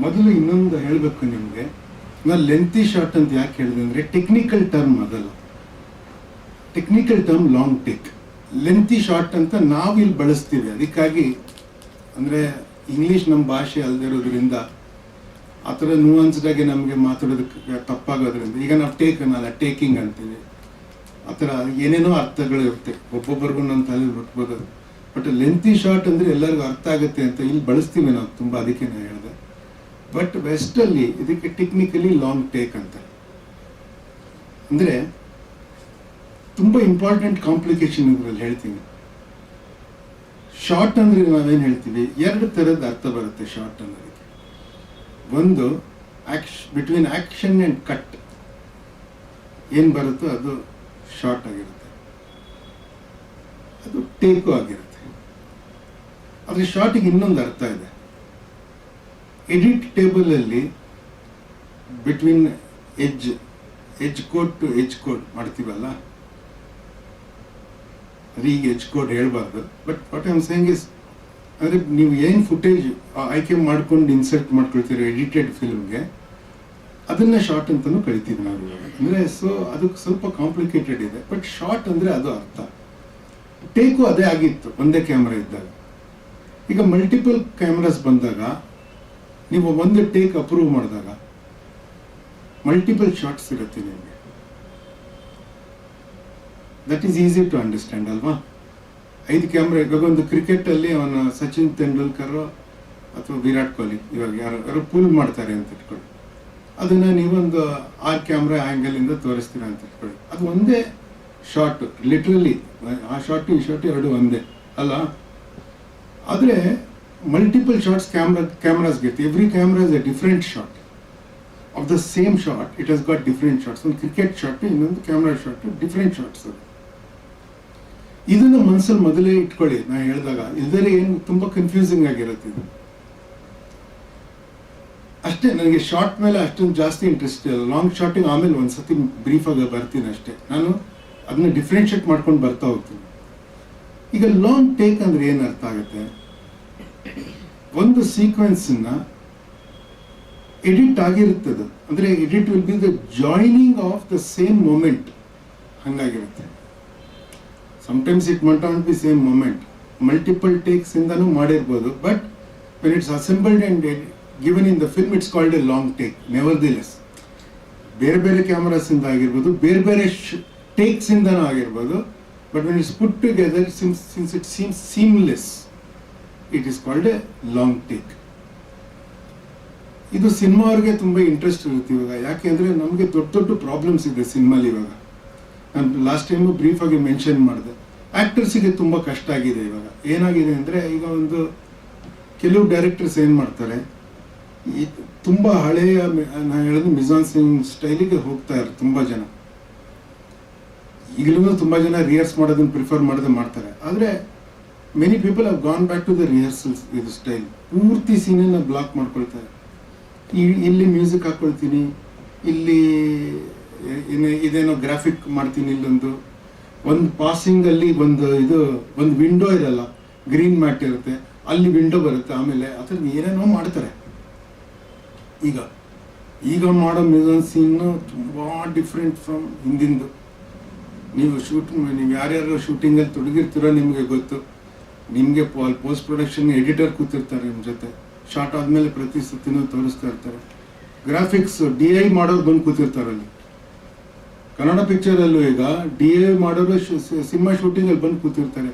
ಮೊದಲು ಇನ್ನೊಂದು ಹೇಳಬೇಕು ನಿಮಗೆ, ನಾನು ಲೆಂತಿ ಶಾರ್ಟ್ ಅಂತ ಯಾಕೆ ಹೇಳಿದೆ ಅಂದರೆ ಟೆಕ್ನಿಕಲ್ ಟರ್ಮ್ ಅದಲ್ಲ. Technical term long take, lengthy short ಅಂತ ನಾವು ಇಲ್ಲಿ ಬಳಸ್ತೀವಿ. ಅದಕ್ಕಾಗಿ ಅಂದರೆ ಇಂಗ್ಲೀಷ್ ನಮ್ಮ ಭಾಷೆ ಅಲ್ಲದಿರೋದ್ರಿಂದ ಆ ಥರ ನ್ಯೂಅನ್ಸ್ಡಾಗೆ ನಮಗೆ ಮಾತಾಡೋದಕ್ಕೆ ತಪ್ಪಾಗೋದ್ರಿಂದ ಈಗ ನಾವು ಟೇಕ್ ಅನ್ನಲ್ಲ, ಟೇಕಿಂಗ್ ಅಂತೀವಿ. ಆ ಥರ ಏನೇನೋ ಅರ್ಥಗಳು ಇರುತ್ತೆ, ಒಬ್ಬೊಬ್ಬರಿಗೂ ನನ್ನ ತಲೆ ಬಿಟ್ಬೋದು. ಬಟ್ ಲೆಂತಿ ಶಾರ್ಟ್ ಅಂದರೆ ಎಲ್ಲರಿಗೂ ಅರ್ಥ ಆಗುತ್ತೆ ಅಂತ ಇಲ್ಲಿ ಬಳಸ್ತೀವಿ ನಾವು ತುಂಬ, ಅದಕ್ಕೆ ನಾನು ಹೇಳಿದೆ. ಬಟ್ ವೆಸ್ಟಲ್ಲಿ ಇದಕ್ಕೆ ಟೆಕ್ನಿಕಲಿ ಲಾಂಗ್ ಟೇಕ್ ಅಂತ. ಅಂದರೆ ತುಂಬ ಇಂಪಾರ್ಟೆಂಟ್ ಕಾಂಪ್ಲಿಕೇಶನ್ ಇದರಲ್ಲಿ ಹೇಳ್ತೀನಿ. ಶಾರ್ಟ್ ಅಂದರೆ ನಾವೇನು ಹೇಳ್ತೀವಿ, ಎರಡು ಥರದ ಅರ್ಥ ಬರುತ್ತೆ ಶಾರ್ಟ್ ಅನ್ನೋದಕ್ಕೆ. ಒಂದು ಬಿಟ್ವೀನ್ ಆ್ಯಕ್ಷನ್ ಆ್ಯಂಡ್ ಕಟ್ ಏನು ಬರುತ್ತೋ ಅದು ಶಾರ್ಟ್ ಆಗಿರುತ್ತೆ, ಅದು ಟೇಕು ಆಗಿರುತ್ತೆ. ಆದರೆ ಶಾರ್ಟಿಗೆ ಇನ್ನೊಂದು ಅರ್ಥ ಇದೆ. ಎಡಿಟ್ ಟೇಬಲಲ್ಲಿ between edge code to edge code ಮಾಡ್ತೀವಲ್ಲ, ಅದು ಈಗ ಎಜ್ ಕೋಡ್ ಹೇಳ್ಬಾರ್ದು. But what I am saying is, ಅಂದರೆ ನೀವು ಏನು ಫುಟೇಜ್ ಆಯ್ಕೆ ಮಾಡ್ಕೊಂಡು ಇನ್ಸರ್ಟ್ ಮಾಡ್ಕೊಳ್ತೀರೋ ಎಡಿಟೆಡ್ ಫಿಲ್ಮ್ಗೆ, ಅದನ್ನ ಶಾರ್ಟ್ ಅಂತಲೂ ಕರಿತೀವಿ ನಾವು ಇವಾಗ. ಅಂದರೆ ಸೊ ಅದಕ್ಕೆ ಸ್ವಲ್ಪ ಕಾಂಪ್ಲಿಕೇಟೆಡ್ ಇದೆ. ಬಟ್ ಶಾರ್ಟ್ ಅಂದರೆ ಅದು ಅರ್ಥ. ಟೇಕು ಅದೇ ಆಗಿತ್ತು ಒಂದೇ ಕ್ಯಾಮ್ರಾ ಇದ್ದಾಗ. ಈಗ ಮಲ್ಟಿಪಲ್ ಕ್ಯಾಮ್ರಾಸ್ ಬಂದಾಗ, ನೀವು ಒಂದು ಟೇಕ್ ಅಪ್ರೂವ್ ಮಾಡಿದಾಗ ಮಲ್ಟಿಪಲ್ ಶಾರ್ಟ್ಸ್ ಇರುತ್ತೆ ನಿಮಗೆ. That is easy to understand ಅಲ್ವಾ? 5 ಕ್ಯಾಮ್ರಾ, ಇವಾಗ ಒಂದು ಕ್ರಿಕೆಟಲ್ಲಿ ಅವನು ಸಚಿನ್ ತೆಂಡೂಲ್ಕರ್ ಅಥವಾ ವಿರಾಟ್ ಕೊಹ್ಲಿ ಇವಾಗ ಯಾರು ಪೂಲ್ ಮಾಡ್ತಾರೆ ಅಂತ ಇಟ್ಕೊಳ್ಳಿ, ಅದನ್ನು ನೀವೊಂದು 6 ಕ್ಯಾಮ್ರಾ ಆ್ಯಂಗಲಿಂದ ತೋರಿಸ್ತೀರಾ ಅಂತ ಇಟ್ಕೊಳ್ಳಿ, ಅದು ಒಂದೇ ಶಾರ್ಟ್. ಲಿಟ್ರಲಿ ಆ ಶಾರ್ಟು ಈ ಶಾರ್ಟು ಎರಡು ಒಂದೇ ಅಲ್ಲ. ಆದರೆ multiple shorts cameras get, every camera is A different short of the same short. It has got different shorts. ಒಂದು ಕ್ರಿಕೆಟ್ ಶಾರ್ಟು, ಇನ್ನೊಂದು ಕ್ಯಾಮ್ರಾ ಶಾರ್ಟು, ಡಿಫ್ರೆಂಟ್ ಶಾರ್ಟ್ಸ್ ಅದು. ಇದನ್ನು ಮನಸ್ಸಲ್ಲಿ ಮೊದಲೇ ಇಟ್ಕೊಳ್ಳಿ. ನಾನು ಹೇಳಿದಾಗ ಇಲ್ಲದೇ ಏನು ತುಂಬ ಕನ್ಫ್ಯೂಸಿಂಗ್ ಆಗಿರುತ್ತೆ ಇದು. ಅಷ್ಟೇ, ನನಗೆ ಶಾರ್ಟ್ ಮೇಲೆ ಅಷ್ಟೊಂದು ಜಾಸ್ತಿ ಇಂಟ್ರೆಸ್ಟ್ ಇಲ್ಲ. ಲಾಂಗ್ ಶಾರ್ಟಿಂಗ್ ಆಮೇಲೆ ಒಂದ್ಸತಿ ಬ್ರೀಫಾಗಿ ಬರ್ತೀನಿ ಅಷ್ಟೇ. ನಾನು ಅದನ್ನ ಡಿಫ್ರೆನ್ಷಿಯೇಟ್ ಮಾಡ್ಕೊಂಡು ಬರ್ತಾ ಹೋಗ್ತೀನಿ. ಈಗ ಲಾಂಗ್ ಟೇಕ್ ಅಂದರೆ ಏನು ಅರ್ಥ ಆಗುತ್ತೆ, ಒಂದು ಸೀಕ್ವೆನ್ಸನ್ನ ಎಡಿಟ್ ಆಗಿರುತ್ತದೆ. ಅಂದರೆ edit will be the joining of the same moment, ಹಂಗಾಗಿರುತ್ತೆ. Sometimes it must not be same moment, multiple takes ಇಂದನೂ ಮಾಡಿರ್ಬೋದು. But when it's assembled and given in the film, it's called a long take. Nevertheless ಬೇರೆ ಬೇರೆ cameras ಇಂದ ಆಗಿರ್ಬೋದು, ಬೇರೆ ಬೇರೆ takes ಇಂದನೂ ಆಗಿರ್ಬೋದು. But when it's put together, since it seems seamless, it is called a long take. ಇದು cinema ಅವ್ರಿಗೆ ತುಂಬ ಇಂಟ್ರೆಸ್ಟ್ ಇರುತ್ತೆ ಇವಾಗ. ಯಾಕೆ ಅಂದರೆ ನಮಗೆ ದೊಡ್ಡ ದೊಡ್ಡ ಪ್ರಾಬ್ಲಮ್ಸ್ ಇದೆ ಸಿನಿಮಾಲಿ ಇವಾಗ. ನಾನು ಲಾಸ್ಟ್ ಟೈಮು ಬ್ರೀಫಾಗಿ ಮೆನ್ಷನ್ ಮಾಡಿದೆ, ಆ್ಯಕ್ಟರ್ಸಿಗೆ ತುಂಬ ಕಷ್ಟ ಆಗಿದೆ ಇವಾಗ. ಏನಾಗಿದೆ ಅಂದರೆ, ಈಗ ಒಂದು ಕೆಲವು ಡೈರೆಕ್ಟರ್ಸ್ ಏನು ಮಾಡ್ತಾರೆ, ಈ ತುಂಬ ಹಳೆಯ ನಾನು ಹೇಳೋದು ಮಿಜಾನ್ಸಿನ್ ಸ್ಟೈಲಿಗೆ ಹೋಗ್ತಾ ಇದ್ದಾರೆ ತುಂಬ ಜನ. ಈಗಲೂ ತುಂಬ ಜನ ರಿಹರ್ಸ್ ಮಾಡೋದನ್ನು ಪ್ರಿಫರ್ ಮಾಡೋದು ಮಾಡ್ತಾರೆ. ಆದರೆ many people have gone back to the rehearsals. ಇದು ಸ್ಟೈಲ್ ಪೂರ್ತಿ ಸೀನನ್ನು ಬ್ಲಾಕ್ ಮಾಡ್ಕೊಳ್ತಾರೆ. ಇಲ್ಲಿ ಮ್ಯೂಸಿಕ್ ಹಾಕ್ಕೊಳ್ತೀನಿ, ಇಲ್ಲಿ ಇದೇನೋ ಗ್ರಾಫಿಕ್ ಮಾಡ್ತೀನಿ, ಇಲ್ಲೊಂದು ಪಾಸಿಂಗಲ್ಲಿ ಒಂದು ವಿಂಡೋ ಇರಲ್ಲ, ಗ್ರೀನ್ ಮ್ಯಾಟ್ ಇರುತ್ತೆ, ಅಲ್ಲಿ ವಿಂಡೋ ಬರುತ್ತೆ, ಆಮೇಲೆ ಆ ಥರ ಏನೇನೋ ಮಾಡ್ತಾರೆ. ಈಗ ಮಾಡೋ ಮ್ಯೂಸಿಕ್ ಸೀನು ತುಂಬ ಡಿಫ್ರೆಂಟ್ ಫ್ರಮ್ ಹಿಂದಿಂದು. ನೀವು ಯಾರ್ಯಾರು ಶೂಟಿಂಗಲ್ಲಿ ತೊಡಗಿರ್ತೀರೋ ನಿಮಗೆ ಗೊತ್ತು. ನಿಮಗೆ ಪೋಸ್ಟ್ ಪ್ರೊಡಕ್ಷನ್ ಎಡಿಟರ್ ಕೂತಿರ್ತಾರೆ ನಿಮ್ಮ ಜೊತೆ. ಶಾರ್ಟ್ ಆದಮೇಲೆ ಪ್ರತಿ ಸತಿನೂ ತೋರಿಸ್ತಾ ಇರ್ತಾರೆ. ಗ್ರಾಫಿಕ್ಸ್ DI ಮಾಡೋರು ಬಂದು ಕೂತಿರ್ತಾರಲ್ಲಿ. ಕನ್ನಡ ಪಿಕ್ಚರಲ್ಲೂ ಈಗ DI ಮಾಡೋರು ಸಿನಿಮಾ ಶೂಟಿಂಗಲ್ಲಿ ಬಂದು ಕೂತಿರ್ತಾರೆ.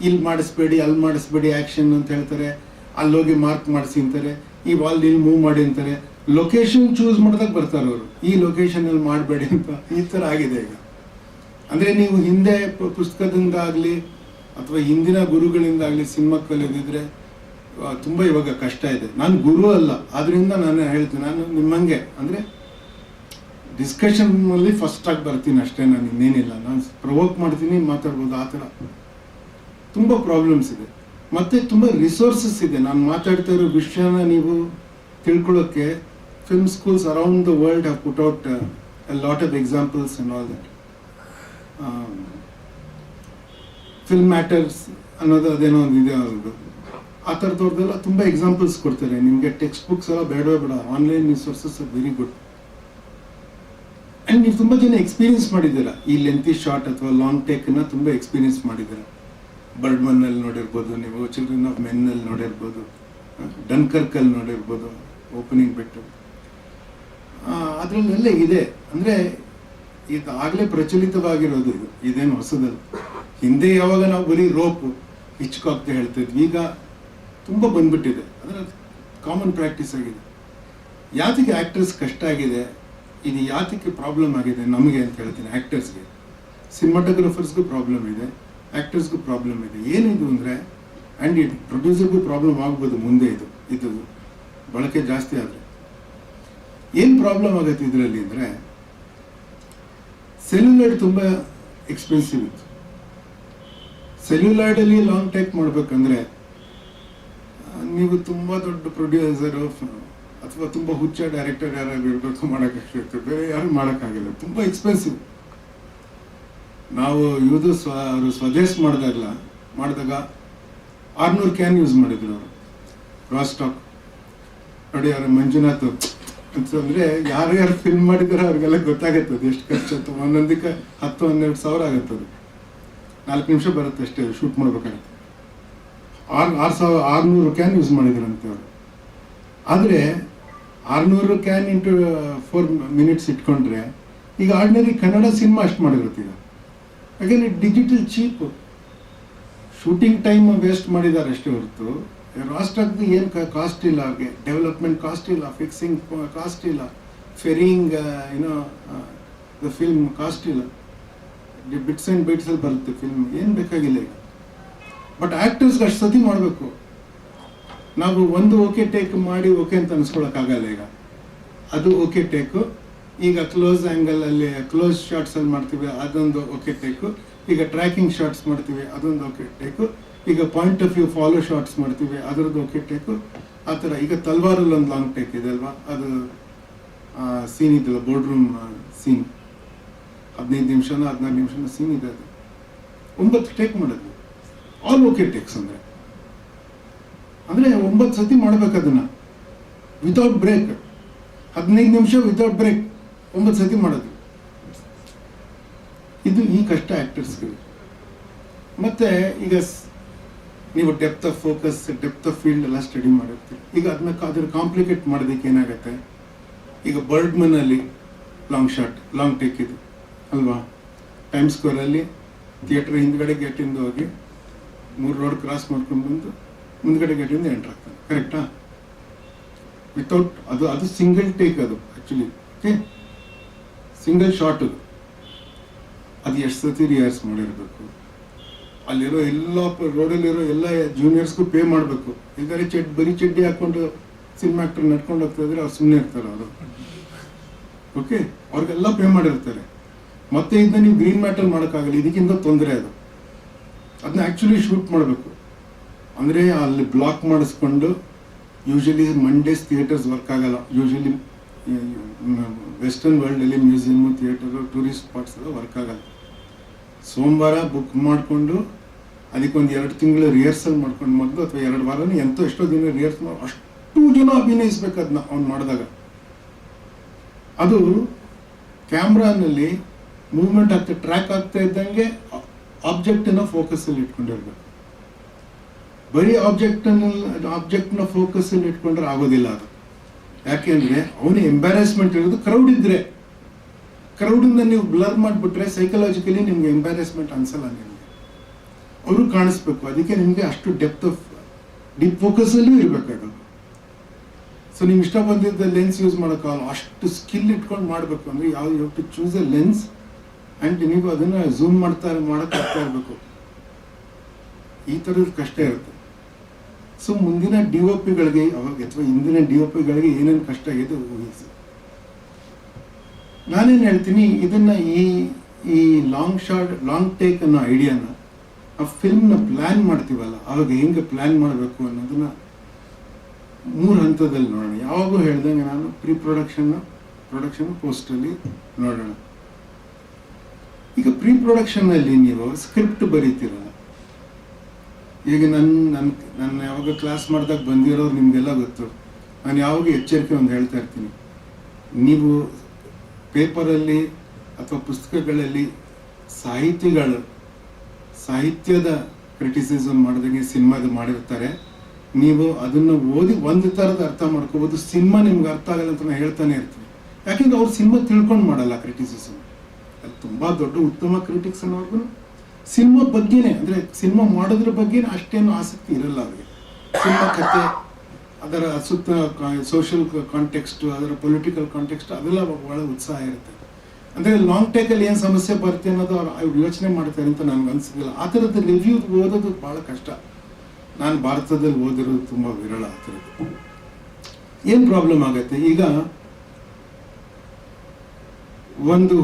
ಇಲ್ಲಿ ಮಾಡಿಸ್ಬೇಡಿ, ಅಲ್ಲಿ ಮಾಡಿಸ್ಬೇಡಿ, ಆ್ಯಕ್ಷನ್ ಅಂತ ಹೇಳ್ತಾರೆ. ಅಲ್ಲೋಗಿ ಮಾರ್ಕ್ ಮಾಡಿಸಿ ಅಂತಾರೆ, ಈ ವಾಲ್ ಇಲ್ಲಿ ಮೂವ್ ಮಾಡಿ ಅಂತಾರೆ. ಲೊಕೇಶನ್ ಚೂಸ್ ಮಾಡಿದಾಗ ಬರ್ತಾರೆ ಅವರು, ಈ ಲೊಕೇಶನಲ್ಲಿ ಮಾಡಬೇಡಿ ಅಂತ. ಈ ಥರ ಆಗಿದೆ ಈಗ. ಅಂದರೆ ನೀವು ಹಿಂದೆ ಪುಸ್ತಕದಿಂದಾಗಲಿ ಅಥವಾ ಹಿಂದಿನ ಗುರುಗಳಿಂದಾಗಲಿ ಸಿನಿಮಾ ಕಲಿಯೋದಿದ್ರೆ ತುಂಬ ಇವಾಗ ಕಷ್ಟ ಇದೆ. ನಾನು ಗುರು ಅಲ್ಲ, ಆದ್ದರಿಂದ ನಾನು ಹೇಳ್ತೀನಿ, ನಾನು ನಿಮ್ಮಂಗೆ ಅಂದರೆ ಡಿಸ್ಕಷನ್ನಲ್ಲಿ ಫಸ್ಟ್ ಆಗಿ ಬರ್ತೀನಿ ಅಷ್ಟೇ. ನಾನು ಇನ್ನೇನಿಲ್ಲ, ನಾನು ಪ್ರವೋಕ್ ಮಾಡ್ತೀನಿ, ಮಾತಾಡ್ಬೋದು. ಆ ಥರ ತುಂಬ ಪ್ರಾಬ್ಲಮ್ಸ್ ಇದೆ. ಮತ್ತು ತುಂಬ ರಿಸೋರ್ಸಸ್ ಇದೆ. ನಾನು ಮಾತಾಡ್ತಾ ಇರೋ ವಿಷಯನ ನೀವು ತಿಳ್ಕೊಳ್ಳೋಕ್ಕೆ film schools around the world have put out a lot of examples and all that. Film Matters ಅನ್ನೋದು ಅದೇನೋ ಒಂದು ಇದೆ. ಅವ್ರದ್ದು ಆ ಥರದವ್ರದ್ದೆಲ್ಲ ತುಂಬ ಎಕ್ಸಾಂಪಲ್ಸ್ ಕೊಡ್ತಾರೆ. ನಿಮಗೆ ಟೆಕ್ಸ್ಟ್ ಬುಕ್ಸ್ ಎಲ್ಲ ಬೇಡವೇ ಬೇಡ, online resources are very good. And ನೀವು ತುಂಬ ಜನ ಎಕ್ಸ್ಪೀರಿಯನ್ಸ್ ಮಾಡಿದ್ದೀರಾ ಈ ಲೆಂತಿ ಶಾರ್ಟ್ ಅಥವಾ ಲಾಂಗ್ ಟೇಕನ್ನು ತುಂಬ ಎಕ್ಸ್ಪೀರಿಯನ್ಸ್ ಮಾಡಿದ್ದೀರಾ. ಬರ್ಡ್ಮನ್ನಲ್ಲಿ ನೋಡಿರ್ಬೋದು, ನೀವು ಚಿಲ್ಡ್ರನ್ ಆಫ್ ಮೆನ್ನಲ್ಲಿ ನೋಡಿರ್ಬೋದು, ಡನ್ಕರ್ಕಲ್ಲಿ ನೋಡಿರ್ಬೋದು, ಓಪನಿಂಗ್ ಬಿಟ್ಟು ಅದರಲ್ಲೆಲ್ಲ ಇದೆ. ಅಂದರೆ ಇದು ಆಗಲೇ ಪ್ರಚಲಿತವಾಗಿರೋದು, ಇದೇನು ಹೊಸದಲ್ಲ. ಹಿಂದೆ ಯಾವಾಗ ನಾವು ಬರೀ ರೋಪ್ ಹಿಚ್ಕಾಕ್ ಹೇಳ್ತಿದ್ವಿ, ಈಗ ತುಂಬ ಬಂದ್ಬಿಟ್ಟಿದೆ, ಅದರ ಕಾಮನ್ ಪ್ರಾಕ್ಟೀಸ್ ಆಗಿದೆ. ಯಾತಕ್ಕೆ ಆ್ಯಕ್ಟರ್ಸ್ ಕಷ್ಟ ಆಗಿದೆ, ಇದು ಯಾತಕ್ಕೆ ಪ್ರಾಬ್ಲಮ್ ಆಗಿದೆ ನಮಗೆ ಅಂತ ಹೇಳ್ತೀನಿ. ಆ್ಯಕ್ಟರ್ಸ್ಗೆ, ಸಿನಿಮಾಟೋಗ್ರಫರ್ಸ್ಗೂ ಪ್ರಾಬ್ಲಮ್ ಇದೆ, ಆ್ಯಕ್ಟರ್ಸ್ಗೂ ಪ್ರಾಬ್ಲಮ್ ಇದೆ. ಏನಿದು ಅಂದರೆ, ಆ್ಯಂಡ್ ಇದು ಪ್ರೊಡ್ಯೂಸರ್ಗೂ ಪ್ರಾಬ್ಲಮ್ ಆಗ್ಬೋದು ಮುಂದೆ, ಇದು ಬಳಕೆ ಜಾಸ್ತಿ ಆದರೆ. ಏನು ಪ್ರಾಬ್ಲಮ್ ಆಗುತ್ತೆ ಇದರಲ್ಲಿ ಅಂದರೆ, ಸೆಲ್ಯುಲಾಯ್ಡ್ ತುಂಬ ಎಕ್ಸ್ಪೆನ್ಸಿವ್ ಇತ್ತು. ಸೆಲ್ಯುಲಾಯ್ಡಲ್ಲಿ ಲಾಂಗ್ ಟೇಕ್ ಮಾಡಬೇಕಂದ್ರೆ ನೀವು ತುಂಬ ದೊಡ್ಡ ಪ್ರೊಡ್ಯೂಸರು ಅಥವಾ ತುಂಬ ಹುಚ್ಚ ಡೈರೆಕ್ಟರ್ ಯಾರಾದ್ರು ಇರಬೇಕು ಮಾಡೋಕ್ಕಾಗ್ತದೆ, ಬೇರೆ ಯಾರು ಮಾಡೋಕ್ಕಾಗಲ್ಲ, ತುಂಬ ಎಕ್ಸ್ಪೆನ್ಸಿವ್. ನಾವು ಸ್ವದೇಶ್ ಮಾಡಿದಾಗ 600 ಕ್ಯಾನ್ ಯೂಸ್ ಮಾಡಿದ್ರು ಅವರು, ರಾ ಸ್ಟಾಕ್. ನೋಡಿ ಅವರ ಮಂಜುನಾಥ್ ಅಂತಂದರೆ ಯಾರ್ಯಾರು ಫಿಲ್ಮ್ ಮಾಡಿದಾರೋ ಅವ್ರಿಗೆಲ್ಲ ಗೊತ್ತಾಗುತ್ತದೆ ಎಷ್ಟು ಖರ್ಚು ಅಂತ. ಒಂದೊಂದಕ್ಕೆ 10-12 ಸಾವಿರ ಆಗುತ್ತದೆ. 4 ನಿಮಿಷ ಬರುತ್ತೆ ಅಷ್ಟೇ ಶೂಟ್ ಮಾಡ್ಬೇಕಾಗುತ್ತೆ. 600 ಕ್ಯಾನ್ ಯೂಸ್ ಮಾಡಿದ್ರಂತೆ ಅವರು. ಆದರೆ 600 ಕ್ಯಾನ್ ಇಂಟು 4 ಮಿನಿಟ್ಸ್ ಇಟ್ಕೊಂಡ್ರೆ ಈಗ ಆರ್ಡಿನರಿ ಕನ್ನಡ ಸಿನಿಮಾ ಅಷ್ಟು ಮಾಡಿರುತ್ತೆ. ಈಗ ಯಾಕೆಂದರೆ digital cheap, shooting time waste ಮಾಡಿದ್ದಾರೆ ಅಷ್ಟೇ ಹೊರತು ರಾಷ್ಟ್ರದ್ದು ಏನು ಕಾಸ್ಟ್ ಇಲ್ಲ, ಅವ್ರಿಗೆ ಡೆವಲಪ್ಮೆಂಟ್ ಕಾಸ್ಟ್ ಇಲ್ಲ, ಫಿಕ್ಸಿಂಗ್ ಕಾಸ್ಟ್ ಇಲ್ಲ, ಫೆರಿಂಗ್ ದ ಫಿಲ್ಮ್ ಕಾಸ್ಟ್ ಇಲ್ಲ, ಬಿಟ್ಸ್ ಆ್ಯಂಡ್ ಬೈಟ್ಸಲ್ಲಿ ಬರುತ್ತೆ ಫಿಲ್ಮ್, ಏನು ಬೇಕಾಗಿಲ್ಲ ಈಗ. ಬಟ್ ಆ್ಯಕ್ಟರ್ಸ್ಗೆ ಅಷ್ಟು ಸತಿ ಮಾಡಬೇಕು. ನಾವು ಒಂದು ಓಕೆ ಟೇಕ್ ಮಾಡಿ ಓಕೆ ಅಂತ ಅನ್ಸ್ಕೊಳಕ್ಕಾಗಲ್ಲ. ಈಗ ಅದು ಓಕೆ ಟೇಕು, ಈಗ ಕ್ಲೋಸ್ ಆ್ಯಂಗಲಲ್ಲಿ ಕ್ಲೋಸ್ ಶಾರ್ಟ್ಸಲ್ಲಿ ಮಾಡ್ತೀವಿ, ಅದೊಂದು ಓಕೆ ಟೇಕು. ಈಗ ಟ್ರ್ಯಾಕಿಂಗ್ ಶಾರ್ಟ್ಸ್ ಮಾಡ್ತೀವಿ, ಅದೊಂದು ಓಕೆ ಟೇಕು. ಈಗ point of view follow shorts ಮಾಡ್ತೀವಿ, ಅದರದ್ದು ಓಕೆ ಟೇಕು. ಆ ಥರ ಈಗ ತಲ್ವಾರಲ್ಲಿ ಒಂದು ಲಾಂಗ್ ಟೇಕ್ ಇದೆ ಅಲ್ವಾ, ಅದು ಸೀನ್ ಇದೆಯಲ್ಲ, ಬೋರ್ಡ್ ರೂಮ್ ಸೀನ್, 15 ನಿಮಿಷನೋ 14 ನಿಮಿಷನೋ ಸೀನ್ ಇದೆ, ಅದು 9 ಟೇಕ್ ಮಾಡಿದ್ವಿ, ಆಲ್ ಓಕೆ ಟೇಕ್ಸ್. ಅಂದರೆ 9 ಸತಿ ಮಾಡ್ಬೇಕು ಅದನ್ನು ವಿತೌಟ್ ಬ್ರೇಕ್. 15 ನಿಮಿಷ ವಿತೌಟ್ ಬ್ರೇಕ್ 9 ಸತಿ ಮಾಡೋದು. ಇದು ಈ ಕಷ್ಟ ಆ್ಯಕ್ಟರ್ಸ್ಗೆ. ಮತ್ತು ಈಗ ನೀವು depth of focus, depth of field ಎಲ್ಲ ಸ್ಟಡಿ ಮಾಡಿರ್ತೀರಿ. ಈಗ ಅದ್ರ ಕಾಂಪ್ಲಿಕೇಟ್ ಮಾಡೋದಕ್ಕೆ ಏನಾಗುತ್ತೆ, ಈಗ ಬರ್ಡ್ಮನಲ್ಲಿ ಲಾಂಗ್ ಟೇಕ್ ಇದು ಅಲ್ವಾ, ಟೈಮ್ ಸ್ಕ್ವೇರಲ್ಲಿ ಥಿಯೇಟ್ರ್ ಹಿಂದ್ಗಡೆ ಗೇಟಿಂದ ಹೋಗಿ 3 ರೋಡ್ ಕ್ರಾಸ್ ಮಾಡ್ಕೊಂಡು ಬಂದು ಮುಂದ್ಗಡೆ ಗೇಟಿಂದ ಎಂಟ್ರ್ ಆಗ್ತಾನೆ, ಕರೆಕ್ಟಾ? ವಿತೌಟ್ ಅದು ಸಿಂಗಲ್ ಟೇಕ್, ಅದು ಆ್ಯಕ್ಚುಲಿ ಓಕೆ, ಸಿಂಗಲ್ ಶಾಟ್. ಅದು ಎಷ್ಟು ಸತಿ ರಿಹರ್ಸ್ ಮಾಡಿರಬೇಕು, ಅಲ್ಲಿರೋ ಎಲ್ಲ ರೋಡಲ್ಲಿರೋ ಎಲ್ಲ ಜೂನಿಯರ್ಸ್ಗೂ ಪೇ ಮಾಡಬೇಕು. ಇಲ್ದಾರೆ ಬರೀ ಚಡ್ಡಿ ಹಾಕ್ಕೊಂಡು ಸಿನಿಮಾ ಆ್ಯಕ್ಟರ್ ನಡ್ಕೊಂಡು ಹೋಗ್ತಾ ಇದ್ರೆ ಅವ್ರು ಸುಮ್ಮನೆ ಇರ್ತಾರೆ ಅವರು, ಓಕೆ, ಅವ್ರಿಗೆಲ್ಲ ಪೇ ಮಾಡಿರ್ತಾರೆ. ಮತ್ತೆ ಇದನ್ನ ನೀವು ಗ್ರೀನ್ ಮ್ಯಾಟಲ್ಲಿ ಮಾಡೋಕ್ಕಾಗಲ್ಲ, ಇದಕ್ಕಿಂತ ತೊಂದರೆ ಅದು. ಅದನ್ನ ಆ್ಯಕ್ಚುಲಿ ಶೂಟ್ ಮಾಡಬೇಕು ಅಂದರೆ ಅಲ್ಲಿ ಬ್ಲಾಕ್ ಮಾಡಿಸ್ಕೊಂಡು, ಯೂಶಲಿ ಮಂಡೇಸ್ ಥಿಯೇಟರ್ಸ್ ವರ್ಕ್ ಆಗಲ್ಲ. ಯೂಶಲಿ ವೆಸ್ಟರ್ನ್ ವರ್ಲ್ಡಲ್ಲಿ ಮ್ಯೂಸಿಯಮ್ಮು, ಥಿಯೇಟರು, ಟೂರಿಸ್ಟ್ ಸ್ಪಾಟ್ಸ್ ಎಲ್ಲ ವರ್ಕ್ ಆಗಲ್ಲ. ಸೋಮವಾರ ಬುಕ್ ಮಾಡಿಕೊಂಡು ಅದಕ್ಕೊಂದು 2 ತಿಂಗಳು ರಿಹರ್ಸಲ್ ಮಾಡ್ಕೊಂಡು ಮೊದಲು, ಅಥವಾ 2 ವಾರನೂ ಎಷ್ಟೋ ದಿನ ರಿಹರ್ಸ್ ಮಾಡಿ ಅಷ್ಟು ಜನ ಅಭಿನಯಿಸ್ಬೇಕು ಅದನ್ನ ಅವ್ನು ಮಾಡಿದಾಗ. ಅದು ಕ್ಯಾಮ್ರಾನಲ್ಲಿ ಮೂವ್ಮೆಂಟ್ ಆಗ್ತಾ ಟ್ರ್ಯಾಕ್ ಆಗ್ತಾ ಇದ್ದಂಗೆ ಆಬ್ಜೆಕ್ಟನ್ನು ಫೋಕಸಲ್ಲಿ ಇಟ್ಕೊಂಡಿರ್ಬೇಕು. ಬರೀ ಆಬ್ಜೆಕ್ಟ್ನ ಫೋಕಸಲ್ಲಿ ಇಟ್ಕೊಂಡ್ರೆ ಆಗೋದಿಲ್ಲ ಅದು. ಯಾಕೆಂದರೆ ಅವನಿಗೆ ಎಂಬ್ಯಾರೆಸ್ಮೆಂಟ್ ಇರೋದು ಕ್ರೌಡ್ ಇದ್ದರೆ. ಕ್ರೌಡಿಂದ ನೀವು ಬ್ಲರ್ ಮಾಡಿಬಿಟ್ರೆ ಸೈಕಲಾಜಿಕಲಿ ನಿಮ್ಗೆ ಎಂಬ್ಯಾರೆಸ್ಮೆಂಟ್ ಅನ್ಸಲ್ಲ. ನಿಮಗೆ ಅವರು ಕಾಣಿಸ್ಬೇಕು, ಅದಕ್ಕೆ ನಿಮಗೆ ಅಷ್ಟು ಡೀಪ್ ಫೋಕಸಲ್ಲೂ ಇರಬೇಕಾಗ. ಸೊ ನೀವು ಇಷ್ಟ ಬಂದಿದ್ದ ಲೆನ್ಸ್ ಯೂಸ್ ಮಾಡೋಕ್ಕಾಗಲ್ಲ, ಅಷ್ಟು ಸ್ಕಿಲ್ ಇಟ್ಕೊಂಡು ಮಾಡಬೇಕು. ಅಂದರೆ you to choose a lens and ನೀವು ಅದನ್ನು ಝೂಮ್ ಮಾಡೋಕ್ಕಾಗ್ತಾ ಇರಬೇಕು. ಈ ಥರದ ಕಷ್ಟ ಇರುತ್ತೆ. ಸೊ ಮುಂದಿನ DOPಗಳಿಗೆ ಅಥವಾ ಇಂದಿನ DOPಗಳಿಗೆ ಏನೇನು ಕಷ್ಟ ಆಗಿದೆ ಊಹಿಸಿ. ನಾನೇನು ಹೇಳ್ತೀನಿ, ಇದನ್ನು ಈ ಲಾಂಗ್ ಟೇಕ್ ಅನ್ನೋ ಐಡಿಯಾನ ಆ ಫಿಲ್ಮ್ನ ಪ್ಲ್ಯಾನ್ ಮಾಡ್ತೀವಲ್ಲ, ಆವಾಗ ಹೆಂಗೆ ಪ್ಲ್ಯಾನ್ ಮಾಡಬೇಕು ಅನ್ನೋದನ್ನ 3 ಹಂತದಲ್ಲಿ ನೋಡೋಣ. ಯಾವಾಗೂ ಹೇಳ್ದಂಗೆ ನಾನು ಪ್ರೊಡಕ್ಷನ್ ಪೋಸ್ಟಲ್ಲಿ ನೋಡೋಣ. ಈಗ ಪ್ರೊಡಕ್ಷನ್ನಲ್ಲಿ ನೀವು ಸ್ಕ್ರಿಪ್ಟ್ ಬರೀತೀರಲ್ಲ, ಈಗ ನನ್ನ ಯಾವಾಗ ಕ್ಲಾಸ್ ಮಾಡಿದಾಗ ಬಂದಿರೋರು ನಿಮಗೆಲ್ಲ ಗೊತ್ತು. ನಾನು ಯಾವಾಗ ಎಚ್ಚರಿಕೆ ಒಂದು ಹೇಳ್ತಾ ಇರ್ತೀನಿ, ನೀವು ಪೇಪರಲ್ಲಿ ಅಥವಾ ಪುಸ್ತಕಗಳಲ್ಲಿ ಸಾಹಿತ್ಯದ ಕ್ರಿಟಿಸಿಸಮ್ ಮಾಡಿದಂಗೆ ಸಿನಿಮಾದ ಮಾಡಿರ್ತಾರೆ. ನೀವು ಅದನ್ನು ಓದಿ ಒಂದು ಥರದ ಅರ್ಥ ಮಾಡ್ಕೋಬೋದು. ಸಿನಿಮಾ ನಿಮ್ಗೆ ಅರ್ಥ ಆಗಲ್ಲ ಅಂತ ನಾನು ಹೇಳ್ತಾನೆ ಇರ್ತೀನಿ. ಯಾಕೆಂದ್ರೆ ಅವ್ರು ಸಿನಿಮಾ ತಿಳ್ಕೊಂಡು ಮಾಡಲ್ಲ ಕ್ರಿಟಿಸಿಸಮ್. ಅದು ತುಂಬ ದೊಡ್ಡ ಉತ್ತಮ ಕ್ರಿಟಿಕ್ಸ್ ಅನ್ನೋರ್ಗು ಸಿನಿಮಾ ಬಗ್ಗೆನೇ, ಅಂದರೆ ಸಿನಿಮಾ ಮಾಡೋದ್ರ ಬಗ್ಗೆನೇ ಅಷ್ಟೇನು ಆಸಕ್ತಿ ಇರಲ್ಲ ಅವರಿಗೆ. ಸಿನಿಮಾ ಕತೆ, ಅದರ ಸುತ್ತ ಸೋಷಿಯಲ್ ಕಾಂಟೆಕ್ಸ್ಟು, ಅದರ ಪೊಲಿಟಿಕಲ್ ಕಾಂಟೆಕ್ಸ್ಟ್ ಅದೆಲ್ಲ ಭಾಳ ಉತ್ಸಾಹ ಇರುತ್ತೆ. ಅಂದರೆ ಲಾಂಗ್ ಟೇಕಲ್ಲಿ ಏನು ಸಮಸ್ಯೆ ಬರುತ್ತೆ ಅನ್ನೋದು ಅವ್ರು ಯೋಚನೆ ಮಾಡ್ತಾರೆ ಅಂತ ನನಗೆ ಅನಿಸಿಲ್ಲ. ಆ ಥರದ ರಿವ್ಯೂ ಓದೋದು ಭಾಳ ಕಷ್ಟ. ನಾನು ಭಾರತದಲ್ಲಿ ಓದಿರೋದು ತುಂಬ ವಿರಳ. ಆ ಥರದ್ದು ಏನು ಪ್ರಾಬ್ಲಮ್ ಆಗುತ್ತೆ, ಈಗ ಒಂದು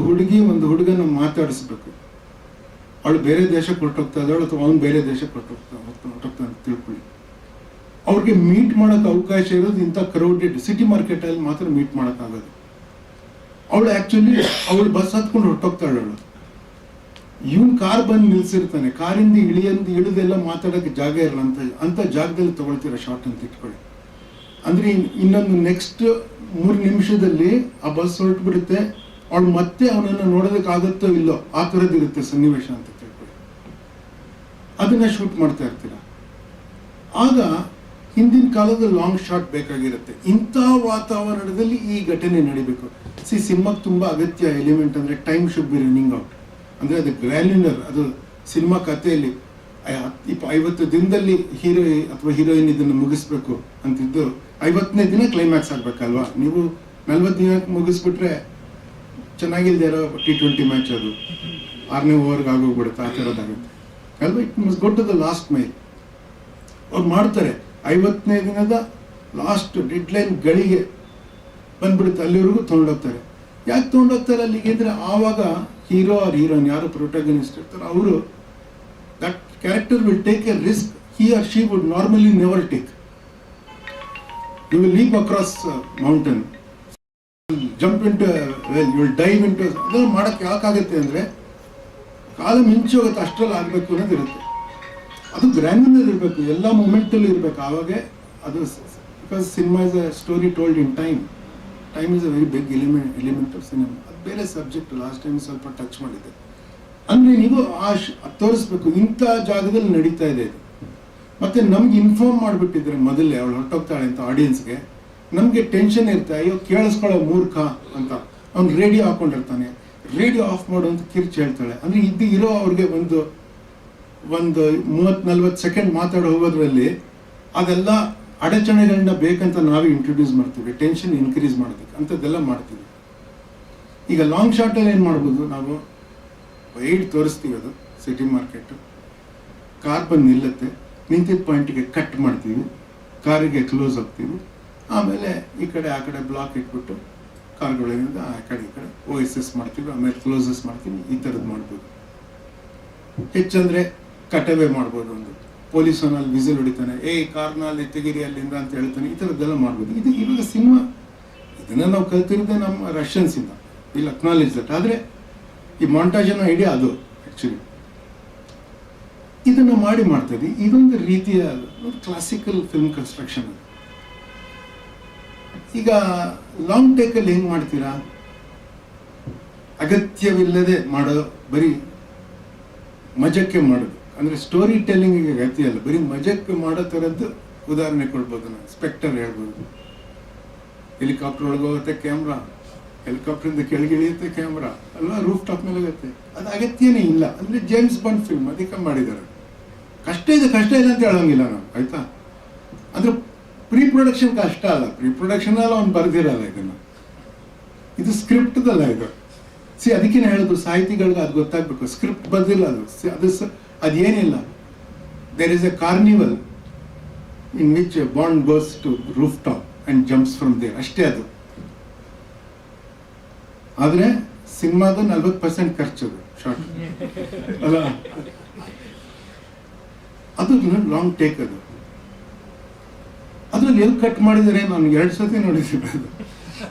ಹುಡುಗನ ಮಾತಾಡಿಸ್ಬೇಕು. ಅವಳು ಬೇರೆ ದೇಶಕ್ಕೆ ಹೊರಟೋಗ್ತಾ ಇದ್ದಾಳು ಅಥವಾ ಅವ್ನು ಬೇರೆ ದೇಶಕ್ಕೆ ಹೊರಟೋಗ್ತಾ ಅಂತ ತಿಳ್ಕೊಳ್ಳಿ. ಅವ್ರಿಗೆ ಮೀಟ್ ಮಾಡೋಕ್ಕೆ ಅವಕಾಶ ಇರೋದು ಇಂಥ ಕ್ರೌಡೆಡ್ ಸಿಟಿ ಮಾರ್ಕೆಟಲ್ಲಿ ಮಾತ್ರ ಮೀಟ್ ಮಾಡೋಕ್ಕಾಗೋದು. ಅವಳು ಬಸ್ ಹತ್ಕೊಂಡು ಹೊರಟೋಗ್ತಾಳು. ಇವನ್ ಕಾರ್ ಬಂದು ನಿಲ್ಸಿರ್ತಾನೆ, ಕಾರಿಂದ ಇಳಿದೆಲ್ಲ ಮಾತಾಡೋಕ್ಕೆ ಜಾಗ ಇರಲ್ಲ ಅಂತ ಜಾಗದಲ್ಲಿ ತಗೊಳ್ತೀರ ಶಾರ್ಟ್ ಅಂತ ಇಟ್ಕೊಳ್ಳಿ. ಅಂದರೆ ಇನ್ನೊಂದು ನೆಕ್ಸ್ಟ್ 3 ನಿಮಿಷದಲ್ಲಿ ಆ ಬಸ್ ಹೊರಟು ಬಿಡುತ್ತೆ. ಅವಳು ಮತ್ತೆ ಅವನನ್ನು ನೋಡೋದಕ್ಕಾಗುತ್ತೋ ಇಲ್ಲೋ ಆ ಥರದ್ದು ಇರುತ್ತೆ ಸನ್ನಿವೇಶ ಅಂತ ತಿಳ್ಕೊಳ್ಳಿ. ಅದನ್ನ ಶೂಟ್ ಮಾಡ್ತಾ ಇರ್ತೀರ. ಆಗ ಹಿಂದಿನ ಕಾಲದ ಲಾಂಗ್ ಶಾಟ್ ಬೇಕಾಗಿರುತ್ತೆ. ಇಂಥ ವಾತಾವರಣದಲ್ಲಿ ಈ ಘಟನೆ ನಡಿಬೇಕು. ಸಿನಿಮಾಗೆ ತುಂಬ ಅಗತ್ಯ ಎಲಿಮೆಂಟ್ ಅಂದರೆ time should be running out. ಅಂದರೆ ಅದು ಗ್ರ್ಯಾನ್ಯುಲರ್. ಅದು ಸಿನಿಮಾ ಕಥೆಯಲ್ಲಿ 50 ದಿನದಲ್ಲಿ ಹೀರೋ ಅಥವಾ ಹೀರೋಯಿನ್ ಇದನ್ನು ಮುಗಿಸ್ಬೇಕು ಅಂತಿದ್ದು 50ನೇ ದಿನ ಕ್ಲೈಮ್ಯಾಕ್ಸ್ ಆಗಬೇಕಲ್ವಾ. ನೀವು 40 ದಿನಕ್ಕೆ ಮುಗಿಸ್ಬಿಟ್ರೆ ಚೆನ್ನಾಗಿಲ್ದೇ ಇರೋ T20 ಮ್ಯಾಚ್ ಅದು 6ನೇ ಓವರ್ಗೆ ಆಗೋಗ್ಬಿಡುತ್ತೆ. ಆ ಥರದ್ದಾಗುತ್ತೆ ಅಲ್ವಾ. It must go to the last mile. ಅವ್ರು ಮಾಡ್ತಾರೆ. 50ನೇ ದಿನದ ಲಾಸ್ಟ್ ಡೆಡ್ಲೈನ್ ಗಳಿಗೆ ಬಂದ್ಬಿಡುತ್ತೆ. ಅಲ್ಲಿವರೆಗೂ ತೊಗೊಂಡೋಗ್ತಾರೆ. ಯಾಕೆ ತೊಗೊಂಡೋಗ್ತಾರೆ ಅಲ್ಲಿಗೆ ಅಂದರೆ ಆವಾಗ ಹೀರೋ ಆರ್ ಹೀರೋಯಿನ್ ಯಾರು ಪ್ರೊಟಗನಿಸ್ಟ್ ಇರ್ತಾರೆ ಅವರು that character will take A risk he or she would normally never take. You will leap across a mountain, jump into a well, you will dive into ಅದನ್ನು ಮಾಡೋಕ್ಕೆ ಯಾಕಾಗುತ್ತೆ ಅಂದರೆ ಕಾಲ ಮಿಂಚು ಹೋಗುತ್ತೆ, ಅಷ್ಟರಲ್ಲಿ ಆಗಬೇಕು ಅನ್ನೋದಿರುತ್ತೆ. ಅದು ಗ್ರ್ಯಾನ್ಯುಲರ್ ಇರಬೇಕು, ಎಲ್ಲ ಮೂಮೆಂಟಲ್ಲಿ ಇರಬೇಕು. ಆವಾಗ ಅದು because cinema is a story told in time. Time is a very big element of cinema. ಅದು ಬೇರೆ ಸಬ್ಜೆಕ್ಟ್, ಲಾಸ್ಟ್ ಟೈಮ್ ಸ್ವಲ್ಪ ಟಚ್ ಮಾಡಿದ್ದೆ. ಅಂದರೆ ನೀವು ತೋರಿಸ್ಬೇಕು ಇಂಥ ಜಾಗದಲ್ಲಿ ನಡೀತಾ ಇದೆ ಇದು. ಮತ್ತು ನಮ್ಗೆ ಇನ್ಫಾರ್ಮ್ ಮಾಡಿಬಿಟ್ಟಿದ್ರೆ ಮೊದಲೇ ಅವಳು ಹೊರಟೋಗ್ತಾಳೆ ಅಂತ ಆಡಿಯನ್ಸ್ಗೆ, ನಮಗೆ ಟೆನ್ಷನ್ ಇರುತ್ತೆ. ಅಯ್ಯೋ ಕೇಳಿಸ್ಕೊಳ್ಳೋ ಮೂರ್ಖ ಅಂತ. ಅವ್ನು ರೇಡಿಯೋ ಹಾಕೊಂಡಿರ್ತಾನೆ, ರೇಡಿಯೋ ಆಫ್ ಮಾಡು ಅಂತ ಕಿರ್ಚಿ ಹೇಳ್ತಾಳೆ. ಅಂದರೆ ಇರೋ ಅವ್ರಿಗೆ ಒಂದು 30-40 ಸೆಕೆಂಡ್ ಮಾತಾಡೋ ಹೋಗೋದ್ರಲ್ಲಿ ಅದೆಲ್ಲ ಅಡಚಣೆಗಳನ್ನ ಬೇಕಂತ ನಾವೇ ಇಂಟ್ರೊಡ್ಯೂಸ್ ಮಾಡ್ತೀವಿ, ಟೆನ್ಷನ್ ಇನ್ಕ್ರೀಸ್ ಮಾಡೋದಕ್ಕೆ ಅಂಥದ್ದೆಲ್ಲ ಮಾಡ್ತೀವಿ. ಈಗ ಲಾಂಗ್ ಶಾರ್ಟಲ್ಲಿ ಏನು ಮಾಡ್ಬೋದು, ನಾವು ವೈಡ್ ತೋರಿಸ್ತೀವಿ. ಅದು ಸಿಟಿ ಮಾರ್ಕೆಟು, ಕಾರ್ ಬಂದು ನಿಲ್ಲುತ್ತೆ, ನಿಂತಿದ್ದ ಪಾಯಿಂಟಿಗೆ ಕಟ್ ಮಾಡ್ತೀವಿ, ಕಾರಿಗೆ ಕ್ಲೋಸ್ ಆಗ್ತೀವಿ. ಆಮೇಲೆ ಈ ಕಡೆ ಆ ಕಡೆ ಬ್ಲಾಕ್ ಇಟ್ಬಿಟ್ಟು ಕಾರ್ಗಳಿಂದ ಆ ಕಡೆ ಈ ಕಡೆ OSS ಮಾಡ್ತೀವಿ, ಆಮೇಲೆ ಕ್ಲೋಸಸ್ ಮಾಡ್ತೀವಿ. ಈ ಥರದ್ದು ಮಾಡ್ಬೋದು. ಹೆಚ್ಚಂದರೆ ಕಟವೇ ಮಾಡ್ಬೋದು. ಒಂದು ಪೊಲೀಸನಲ್ಲಿ ವಿಸಿಲ್ ಹೊಡಿತಾನೆ, ಕಾರ್ನಲ್ಲಿ ತೆಗೀರಿ ಅಲ್ಲಿಂದ ಅಂತ ಹೇಳ್ತಾನೆ. ಈ ಥರದ್ದೆಲ್ಲ ಮಾಡ್ಬೋದು. ಇದು ಇವಾಗ ಸಿನಿಮಾ ಇದನ್ನು ನಾವು ಕಲ್ತಿರೋದೇ ನಮ್ಮ ರಷ್ಯನ್ಸಿಂದ, ವಿಲ್ ಅಕ್ನಾಲೇಜ್ ದಟ್. ಆದರೆ ಈ ಮಾಂಟಾಜ್ ಅನ್ನೋ ಐಡಿಯಾ ಅದು ಆ್ಯಕ್ಚುಲಿ ಇದನ್ನು ಮಾಡ್ತದೆ. ಇದೊಂದು ರೀತಿಯ ಕ್ಲಾಸಿಕಲ್ ಫಿಲ್ಮ್ ಕನ್ಸ್ಟ್ರಕ್ಷನ್. ಈಗ ಲಾಂಗ್ ಟೇಕಲ್ಲಿ ಹೆಂಗೆ ಮಾಡ್ತೀರಾ, ಅಗತ್ಯವಿಲ್ಲದೆ ಮಾಡೋ, ಬರೀ ಮಜಕ್ಕೆ ಮಾಡೋದು. ಅಂದರೆ ಸ್ಟೋರಿ ಟೆಲ್ಲಿಂಗಿಗೆ ಅಗತ್ಯ ಅಲ್ಲ, ಬರೀ ಮಜಕ್ಕೆ ಮಾಡೋ ಥರದ್ದು ಉದಾಹರಣೆ ಕೊಡ್ಬೋದು. ನಾನು ಸ್ಪೆಕ್ಟರ್ ಹೇಳ್ಬೋದು. ಹೆಲಿಕಾಪ್ಟರ್ ಒಳಗೆ ಹೋಗುತ್ತೆ ಕ್ಯಾಮ್ರಾ, ಹೆಲಿಕಾಪ್ಟರಿಂದ ಕೆಳಗಿಳಿಯುತ್ತೆ ಕ್ಯಾಮ್ರಾ ಅಲ್ವಾ, ರೂಫ್ ಟಾಪ್ ಮೇಲೆ ಹೋಗುತ್ತೆ. ಅದು ಅಗತ್ಯನೇ ಇಲ್ಲ. ಅಂದರೆ ಜೇಮ್ಸ್ ಬಾಂಡ್ ಫಿಲ್ಮ್ ಅದಕ್ಕೆ ಮಾಡಿದ್ದಾರೆ. ಕಷ್ಟ ಇಲ್ಲ ಅಂತ ಹೇಳೋಂಗಿಲ್ಲ ನಾವು, ಆಯ್ತಾ. ಅಂದರೆ ಪ್ರೀ ಪ್ರೊಡಕ್ಷನ್ ಕಷ್ಟ ಅಲ್ಲ, ಪ್ರೀ ಪ್ರೊಡಕ್ಷನಲ್ಲಿ ಅವ್ನು ಬರೆದಿರಲ್ಲ ಇದನ್ನು. ಇದು ಸ್ಕ್ರಿಪ್ಟ್ದಲ್ಲ ಇದು. ಅದಕ್ಕೇನೆ ಹೇಳೋದು ಸಾಹಿತಿಗಳಿಗೆ ಅದು ಗೊತ್ತಾಗಬೇಕು. ಸ್ಕ್ರಿಪ್ಟ್ ಬರೆದಿಲ್ಲ ಅದೇನಿಲ್ಲ. There is a carnival in which Bond goes to roof top and jumps from there, ಅಷ್ಟೇ ಅದು. ಆದರೆ ಸಿನಿಮಾದ 40% ಖರ್ಚದು ಶಾರ್ಟ್ ಅಲ್ಲ. ಅದು ಲಾಂಗ್ ಟೇಕ್. ಅದು ಅದ್ರಲ್ಲಿ ಎಲ್ಲಿ ಕಟ್ ಮಾಡಿದರೆ ನಾನು 2 ಸತಿ ನೋಡಿದ್ದೀನಿ. ಅದು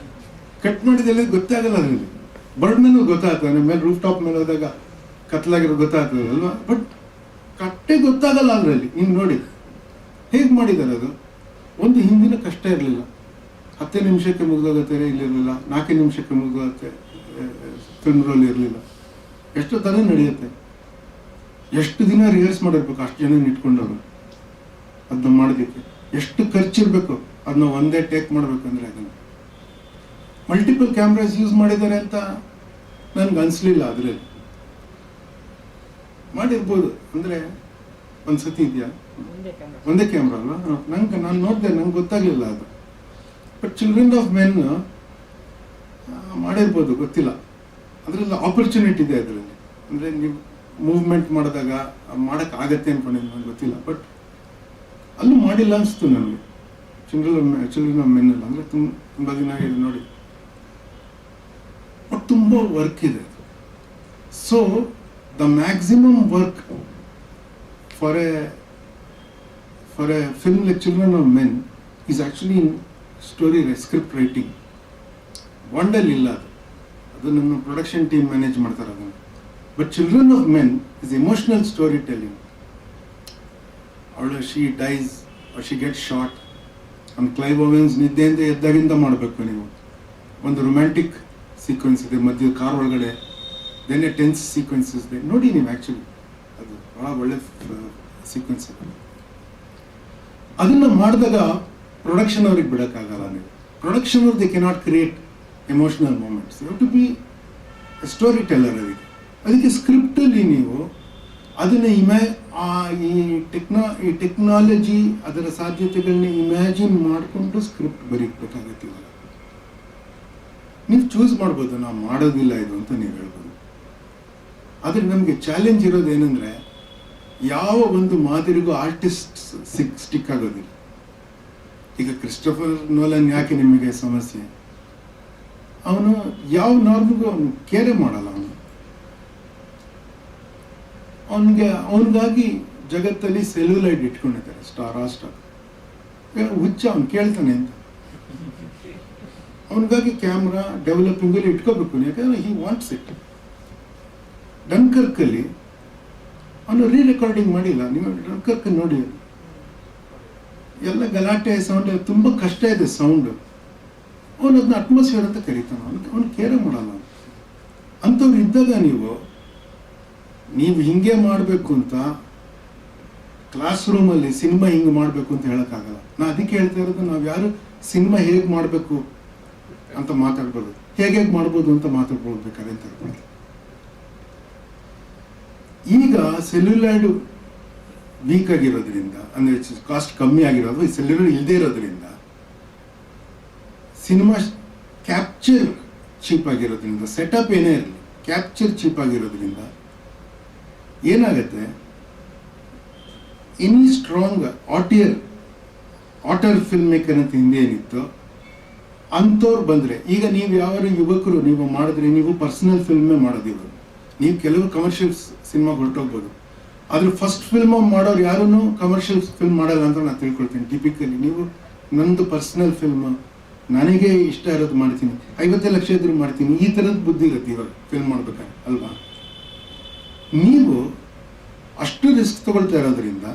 ಕಟ್ ಮಾಡಿದೆಲ್ಲ ಗೊತ್ತಾಗಲ್ಲ. ಅದರಲ್ಲಿ ಬರ್ಡ್ ಮೇಲೆ ಗೊತ್ತಾಗ್ತದೆ, ಮೇಲೆ ರೂಫ್ ಟಾಪ್ ಮೇಲೆ ಹೋದಾಗ ಕತ್ಲಾಗಿರೋದು ಗೊತ್ತಾಗ್ತದೆ ಅಲ್ವಾ. ಬಟ್ ಕಟ್ಟೆ ಗೊತ್ತಾಗಲ್ಲ ಅದರಲ್ಲಿ. ನೀವು ನೋಡಿ ಹೇಗೆ ಮಾಡಿದ್ದಾರೆ ಅದು. ಒಂದು ಹಿಂದಿನ ಕಷ್ಟ ಇರಲಿಲ್ಲ, 10 ನಿಮಿಷಕ್ಕೆ ಮುಗಿದೋಗುತ್ತೆ ಇಲ್ಲಿರಲಿಲ್ಲ, 4 ನಿಮಿಷಕ್ಕೆ ಮುಗಿದೋಗುತ್ತೆ ಫಿಲ್ಮ್ ರೋಲ್ ಇರಲಿಲ್ಲ. ಎಷ್ಟು ಥರ ನಡೆಯುತ್ತೆ. ಎಷ್ಟು ದಿನ ರಿಹರ್ಸ್ ಮಾಡಿರ್ಬೇಕು ಅಷ್ಟು ಜನ ಇಟ್ಕೊಂಡವರು ಅದನ್ನ ಮಾಡೋದಕ್ಕೆ. ಎಷ್ಟು ಖರ್ಚಿರ್ಬೇಕು ಅದನ್ನ ಒಂದೇ ಟೇಕ್ ಮಾಡ್ಬೇಕಂದ್ರೆ. ಅದನ್ನು ಮಲ್ಟಿಪಲ್ ಕ್ಯಾಮ್ರಾಸ್ ಯೂಸ್ ಮಾಡಿದ್ದಾರೆ ಅಂತ ನನ್ಗೆ ಅನಿಸ್ಲಿಲ್ಲ. ಅದರಲ್ಲಿ ಮಾಡಿರ್ಬೋದು ಅಂದರೆ ಒಂದ್ಸತಿ ಇದೆಯಾ, ಒಂದೇ ಕ್ಯಾಮ್ರಾ ಅಲ್ವಾ? ನಾನು ನೋಡಿದೆ, ನಂಗೆ ಗೊತ್ತಾಗ್ಲಿಲ್ಲ ಅದು. ಬಟ್ ಚಿಲ್ಡ್ರನ್ ಆಫ್ ಮೆನ್ ಮಾಡಿರ್ಬೋದು, ಗೊತ್ತಿಲ್ಲ. ಅದರಲ್ಲಿ ಆಪರ್ಚುನಿಟಿ ಇದೆ ಅದರಲ್ಲಿ. ಅಂದರೆ ನೀವು ಮೂವ್ಮೆಂಟ್ ಮಾಡಿದಾಗ ಮಾಡೋಕ್ಕಾಗತ್ತೆ ಅಂದ್ಕೊಂಡಿದ್ದು ನನಗೆ ಗೊತ್ತಿಲ್ಲ. ಬಟ್ ಅಲ್ಲೂ ಮಾಡಿಲ್ಲ ಅನಿಸ್ತು ನನಗೆ. ಚಿಲ್ಡ್ರನ್ ಆಫ್ ಮೆನ್ ಅಂದರೆ ತುಂಬ ದಿನ ಆಗಿದೆ ನೋಡಿ. ಬಟ್ ತುಂಬ ವರ್ಕ್ ಇದೆ. So the maximum work for A film like Children of Men is actually in story script writing. ಒಂಡಲ್ಲಿ ಇಲ್ಲ ಅದು ನಮ್ಮ ಪ್ರೊಡಕ್ಷನ್ ಟೀಮ್ ಮ್ಯಾನೇಜ್ ಮಾಡ್ತಾರೆ ಅದನ್ನು. But Children of Men is emotional story telling. ಅವಳು she dies or she get shot. ಒಂದು Clive Owens ನಿದ್ದೆಯಿಂದ ಎದ್ದಾಗಿಂದ ಮಾಡಬೇಕು ನೀವು. ಒಂದು ರೊಮ್ಯಾಂಟಿಕ್ ಸೀಕ್ವೆನ್ಸ್ ಇದೆ ಮಧ್ಯ ಕಾರ್ ಒಳಗಡೆ, ದೆನ್ ಎ ಟೆನ್ಸ್ ಸೀಕ್ವೆನ್ಸಸ್ ಇದೆ. ನೋಡಿ ನೀವು ಆ್ಯಕ್ಚುಲಿ ಅದು ಭಾಳ ಒಳ್ಳೆ ಸೀಕ್ವೆನ್ಸ್ ಇದೆ. ಅದನ್ನು ಮಾಡಿದಾಗ ಪ್ರೊಡಕ್ಷನ್ ಅವ್ರಿಗೆ ಬಿಡೋಕ್ಕಾಗಲ್ಲ. ನೀವು ಪ್ರೊಡಕ್ಷನ್ ಅವ್ರು they cannot create emotional moments. You to be storyteller. ಅದಕ್ಕೆ ಸ್ಕ್ರಿಪ್ಟಲ್ಲಿ ನೀವು ಅದನ್ನು ಈ ಟೆಕ್ನಾಲಜಿ ಅದರ ಸಾಧ್ಯತೆಗಳನ್ನ ಇಮ್ಯಾಜಿನ್ ಮಾಡಿಕೊಂಡು ಸ್ಕ್ರಿಪ್ಟ್ ಬರೀಬೇಕಾಗತ್ತೆ. ಇವಾಗ ನೀವು ಚೂಸ್ ಮಾಡ್ಬೋದು, ನಾವು ಮಾಡೋದಿಲ್ಲ ಇದು ಅಂತ ನೀವು ಹೇಳ್ಬೋದು. ಆದರೆ ನಮಗೆ ಚಾಲೆಂಜ್ ಇರೋದು ಏನಂದರೆ, ಯಾವ ಒಂದು ಮಾದರಿಗೂ ಆರ್ಟಿಸ್ಟ್ ಸ್ಟಿಕ್ ಆಗೋದಿಲ್ಲ. ಈಗ ಕ್ರಿಸ್ಟೋಫರ್ ನೋಲನ್ ಯಾಕೆ ನಿಮಗೆ ಸಮಸ್ಯೆ? ಅವನು ಯಾವ ನಾರ್ಮಿಗೂ ಅವನು ಕೇರೆ ಮಾಡಲ್ಲ. ಅವನಿಗಾಗಿ ಜಗತ್ತಲ್ಲಿ ಸೆಲ್ಯುಲೈಡ್ ಇಟ್ಕೊಂಡಿದ್ದಾರೆ ಸ್ಟಾರ್. ಹುಚ್ಚ ಅವನು ಕೇಳ್ತಾನೆ ಅಂತ. ಅವನಿಗಾಗಿ ಕ್ಯಾಮ್ರಾ ಡೆವಲಪಿಂಗಲ್ಲಿ ಇಟ್ಕೋಬೇಕು, ಯಾಕಂದ್ರೆ ಹಿ ವಾಂಟ್ಸ್ ಇಟ್. ಡನ್ಕರ್ಕಲ್ಲಿ ಅವನು ರೆಕಾರ್ಡಿಂಗ್ ಮಾಡಿಲ್ಲ. ನೀವು ಡನ್ಕರ್ಕ್ ನೋಡಿ, ಎಲ್ಲ ಗಲಾಟೆ ಸೌಂಡ್, ತುಂಬ ಕಷ್ಟ ಇದೆ ಸೌಂಡ್. ಅವನು ಅದನ್ನ ಅಟ್ಮಾಸ್ಫಿಯರ್ ಅಂತ ಕರೀತಾನೆ. ಅವನು ಕೇರೆ ಮಾಡಲ್ಲ. ಅಂಥವ್ರು ಇದ್ದಾಗ ನೀವು ಹಿಂಗೆ ಮಾಡಬೇಕು ಅಂತ ಕ್ಲಾಸ್ ರೂಮಲ್ಲಿ ಸಿನಿಮಾ ಹಿಂಗೆ ಮಾಡಬೇಕು ಅಂತ ಹೇಳೋಕ್ಕಾಗಲ್ಲ. ನಾನು ಅದಕ್ಕೆ ಹೇಳ್ತಾ ಇರೋದು, ನಾವು ಯಾರು ಸಿನಿಮಾ ಹೇಗೆ ಮಾಡಬೇಕು ಅಂತ ಮಾತಾಡ್ಬೋದು, ಹೇಗೆ ಮಾಡ್ಬೋದು ಅಂತ ಮಾತಾಡ್ಬೋಡ್ಬೇಕಾದ್ರೆ ಅಂತ ಹೇಳ್ಬೋದು. ಈಗ ಸೆಲ್ಯುಲಾಯ್ಡ್ ವೀಕ್ ಆಗಿರೋದ್ರಿಂದ, ಅಂದರೆ ಕಾಸ್ಟ್ ಕಮ್ಮಿ ಆಗಿರೋದು, ಸೆಲ್ಯುಲಾಯ್ಡ್ ಇಲ್ಲದೆ ಇರೋದ್ರಿಂದ, ಸಿನಿಮಾ ಕ್ಯಾಪ್ಚರ್ ಚೀಪ್ ಆಗಿರೋದ್ರಿಂದ, ಸೆಟಪ್ ಏನೇ ಇರಲಿ ಕ್ಯಾಪ್ಚರ್ ಚೀಪ್ ಆಗಿರೋದ್ರಿಂದ ಏನಾಗುತ್ತೆ, ಎನಿ ಸ್ಟ್ರಾಂಗ್ ಆಟರ್ ಫಿಲ್ಮ್ ಮೇಕರ್ ಅಂತ ಹಿಂದೆ ಏನಿತ್ತು ಅಂಥವ್ರು ಬಂದರೆ, ಈಗ ನೀವು ಯಾವ ಯುವಕರು ನೀವು ಮಾಡಿದ್ರೆ, ನೀವು ಪರ್ಸನಲ್ ಫಿಲ್ಮೇ ಮಾಡೋದಿಲ್ಲ. ನೀವು ಕೆಲವು ಕಮರ್ಷಿಯಲ್ ಸಿನಿಮಾ ಹೊರಟೋಗ್ಬೋದು, ಆದ್ರೆ ಫಸ್ಟ್ ಫಿಲ್ಮ್ ಮಾಡೋರು ಯಾರೂ ಕಮರ್ಷಿಯಲ್ ಫಿಲ್ಮ್ ಮಾಡಲ್ಲ ಅಂತ ನಾನು ತಿಳ್ಕೊಳ್ತೀನಿ. ಟಿಪಿಕಲಿ ನೀವು ನಂದು ಪರ್ಸನಲ್ ಫಿಲ್ಮ್, ನನಗೆ ಇಷ್ಟ ಇರೋದು ಮಾಡ್ತೀನಿ, 50 ಲಕ್ಷ ಇದ್ರೂ ಮಾಡ್ತೀನಿ, ಈ ಥರದ ಬುದ್ಧಿ ಇರುತ್ತೆ ಇವಾಗ ಫಿಲ್ಮ್ ಮಾಡ್ಬೇಕಾದ್ರೆ ಅಲ್ವಾ. ನೀವು ಅಷ್ಟು ರಿಸ್ಕ್ ತಗೊಳ್ತಾ ಇರೋದ್ರಿಂದ,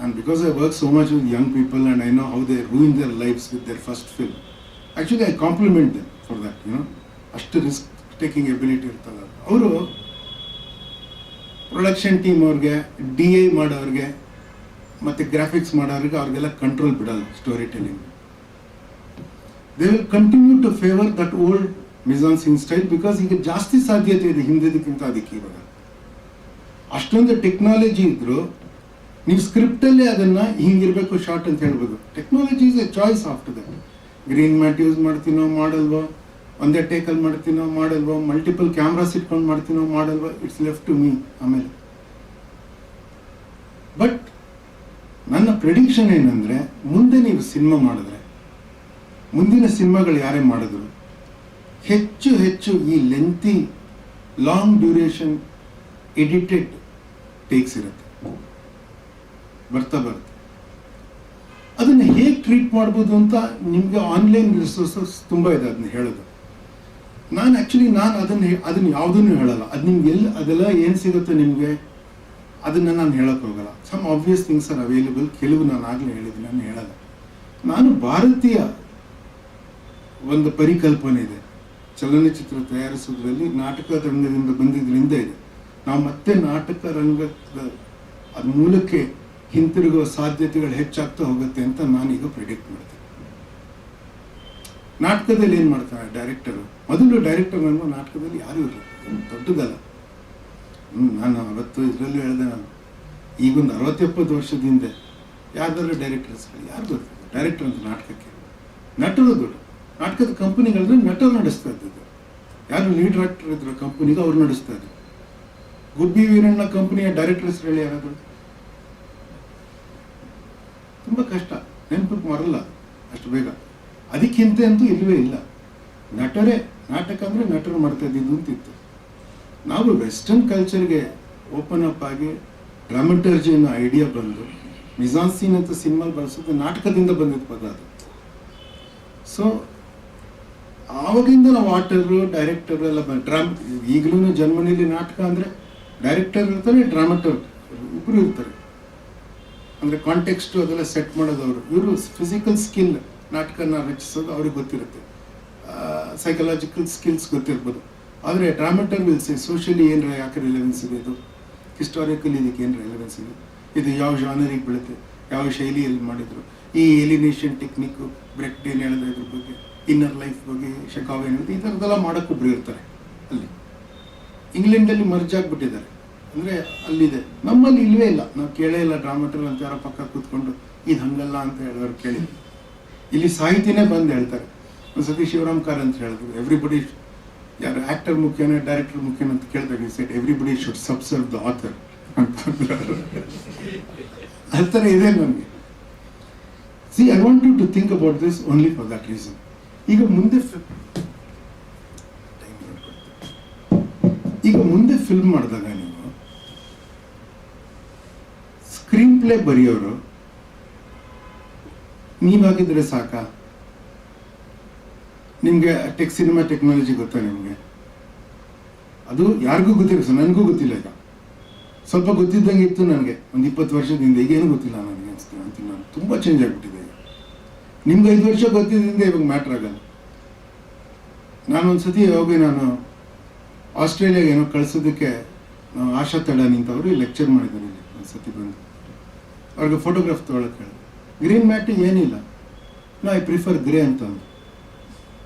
and because I work so much with young people and I know how they ruin their lives with their first film, actually I compliment them for that, ಅಷ್ಟು ರಿಸ್ಕ್ ಟೇಕಿಂಗ್ ಎಬಿಲಿಟಿ ಇರ್ತಲ್ಲ ಅವರು. Production team ಅವ್ರಿಗೆ, DI ಮಾಡೋರಿಗೆ ಮತ್ತು graphics ಮಾಡೋರಿಗೆ ಅವ್ರಿಗೆಲ್ಲ control ಬಿಡಲ್ಲ story telling. They will continue to favour that old mise en scene style, because ಈಗ ಜಾಸ್ತಿ ಸಾಧ್ಯತೆ ಇದೆ ಹಿಂದಿದಕ್ಕಿಂತ ಅದಕ್ಕೆ. ಇವಾಗ ಅಷ್ಟೊಂದು ಟೆಕ್ನಾಲಜಿ ಇದ್ರು ನೀವು ಸ್ಕ್ರಿಪ್ಟಲ್ಲೇ ಅದನ್ನು ಹಿಂಗಿರಬೇಕು ಶಾರ್ಟ್ ಅಂತ ಹೇಳ್ಬೋದು. Technology is a choice after that. Green mat use ಮಾಡ್ತೀನೋ ಮಾಡಲ್ವೋ, ಒಂದೇ ಟೇಕಲ್ಲಿ ಮಾಡ್ತೀನೋ ಮಾಡಲ್ವೋ, ಮಲ್ಟಿಪಲ್ ಕ್ಯಾಮ್ರಾಸ್ ಇಟ್ಕೊಂಡು ಮಾಡ್ತೀನೋ ಮಾಡಲ್ವೋ, ಇಟ್ಸ್ ಲೆಫ್ಟ್ ಟು ಮೀ. ಆಮೇಲೆ ಬಟ್ ನನ್ನ ಪ್ರೆಡಿಕ್ಷನ್ ಏನಂದರೆ, ಮುಂದೆ ನೀವು ಸಿನಿಮಾ ಮಾಡಿದ್ರೆ, ಮುಂದಿನ ಸಿನಿಮಾಗಳು ಯಾರೇ ಮಾಡಿದ್ರು ಹೆಚ್ಚು ಹೆಚ್ಚು ಈ lengthy long duration edited takes ಇರುತ್ತೆ ಬರ್ತಾ ಬರುತ್ತೆ. ಅದನ್ನು ಹೇಗೆ ಟ್ರೀಟ್ ಮಾಡ್ಬೋದು ಅಂತ ನಿಮಗೆ ಆನ್ಲೈನ್ ರಿಸೋರ್ಸಸ್ ತುಂಬ ಇದೆ ಅದನ್ನ ಹೇಳೋದು. ನಾನು ಅದನ್ನು ಯಾವುದನ್ನು ಹೇಳಲ್ಲ. ಅದು ನಿಮ್ಗೆ ಅದೆಲ್ಲ ಏನು ಸಿಗುತ್ತೆ ನಿಮಗೆ ಅದನ್ನು ನಾನು ಹೇಳೋಕೆ ಹೋಗಲ್ಲ. Some obvious things are available, ಕೆಲವು ನಾನು ಆಗಲೇ ಹೇಳಿದ್ದೀನಿ, ನಾನು ಹೇಳಲ್ಲ. ನಾನು ಭಾರತೀಯ ಒಂದು ಪರಿಕಲ್ಪನೆ ಇದೆ ಚಲನಚಿತ್ರ ತಯಾರಿಸೋದ್ರಲ್ಲಿ, ನಾಟಕ ರಂಗದಿಂದ ಬಂದಿದ್ದರಿಂದ ಇದೆ. ನಾವು ಮತ್ತೆ ನಾಟಕ ರಂಗದ ಅದ ಮೂಲಕ್ಕೆ ಹಿಂತಿರುಗುವ ಸಾಧ್ಯತೆಗಳು ಹೆಚ್ಚಾಗ್ತಾ ಹೋಗುತ್ತೆ ಅಂತ ನಾನೀಗ ಪ್ರಿಡಿಕ್ಟ್ ಮಾಡ್ತೀನಿ. ನಾಟಕದಲ್ಲಿ ಏನು ಮಾಡ್ತಾರೆ ಡೈರೆಕ್ಟರು, ಮೊದಲು ಡೈರೆಕ್ಟರ್ ಅನ್ನೋ ನಾಟಕದಲ್ಲಿ ಯಾರೂ ಇಲ್ಲ, ದೊಡ್ಡದಲ್ಲ. ನಾನು ಅವತ್ತು ಇದರಲ್ಲೂ ಹೇಳಿದೆ, ನಾನು ಈಗೊಂದು 60-70 ವರ್ಷದ ಹಿಂದೆ ಯಾರ್ದಾದ್ರು ಡೈರೆಕ್ಟರ್ಸ್ಗಳು ಯಾರು ಗೊತ್ತಿಲ್ಲ ಡೈರೆಕ್ಟರ್ ಅಂತ ನಾಟಕಕ್ಕೆ. ನಟರು ದೊಡ್ಡ ನಾಟಕದ ಕಂಪನಿಗಳನ್ನ ನಟರು ನಡೆಸ್ತಾ ಇದ್ದಿದ್ದು. ಯಾರು ಲೀಡ್ ಆಕ್ಟರ್ ಇದ್ರು ಕಂಪನಿಗೆ ಅವ್ರು ನಡೆಸ್ತಾ ಇದ್ರು. ಗುಬ್ಬಿ ವೀರಣ್ಣ ಕಂಪನಿಯ ಡೈರೆಕ್ಟರ್ಸ್ ಹೇಳಿ ಯಾರಾದ್ರು? ತುಂಬ ಕಷ್ಟ, ನೆನಪಿಗೆ ಮರಲ್ಲ ಅಷ್ಟು ಬೇಗ. ಅದಕ್ಕಿಂತ ಅಂತೂ ಇಲ್ಲವೇ ಇಲ್ಲ. ನಟರೇ ನಾಟಕ ಅಂದರೆ ನಟರು ಮಾಡ್ತಾ ಇದ್ದಿದ್ದು ಅಂತಿತ್ತು. ನಾವು ವೆಸ್ಟರ್ನ್ ಕಲ್ಚರ್ಗೆ ಓಪನ್ ಅಪ್ ಆಗಿ ಡ್ರಾಮಟರ್ಜಿ ಅನ್ನೋ ಐಡಿಯಾ ಬಂದು ಮಿಜಾನ್ಸೀನ್ ಅಂತ ಸಿನಿಮಾ ಬಳಸೋದು ನಾಟಕದಿಂದ ಬಂದಿದ್ದ ಪದ ಅದು. ಸೊ ಆವಾಗಿಂದ ನಾವು ಆಟರು ಡೈರೆಕ್ಟರ್ ಎಲ್ಲ ಈಗಲೂ ಜರ್ಮನಿಲಿ ನಾಟಕ ಅಂದರೆ ಡೈರೆಕ್ಟರ್ ಇರ್ತಾರೆ, ಡ್ರಾಮಟರ್ ಇಬ್ಬರು ಇರ್ತಾರೆ. ಅಂದರೆ ಕಾಂಟೆಕ್ಸ್ಟು ಅದೆಲ್ಲ ಸೆಟ್ ಮಾಡೋದವರು. ಇವರು ಫಿಸಿಕಲ್ ಸ್ಕಿಲ್ ನಾಟಕನ ರಚಿಸೋದು ಅವ್ರಿಗೆ ಗೊತ್ತಿರುತ್ತೆ, ಸೈಕಲಾಜಿಕಲ್ ಸ್ಕಿಲ್ಸ್ ಗೊತ್ತಿರ್ಬೋದು. ಆದರೆ ಡ್ರಾಮಟರ್ ವಿಲ್ಸಿ ಸೋಷಿಯಲಿ ಏನು ಯಾಕೆ ರಿಲೆವೆನ್ಸ್ ಇದೆ, ಇದು ಹಿಸ್ಟಾರಿಕಲಿ ಇದಕ್ಕೆ ಏನು ರಿಲೆವೆನ್ಸ್ ಇದೆ, ಇದು ಯಾವ ಜಾನರಿಗೆ ಬೀಳುತ್ತೆ, ಯಾವ ಶೈಲಿಯಲ್ಲಿ ಮಾಡಿದರು, ಈ ಎಲಿನೇಷನ್ ಟೆಕ್ನಿಕ್ಕು, ಬ್ರೆಕ್ ಡೇನ್ ಹೇಳಿದ್ರೆ ಇದ್ರ ಬಗ್ಗೆ, ಇನ್ನರ್ ಲೈಫ್ ಬಗ್ಗೆ, ಶೆಕಾವ್ ಏನಿದೆ, ಈ ಥರದ್ದೆಲ್ಲ ಮಾಡೋಕ್ಕೊಬ್ರು ಇರ್ತಾರೆ. ಅಲ್ಲಿ ಇಂಗ್ಲೆಂಡಲ್ಲಿ ಮರ್ಜ್ ಆಗಿಬಿಟ್ಟಿದ್ದಾರೆ, ಅಂದರೆ ಅಲ್ಲಿದೆ. ನಮ್ಮಲ್ಲಿ ಇಲ್ಲವೇ ಇಲ್ಲ, ನಾವು ಕೇಳೇ ಇಲ್ಲ. ಡ್ರಾಮಟರ್ ಅಂತ ಯಾರೋ ಪಕ್ಕ ಕೂತ್ಕೊಂಡು ಇದು ಹಂಗಲ್ಲ ಅಂತ ಹೇಳಿದವ್ರು ಕೇಳಿ. ಇಲ್ಲಿ ಸಾಹಿತಿನೇ ಬಂದು ಹೇಳ್ತಾರೆ. ಒಂದು ಸತಿ ಶಿವರಾಮ್ ಕಾರಂತ್ ಹೇಳಿದ್ರು, ಎವ್ರಿಬಡಿ, ಯಾರು ಆ್ಯಕ್ಟರ್ ಮುಖ್ಯನೇ ಡೈರೆಕ್ಟರ್ ಮುಖ್ಯನ ಅಂತ ಕೇಳಿದಾಗ set everybody should subserve the author ಅಂತ. ಆ ಥರ ಇದೆ ನನಗೆ. See, I want you to think about this only for that reason. ಈಗ ಮುಂದೆ ಫಿಲ್ಮ್ ಮಾಡಿದಾಗ ನೀವು ಸ್ಕ್ರೀನ್ ಪ್ಲೇ ಬರೆಯೋರು ನೀವಾಗಿದ್ರೆ ಸಾಕ? ನಿಮಗೆ ಸಿನಿಮಾ ಟೆಕ್ನಾಲಜಿ ಗೊತ್ತಾ ನಿಮಗೆ? ಅದು ಯಾರಿಗೂ ಗೊತ್ತಿಲ್ಲ ಸರ್, ನನಗೂ ಗೊತ್ತಿಲ್ಲ. ಈಗ ಸ್ವಲ್ಪ ಗೊತ್ತಿದ್ದಂಗೆ ಇತ್ತು ನನಗೆ ಒಂದು 20 ವರ್ಷದಿಂದ. ಈಗೇನು ಗೊತ್ತಿಲ್ಲ ನನಗೆ ಅನಿಸ್ತೀನಿ ಅಂತೀನಿ. ನಾನು ತುಂಬ ಚೇಂಜ್ ಆಗಿಬಿಟ್ಟಿದೆ. ಈಗ ನಿಮ್ಗೆ 5 ವರ್ಷ ಗೊತ್ತಿದ್ದರಿಂದ ಇವಾಗ ಮ್ಯಾಟ್ರ್ ಆಗಲ್ಲ. ನಾನೊಂದು ಸತಿ ಹೋಗಿ ನಾನು ಆಸ್ಟ್ರೇಲಿಯಾಗೆ ಏನೋ ಕಳಿಸೋದಕ್ಕೆ ಆಶಾ ತಡ ನಿಂತವರು ಲೆಕ್ಚರ್ ಮಾಡಿದ್ದಾರೆ ಇಲ್ಲಿ ಒಂದು ಸತಿ ಬಂದು. ಅವ್ರಿಗೆ ಫೋಟೋಗ್ರಾಫ್ ತೊಗೊಳಕ್ಕೆ ಹೇಳಿದೆ. ಗ್ರೀನ್ ಮ್ಯಾಟ್ ಏನಿಲ್ಲ, ನಾ ಐ ಪ್ರಿಫರ್ ಗ್ರೇ ಅಂತ ಅಂದು.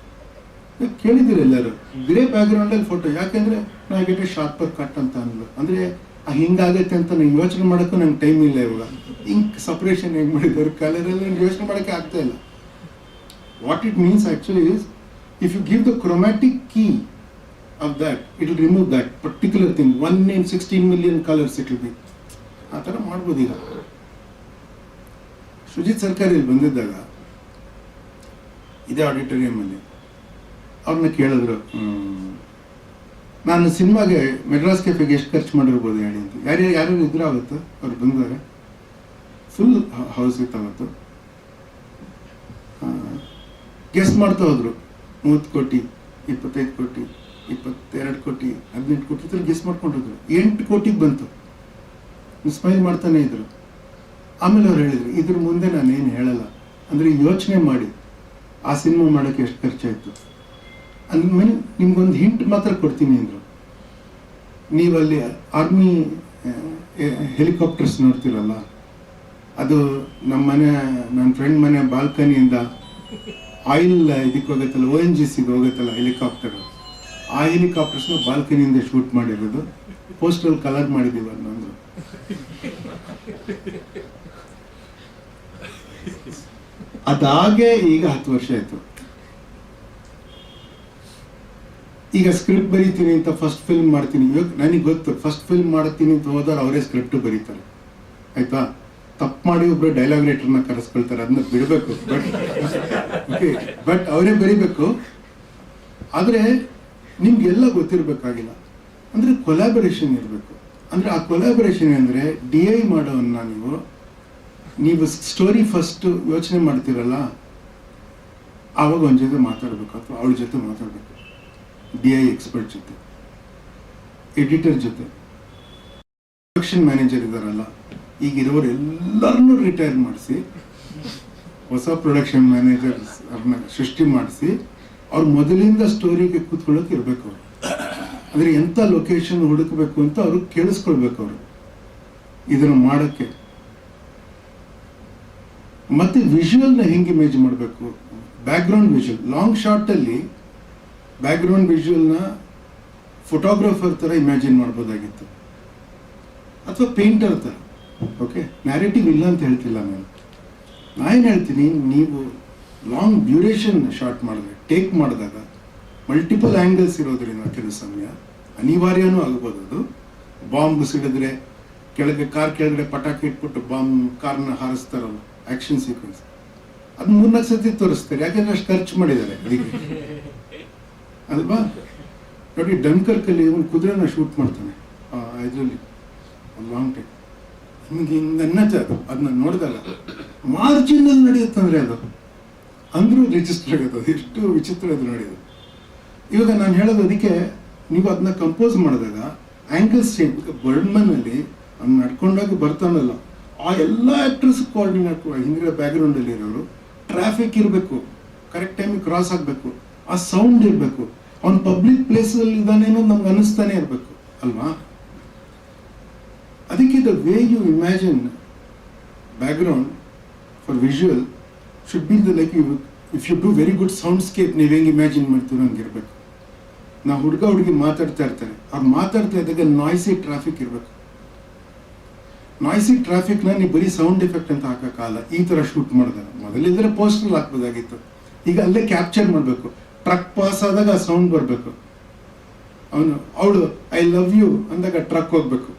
ಕೇಳಿದ್ದೀರಿ ಎಲ್ಲರೂ, ಗ್ರೇ ಬ್ಯಾಕ್ಗ್ರೌಂಡಲ್ಲಿ ಫೋಟೋ ಯಾಕೆಂದರೆ ನಾ ಗೆಟ್ ಎ ಶಾರ್ಪರ್ ಕಟ್ ಅಂತ ಅಂದ್ಲು. ಅಂದರೆ ಹಿಂಗಾಗೈತೆ ಅಂತ ನಂಗೆ ಯೋಚನೆ ಮಾಡೋಕ್ಕೂ ನಂಗೆ ಟೈಮ್ ಇಲ್ಲ. ಇವಾಗ ಇಂಕ್ ಸಪ್ರೇಷನ್ ಹೆಂಗೆ ಮಾಡಿದ್ದಾರೆ, ಕಲರಲ್ಲಿ ಯೋಚನೆ ಮಾಡೋಕ್ಕೆ ಆಗ್ತಾ ಇಲ್ಲ. What it means actually is, if you give the chromatic key of that, it will remove that particular thing. 1 in 16 million colors it will be. ಆ ಥರ ಮಾಡ್ಬೋದು. ಈಗ ಸುಜಿತ್ ಸರ್ಕಾರಿ ಬಂದಿದ್ದಾಗ ಇದೇ ಆಡಿಟೋರಿಯಮಲ್ಲಿ ಅವ್ರನ್ನ ಕೇಳಿದ್ರು, ನಾನು ಸಿನಿಮಾಗೆ ಮೆಡ್ರಾಸ್ ಕೆಫೆಗೆ ಎಷ್ಟು ಖರ್ಚು ಮಾಡಿರ್ಬೋದು ಹೇಳಿ ಅಂತ. ಯಾರು ಇದ್ರು ಆವತ್ತು ಅವ್ರು ಬಂದಾಗ ಫುಲ್ ಹೌಸ್ ಇತ್ತು ಅವತ್ತು. ಗೆಸ್ಟ್ ಮಾಡ್ತಾ ಹೋದ್ರು, 30 ಕೋಟಿ, 25 ಕೋಟಿ, 22 ಕೋಟಿ, 18 ಕೋಟಿ ಇದ್ರಲ್ಲಿ ಗೆಸ್ ಮಾಡ್ಕೊಂಡಿದ್ರು. 8 ಕೋಟಿಗೆ ಬಂತು. ಸ್ಮೈಲ್ ಮಾಡ್ತಾನೆ ಇದ್ರು. ಆಮೇಲೆ ಅವ್ರು ಹೇಳಿದ್ರು, ಇದ್ರ ಮುಂದೆ ನಾನೇನು ಹೇಳಲ್ಲ, ಅಂದರೆ ಯೋಚನೆ ಮಾಡಿ ಆ ಸಿನಿಮಾ ಮಾಡೋಕ್ಕೆ ಎಷ್ಟು ಖರ್ಚಾಯಿತು ಅಂದಮೇಲೆ ನಿಮ್ಗೊಂದು ಹಿಂಟ್ ಮಾತ್ರ ಕೊಡ್ತೀನಿ ಅಂದರು. ನೀವಲ್ಲಿ ಆರ್ಮಿ ಹೆಲಿಕಾಪ್ಟರ್ಸ್ ನೋಡ್ತಿರಲ್ಲ, ಅದು ನನ್ನ ಫ್ರೆಂಡ್ ಮನೆ ಬಾಲ್ಕನಿಯಿಂದ ಆಯಿಲ್ ಇದಕ್ಕೆ ಹೋಗುತ್ತಲ್ಲ, ONGCಗೆ ಹೋಗುತ್ತಲ್ಲ ಹೆಲಿಕಾಪ್ಟರು, ಆ ಹೆಲಿಕಾಪ್ಟರ್ಸ್ನ ಬಾಲ್ಕನಿಯಿಂದ ಶೂಟ್ ಮಾಡಿರೋದು, ಪೋಸ್ಟಲ್ ಕಲರ್ ಮಾಡಿದ್ದೀವಿ ಅನ್ನೋದು. ಅದಾಗೆ ಈಗ 10 ವರ್ಷ ಆಯ್ತು. ಈಗ ಸ್ಕ್ರಿಪ್ಟ್ ಬರೀತೀನಿ ಅಂತ ಫಸ್ಟ್ ಫಿಲ್ಮ್ ಮಾಡ್ತೀನಿ. ಇವಾಗ ನನಗೆ ಗೊತ್ತು, ಫಸ್ಟ್ ಫಿಲ್ಮ್ ಮಾಡ್ತೀನಿ ಅಂತ ಹೋದವ್ರು ಅವರೇ ಸ್ಕ್ರಿಪ್ಟ್ ಬರೀತಾರೆ, ಆಯ್ತಾ? ತಪ್ಪು ಮಾಡಿ ಒಬ್ಬರು ಡೈಲಾಗ್ ರೈಟರ್ನ ಕರೆಸ್ಕೊಳ್ತಾರೆ, ಅದನ್ನ ಬಿಡಬೇಕು. ಬಟ್ ಅವರೇ ಬರೀಬೇಕು. ಆದರೆ ನಿಮ್ಗೆಲ್ಲ ಗೊತ್ತಿರಬೇಕಾಗಿಲ್ಲ. ಅಂದರೆ ಕೊಲಾಬರೇಷನ್ ಇರಬೇಕು. ಅಂದರೆ ಆ ಕೊಲಾಬರೇಷನ್ ಅಂದರೆ DI ಮಾಡೋವನ್ನ ನೀವು ಸ್ಟೋರಿ ಫಸ್ಟ್ ಯೋಚನೆ ಮಾಡ್ತೀರಲ್ಲ, ಆವಾಗ ಅವನ ಜೊತೆ ಮಾತಾಡಬೇಕು ಅಥವಾ ಅವಳ ಜೊತೆ ಮಾತಾಡಬೇಕು. DI ಎಕ್ಸ್ಪರ್ಟ್ ಜೊತೆ, ಎಡಿಟರ್ ಜೊತೆ, ಪ್ರೊಡಕ್ಷನ್ ಮ್ಯಾನೇಜರ್ ಇದ್ದಾರಲ್ಲ, ಈಗ ಇರೋರು ಎಲ್ಲರನ್ನೂ ರಿಟೈರ್ ಮಾಡಿಸಿ ಹೊಸ ಪ್ರೊಡಕ್ಷನ್ ಮ್ಯಾನೇಜರ್ಸ್ ಅವ್ರನ್ನ ಸೃಷ್ಟಿ ಮಾಡಿಸಿ ಅವ್ರು ಮೊದಲಿಂದ ಸ್ಟೋರಿಗೆ ಕೂತ್ಕೊಳ್ಳೋಕೆ ಇರಬೇಕು. ಅವರು ಅಂದರೆ ಎಂಥ ಲೊಕೇಶನ್ ಹುಡುಕಬೇಕು ಅಂತ ಅವರು ಕೇಳಿಸ್ಕೊಳ್ಬೇಕು. ಅವರು ಇದನ್ನು ಮಾಡೋಕ್ಕೆ ಮತ್ತೆ ವಿಜುವಲ್ನ ಹೆಂಗೆ ಇಮೇಜ್ ಮಾಡಬೇಕು, ಬ್ಯಾಕ್ಗ್ರೌಂಡ್ ವಿಜುವಲ್. ಲಾಂಗ್ ಶಾರ್ಟಲ್ಲಿ ಬ್ಯಾಕ್ಗ್ರೌಂಡ್ ವಿಜುವಲ್ನ ಫೋಟೋಗ್ರಾಫರ್ ಥರ ಇಮ್ಯಾಜಿನ್ ಮಾಡ್ಬೋದಾಗಿತ್ತು, ಅಥವಾ ಪೇಂಟರ್ ಥರ. ಓಕೆ, ನ್ಯಾರೇಟಿವ್ ಇಲ್ಲ ಅಂತ ಹೇಳ್ತಿಲ್ಲ ನಾನು ಏನು ಹೇಳ್ತೀನಿ, ನೀವು ಲಾಂಗ್ ಡ್ಯೂರೇಷನ್ ಶಾರ್ಟ್ ಮಾಡಿದ್ರೆ, ಟೇಕ್ ಮಾಡಿದಾಗ ಮಲ್ಟಿಪಲ್ ಆ್ಯಂಗಲ್ಸ್ ಇರೋದ್ರಿಂದ ಕೆಲವು ಸಮಯ ಅನಿವಾರ್ಯನೂ ಆಗ್ಬೋದು. ಅದು ಬಾಂಬ್ ಸಿಡಿದ್ರೆ ಕೆಳಗೆ ಕಾರ್ ಕೆಳಗಡೆ ಪಟಾಕಿ ಇಟ್ಬಿಟ್ಟು ಕಾರ್ನ ಹಾರಿಸ್ತಾರಲ್ಲ, ಆ್ಯಕ್ಷನ್ ಸೀಕ್ವೆನ್ಸ್, ಅದು 3-4 ಸತಿ ತೋರಿಸ್ತಾರೆ. ಯಾಕೆಂದ್ರೆ ಅಷ್ಟು ಖರ್ಚು ಮಾಡಿದ್ದಾರೆ ಅದಕ್ಕೆ ಅಲ್ವಾ. ನೋಡಿ, ಡನ್ಕರ್ಕಲ್ಲಿ ಒಂದು ಕುದುರೆನ ಶೂಟ್ ಮಾಡ್ತಾನೆ ಇದರಲ್ಲಿ ಲಾಂಗ್ ಟೈಮ್. ನಿಮಗೆ ಹಿಂಗೆ ಅನ್ನತ್ತೆ ಅದು, ಅದನ್ನ ನೋಡಿದಾಗ ಮಾರ್ಜಿನಲ್ಲಿ ನಡೆಯುತ್ತಂದ್ರೆ ಅದು ಅಂದ್ರೂ ರಿಜಿಸ್ಟರ್ ಆಗುತ್ತೆ. ಅದು ಎಷ್ಟು ವಿಚಿತ್ರ ಅದು ನಡೆಯೋದು. ಇವಾಗ ನಾನು ಹೇಳೋದು ಅದಕ್ಕೆ, ನೀವು ಅದನ್ನ ಕಂಪೋಸ್ ಮಾಡಿದಾಗ ಆ್ಯಂಗಲ್ಸ್ ಚೇಂಜ್. ಬರ್ಡ್ಮನಲ್ಲಿ ಅವ್ನು ನಡ್ಕೊಂಡೋಗಿ ಬರ್ತಾನಲ್ಲ, ಆ ಎಲ್ಲ ಆ್ಯಕ್ಟರ್ಸ್ ಕೋಆರ್ಡಿನೇಟ್ ಹಿಂದಿನ ಬ್ಯಾಕ್ಗ್ರೌಂಡಲ್ಲಿ ಇರೋರು, ಟ್ರಾಫಿಕ್ ಇರಬೇಕು, ಕರೆಕ್ಟ್ ಟೈಮಿಗೆ ಕ್ರಾಸ್ ಆಗಬೇಕು, ಆ ಸೌಂಡ್ ಇರಬೇಕು, ಅವ್ನು ಪಬ್ಲಿಕ್ ಪ್ಲೇಸಲ್ಲಿ ಇದ್ದಾನೇನೋ ನಮ್ಗೆ ಅನ್ನಿಸ್ತಾನೆ ಇರಬೇಕು ಅಲ್ವಾ. ಅದಕ್ಕೆ the way you imagine background for visual should be the like you. If you do very good soundscape, ನೀವು ಹೆಂಗೆ ಇಮ್ಯಾಜಿನ್ ಮಾಡ್ತೀರೋ ಹಂಗಿರ್ಬೇಕು. ನಾವು ಹುಡುಗಿ ಮಾತಾಡ್ತಾ ಇರ್ತಾರೆ, ಅವ್ರು ಮಾತಾಡ್ತಾ ಇದ್ದಾಗ ನಾಯ್ಸಿ ಟ್ರಾಫಿಕ್ ಇರಬೇಕು. ನಾಯ್ಸಿ ಟ್ರಾಫಿಕ್ನ ನೀವು ಬರೀ ಸೌಂಡ್ ಎಫೆಕ್ಟ್ ಅಂತ ಹಾಕೋಕ್ಕಾಗಲ್ಲ. ಈ ಥರ ಶೂಟ್ ಮಾಡಿದಾಗ ಮೊದಲಿದ್ರೆ ಪೋಸ್ಟರ್ ಹಾಕ್ಬೋದಾಗಿತ್ತು, ಈಗ ಅಲ್ಲೇ ಕ್ಯಾಪ್ಚರ್ ಮಾಡಬೇಕು. ಟ್ರಕ್ ಪಾಸ್ ಆದಾಗ ಆ ಸೌಂಡ್ ಬರಬೇಕು. ಅವಳು ಐ ಲವ್ ಯು ಅಂದಾಗ ಟ್ರಕ್ ಹೋಗ್ಬೇಕು.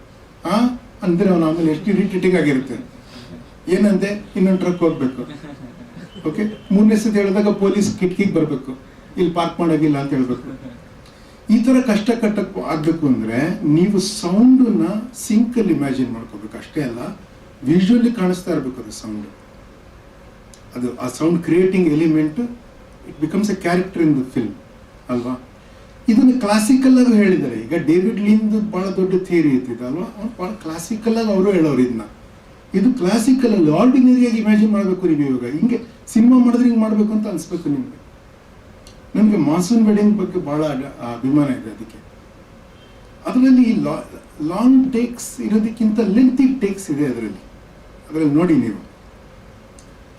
ಅಂದರೆ ಅವನು ಆಮೇಲೆ ಎಷ್ಟು ಇರಿಟೇಟಿಂಗ್ ಆಗಿರುತ್ತೆ. ಏನಂತೆ, ಇನ್ನೊಂದು ಟ್ರಕ್ ಹೋಗ್ಬೇಕು. ಓಕೆ, 3ನೇ ಸತಿ ಹೇಳಿದಾಗ ಪೊಲೀಸ್ ಕಿಟಕಿಗೆ ಬರಬೇಕು, ಇಲ್ಲಿ ಪಾರ್ಕ್ ಮಾಡೋಗಿಲ್ಲ ಅಂತ ಹೇಳ್ಬೇಕು. ಈ ಥರ ಕಷ್ಟ ಆಗಬೇಕು ಅಂದರೆ ನೀವು ಸೌಂಡನ್ನ ಸಿಂಕಲ್ಲಿ ಇಮ್ಯಾಜಿನ್ ಮಾಡ್ಕೋಬೇಕು. ಅಷ್ಟೇ ಅಲ್ಲ, ವಿಜುವಲಿ ಕಾಣಿಸ್ತಾ ಇರಬೇಕು ಅದು ಸೌಂಡ್. ಅದು ಆ sound creating element, it becomes A character in the film ಅಲ್ವಾ. ಇದನ್ನು ಕ್ಲಾಸಿಕಲ್ ಆಗಿ ಹೇಳಿದ್ದಾರೆ. ಈಗ ಡೇವಿಡ್ ಲೀನ್ದು ಭಾಳ ದೊಡ್ಡ ಥಿಯರಿ ಇರ್ತಿದೆ ಅಲ್ವಾ, ಅವ್ರು ಭಾಳ ಕ್ಲಾಸಿಕಲ್ ಆಗಿ ಅವರು ಹೇಳೋರು ಇದನ್ನ. ಇದು ಕ್ಲಾಸಿಕಲ್ ಅಲ್ಲಿ ಆರ್ಡಿನರಿಯಾಗಿ ಇಮ್ಯಾಜಿನ್ ಮಾಡಬೇಕು. ನೀವು ಇವಾಗ ಹಿಂಗೆ ಸಿನಿಮಾ ಮಾಡಿದ್ರೆ ಹಿಂಗೆ ಮಾಡಬೇಕು ಅಂತ ಅನಿಸ್ಬೇಕು ನಿಮಗೆ. ನನಗೆ ಮಾನ್ಸೂನ್ ವೆಡ್ಡಿಂಗ್ ಬಗ್ಗೆ ಭಾಳ ಅಭಿಮಾನ ಇದೆ. ಅದಕ್ಕೆ ಅದರಲ್ಲಿ ಲಾಂಗ್ ಟೇಕ್ಸ್ ಇರೋದಕ್ಕಿಂತ ಲೆಂತಿ ಟೇಕ್ಸ್ ಇದೆ ಅದರಲ್ಲಿ ನೋಡಿ ನೀವು.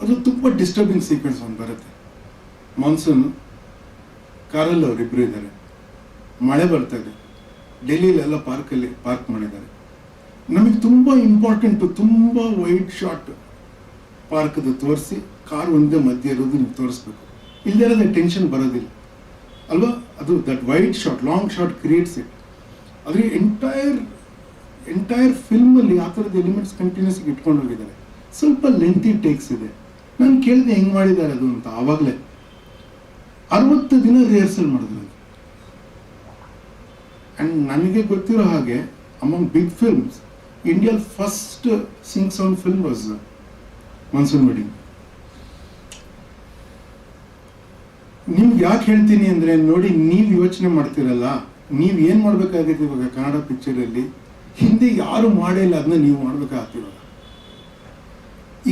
ಅದು ತುಂಬ ಡಿಸ್ಟರ್ಬಿಂಗ್ ಸೀಕ್ವೆನ್ಸ್ ಒಂದು ಬರುತ್ತೆ. ಮಾನ್ಸೂನ್ ಕಾರಲ್ಲಿ ಅವರಿಬ್ಬರು ಇದ್ದಾರೆ, ಮಳೆ ಬರ್ತಾ ಇದೆ, ಡೆಲ್ಲಿಲೆಲ್ಲ ಪಾರ್ಕಲ್ಲಿ ಪಾರ್ಕ್ ಮಾಡಿದ್ದಾರೆ. ನಮಗೆ ತುಂಬ ಇಂಪಾರ್ಟೆಂಟು, ತುಂಬ ವೈಡ್ ಶಾಟ್ ಪಾರ್ಕದು ತೋರಿಸಿ ಕಾರ್ ಒಂದೇ ಮಧ್ಯೆ ಇರೋದು ನೀವು ತೋರಿಸ್ಬೇಕು. ಇಲ್ಲದೇ ಟೆನ್ಷನ್ ಬರೋದಿಲ್ಲ ಅಲ್ವಾ. ಅದು that wide shot, long shot creates it. ಅದ್ರ ಎಂಟೈರ್ ಫಿಲ್ಮಲ್ಲಿ ಆ ಥರದ ಎಲಿಮೆಂಟ್ಸ್ ಕಂಟಿನ್ಯೂಸ್ ಇಟ್ಕೊಂಡು ಹೋಗಿದ್ದಾರೆ. ಸ್ವಲ್ಪ ಲೆಂತಿ ಟೇಕ್ಸ್ ಇದೆ. ನಾನು ಕೇಳಿದೆ ಹೆಂಗೆ ಮಾಡಿದ್ದಾರೆ ಅದು ಅಂತ. ಆವಾಗಲೇ 60 ದಿನ ರಿಹರ್ಸಲ್ ಮಾಡಿದ್ರು. ಆ್ಯಂಡ್ ನನಗೆ ಗೊತ್ತಿರೋ ಹಾಗೆ among big films, India first sync sound film was Monsoon Wedding. ನಿಮ್ಗೆ ಯಾಕೆ ಹೇಳ್ತೀನಿ ಅಂದರೆ, ನೋಡಿ, ನೀವು ಯೋಚನೆ ಮಾಡ್ತೀರಲ್ಲ, ನೀವು ಏನು ಮಾಡಬೇಕಾಗಿದೆ ಇವಾಗ ಕನ್ನಡ ಪಿಕ್ಚರಲ್ಲಿ. ಹಿಂದೆ ಯಾರು ಮಾಡೇ ಇಲ್ಲ, ಅದನ್ನ ನೀವು ಮಾಡಬೇಕಾಗ್ತಿವಾಗ.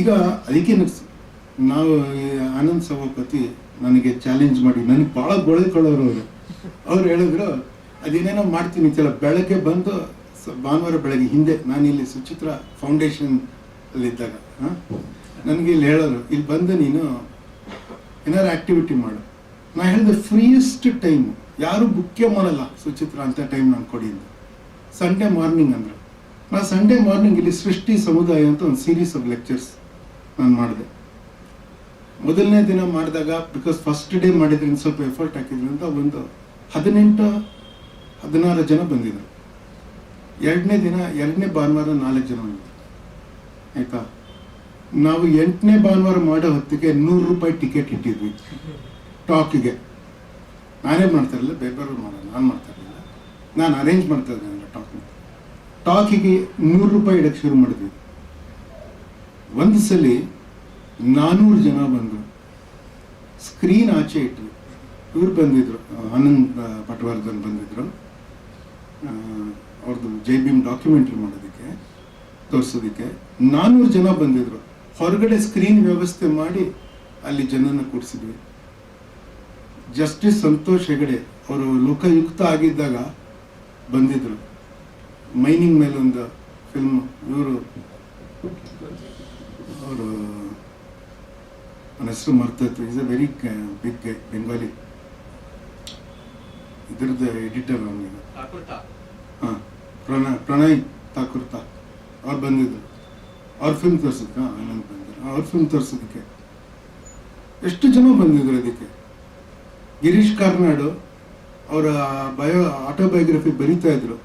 ಈಗ ಅದಕ್ಕೆ ನಾವು ಆನಂದ್ ಸಭಾಪತಿ ನನಗೆ ಚಾಲೆಂಜ್ ಮಾಡಿ, ನನಗೆ ಭಾಳ ಗೊಳೆಕೊಳ್ಳೋರು ಅವ್ರು ಹೇಳಿದ್ರು, ಅದೇನೇನೋ ಮಾಡ್ತೀನಿ ಅಂತೆಲ್ಲ. ಬೆಳಗ್ಗೆ ಬಂದು ಭಾನುವಾರ ಬೆಳಗ್ಗೆ ಹಿಂದೆ ನಾನಿಲ್ಲಿ ಸುಚಿತ್ರ ಫೌಂಡೇಶನ್ ಅಲ್ಲಿದ್ದಾಗ ನನಗೆ ಇಲ್ಲಿ ಹೇಳೋರು, ಇಲ್ಲಿ ಬಂದು ನೀನು ಏನಾರು ಆ್ಯಕ್ಟಿವಿಟಿ ಮಾಡು. ನಾ ಹೇಳಿದೆ ಫ್ರೀಯೆಸ್ಟ್ ಟೈಮು, ಯಾರು ಬುಕ್ಕೇ ಮಾಡಲ್ಲ ಸುಚಿತ್ರ ಅಂತ ಟೈಮ್ ನಾನು ಕೊಡಿ ಅಂತ. ಸಂಡೇ ಮಾರ್ನಿಂಗ್ ಅಂದರು. ನಾ ಸಂಡೇ ಮಾರ್ನಿಂಗ್ ಇಲ್ಲಿ ಸೃಷ್ಟಿ ಸಮುದಾಯ ಅಂತ ಒಂದು ಸೀರೀಸ್ ಆಫ್ ಲೆಕ್ಚರ್ಸ್ ನಾನು ಮಾಡಿದೆ. ಮೊದಲನೇ ದಿನ ಮಾಡಿದಾಗ, ಬಿಕಾಸ್ ಫಸ್ಟ್ ಡೇ ಮಾಡಿದ್ರಿಂದ ಸ್ವಲ್ಪ ಎಫರ್ಟ್ ಹಾಕಿದ್ರಿಂದ ಒಂದು 18-16 ಜನ ಬಂದಿದ್ರು. ಎರಡನೇ ಭಾನುವಾರ 4 ಜನ ಬಂದಿದ್ರು. ಆಯಿತಾ, ನಾವು 8ನೇ ಭಾನುವಾರ ಮಾಡೋ ಹೊತ್ತಿಗೆ 100 ರೂಪಾಯಿ ಟಿಕೆಟ್ ಇಟ್ಟಿದ್ವಿ ಟಾಕಿಗೆ. ನಾನೇ ಮಾಡ್ತಾ ಇರಲಿಲ್ಲ, ಬೇರೆಯವ್ರು ಮಾಡೋದು, ನಾನು ಮಾಡ್ತಾ ಇರಲಿಲ್ಲ, ನಾನು ಅರೇಂಜ್ ಮಾಡ್ತಾ ಇದ್ದೆ ಟಾಕಿಗೆ 100 ರೂಪಾಯಿ ಇಡಕ್ಕೆ ಶುರು ಮಾಡಿದ್ವಿ. ಒಂದು ಸಲ 400 ಜನ ಬಂದರು. ಸ್ಕ್ರೀನ್ ಆಚೆ ಇಟ್ವಿ. ಇವ್ರು ಬಂದಿದ್ರು, ಆನಂದ್ ಪಟವರ್ಧನ್ ಬಂದಿದ್ರು, ಅವ್ರದ್ದು ಜೈ ಭೀಮ್ ಡಾಕ್ಯುಮೆಂಟ್ರಿ ಮಾಡೋದಕ್ಕೆ. ತೋರಿಸೋದಕ್ಕೆ 400 ಜನ ಬಂದಿದ್ರು. ಹೊರಗಡೆ ಸ್ಕ್ರೀನ್ ವ್ಯವಸ್ಥೆ ಮಾಡಿ ಅಲ್ಲಿ ಜನನ ಕೂರಿಸಿದ್ವಿ. ಜಸ್ಟಿಸ್ ಸಂತೋಷ್ ಹೆಗಡೆ ಅವರು ಲೋಕಾಯುಕ್ತ ಆಗಿದ್ದಾಗ ಬಂದಿದ್ರು. ಮೈನಿಂಗ್ ಮೇಲೊಂದು ಫಿಲ್ಮ್, ಇವರು ಅವರು ನನ್ನ ಹೆಸರು ಮರ್ತೈತು. ಈಸ್ ಅ ವೆರಿ ಬಿಗ್ ಗೈ, ಬೆಂಗಾಲಿ. ಇದ್ರದ್ದು ಎಡಿಟರ್ ಅವನಿಗೆ, ಹಾಂ, ಪ್ರಣಯ್ ತಾಕುರ್ತಾ ಅವ್ರು ಬಂದಿದ್ರು. ಅವ್ರ ಫಿಲ್ಮ್ ತೋರ್ಸೋದಕ್ಕೆ ಆನಂದ್ ಬಂದಿದ್ರು. ಅವ್ರ ಫಿಲ್ಮ್ ತೋರ್ಸೋದಕ್ಕೆ ಎಷ್ಟು ಜನ ಬಂದಿದ್ರು. ಅದಕ್ಕೆ ಗಿರೀಶ್ ಕಾರ್ನಾಡು ಅವರ ಆಟೋಬಯೋಗ್ರಫಿ ಬರೀತಾ ಇದ್ರು.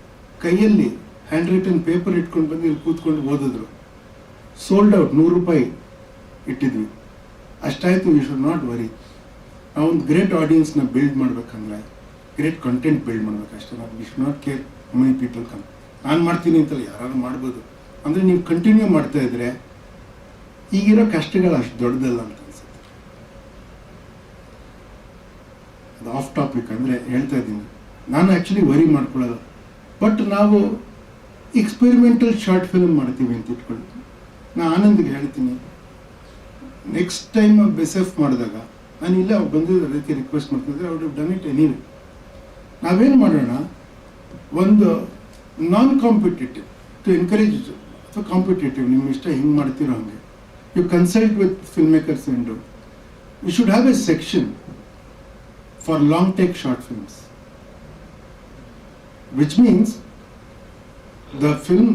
ಕೈಯಲ್ಲಿ ಹ್ಯಾಂಡ್ ರಿಟನ್ ಪೇಪರ್ ಇಟ್ಕೊಂಡು ಬಂದು ಇಲ್ಲಿ ಕೂತ್ಕೊಂಡು ಓದಿದ್ರು. ಸೋಲ್ಡ್ ಔಟ್, 100 ರೂಪಾಯಿ ಇಟ್ಟಿದ್ವಿ. ಅಷ್ಟಾಯ್ತು. We should not worry. ನಾವು ಒಂದು ಗ್ರೇಟ್ ಆಡಿಯನ್ಸ್ನ ಬಿಲ್ಡ್ ಮಾಡ್ಬೇಕಂದ್ರೆ ಗ್ರೇಟ್ ಕಂಟೆಂಟ್ ಬಿಲ್ಡ್ ಮಾಡ್ಬೇಕು ಅಷ್ಟೇ. ನಾವು we should not care how many people come. ನಾನು ಮಾಡ್ತೀನಿ ಅಂತಲ್ಲ, ಯಾರು ಮಾಡ್ಬೋದು. ಅಂದರೆ ನೀವು ಕಂಟಿನ್ಯೂ ಮಾಡ್ತಾ ಇದ್ರೆ ಈಗಿರೋ ಕಷ್ಟಗಳು ಅಷ್ಟು ದೊಡ್ಡದಲ್ಲ ಅಂತ ಅನ್ಸುತ್ತೆ. ಅದು ಆಫ್ ಟಾಪಿಕ್ ಅಂದರೆ ಹೇಳ್ತಾ ಇದ್ದೀನಿ. ನಾನು ಆ್ಯಕ್ಚುಲಿ ವರಿ ಮಾಡ್ಕೊಳ್ಳೋಲ್ಲ. ಬಟ್ ನಾವು ಎಕ್ಸ್ಪೆರಿಮೆಂಟಲ್ ಶಾರ್ಟ್ ಫಿಲ್ಮ್ ಮಾಡ್ತೀವಿ ಅಂತ ಇಟ್ಕೊಳ್ಳಿ. ನಾನು ಆನಂದ್ಗೆ ಹೇಳ್ತೀನಿ, ನೆಕ್ಸ್ಟ್ ಟೈಮ್ ಬೆಸೆಫ್ ಮಾಡಿದಾಗ ನಾನು ಇಲ್ಲ ಬಂದಿದ್ದರೆ ಅದಕ್ಕೆ ರಿಕ್ವೆಸ್ಟ್ ಮಾಡ್ತಿದ್ರೆ ಅವ್ರು ಡನ್ ಇಟ್ ಎನಿವೆ. ನಾವೇನು ಮಾಡೋಣ, ಒಂದು ನಾನ್ ಕಾಂಪಿಟೇಟಿವ್ ಟು ಎನ್ಕರೇಜ್ ಅಥವಾ ಕಾಂಪಿಟೇಟಿವ್, ನಿಮ್ಮ ಇಷ್ಟ ಹಿಂಗೆ ಮಾಡ್ತಿರೋ ಹಂಗೆ you consult with film makers and you should have a section for long take short films, which means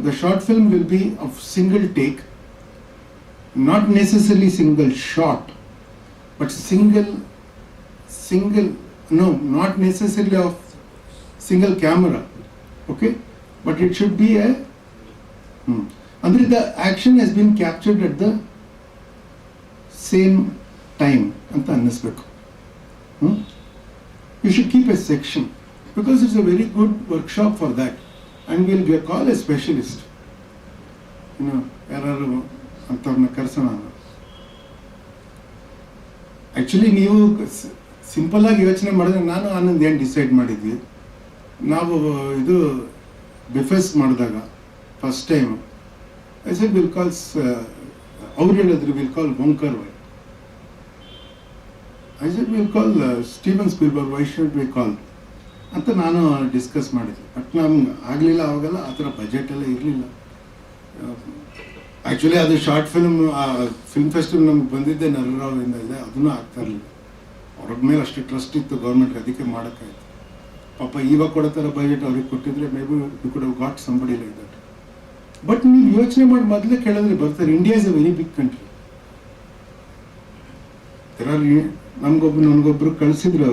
the short film will be of single take, not necessarily single shot, but not necessarily of single camera, okay, but it should be under the action has been captured at the same time anta annisbeku. You should keep a section because it's a very good workshop for that. And we'll call a specialist, ಯಾರು ಅಂಥವ್ರನ್ನ ಕರ್ಸೋಣ. Actually ನೀವು simple ಆಗಿ ಯೋಚನೆ ಮಾಡಿದ್ರೆ, ನಾನು ಆನಂದ್ ಏನು decide ಮಾಡಿದ್ವಿ, ನಾವು ಇದು ಬಿಫೆಸ್ ಮಾಡಿದಾಗ first time I said will calls, ಅವ್ರು ಹೇಳಿದ್ರು will call Wong Kar Wai. I said will call Steven Spielberg, why should we call ಅಂತ ನಾನು ಡಿಸ್ಕಸ್ ಮಾಡಿದ್ದೆ. ಬಟ್ ನಮ್ಗೆ ಆಗಲಿಲ್ಲ. ಅವಾಗೆಲ್ಲ ಆ ಥರ ಬಜೆಟ್ ಎಲ್ಲ ಇರಲಿಲ್ಲ. ಆ್ಯಕ್ಚುಲಿ ಅದು ಶಾರ್ಟ್ ಫಿಲ್ಮ್ ಫೆಸ್ಟಿವಲ್ ನಮ್ಗೆ ಬಂದಿದ್ದೆ ನರರಾವಿಂದ ಇದೆ, ಅದನ್ನೂ ಆಗ್ತಾ ಇರಲಿಲ್ಲ. ಅವ್ರ ಮೇಲೆ ಅಷ್ಟು ಟ್ರಸ್ಟ್ ಇತ್ತು ಗೌರ್ಮೆಂಟ್ಗೆ, ಅದಕ್ಕೆ ಮಾಡೋಕ್ಕಾಯ್ತು. ಪಾಪ ಇವಾಗ ಕೊಡೋ ಥರ ಬಜೆಟ್ ಅವ್ರಿಗೆ ಕೊಟ್ಟಿದ್ರೆ may be you could have got somebody like that. But ನೀವು ಯೋಚನೆ ಮಾಡಿ ಮೊದಲೇ ಕೇಳಿದ್ರೆ ಬರ್ತಾರೆ. India is a very big country. ನನಗೊಬ್ರು ಕಳಿಸಿದ್ರು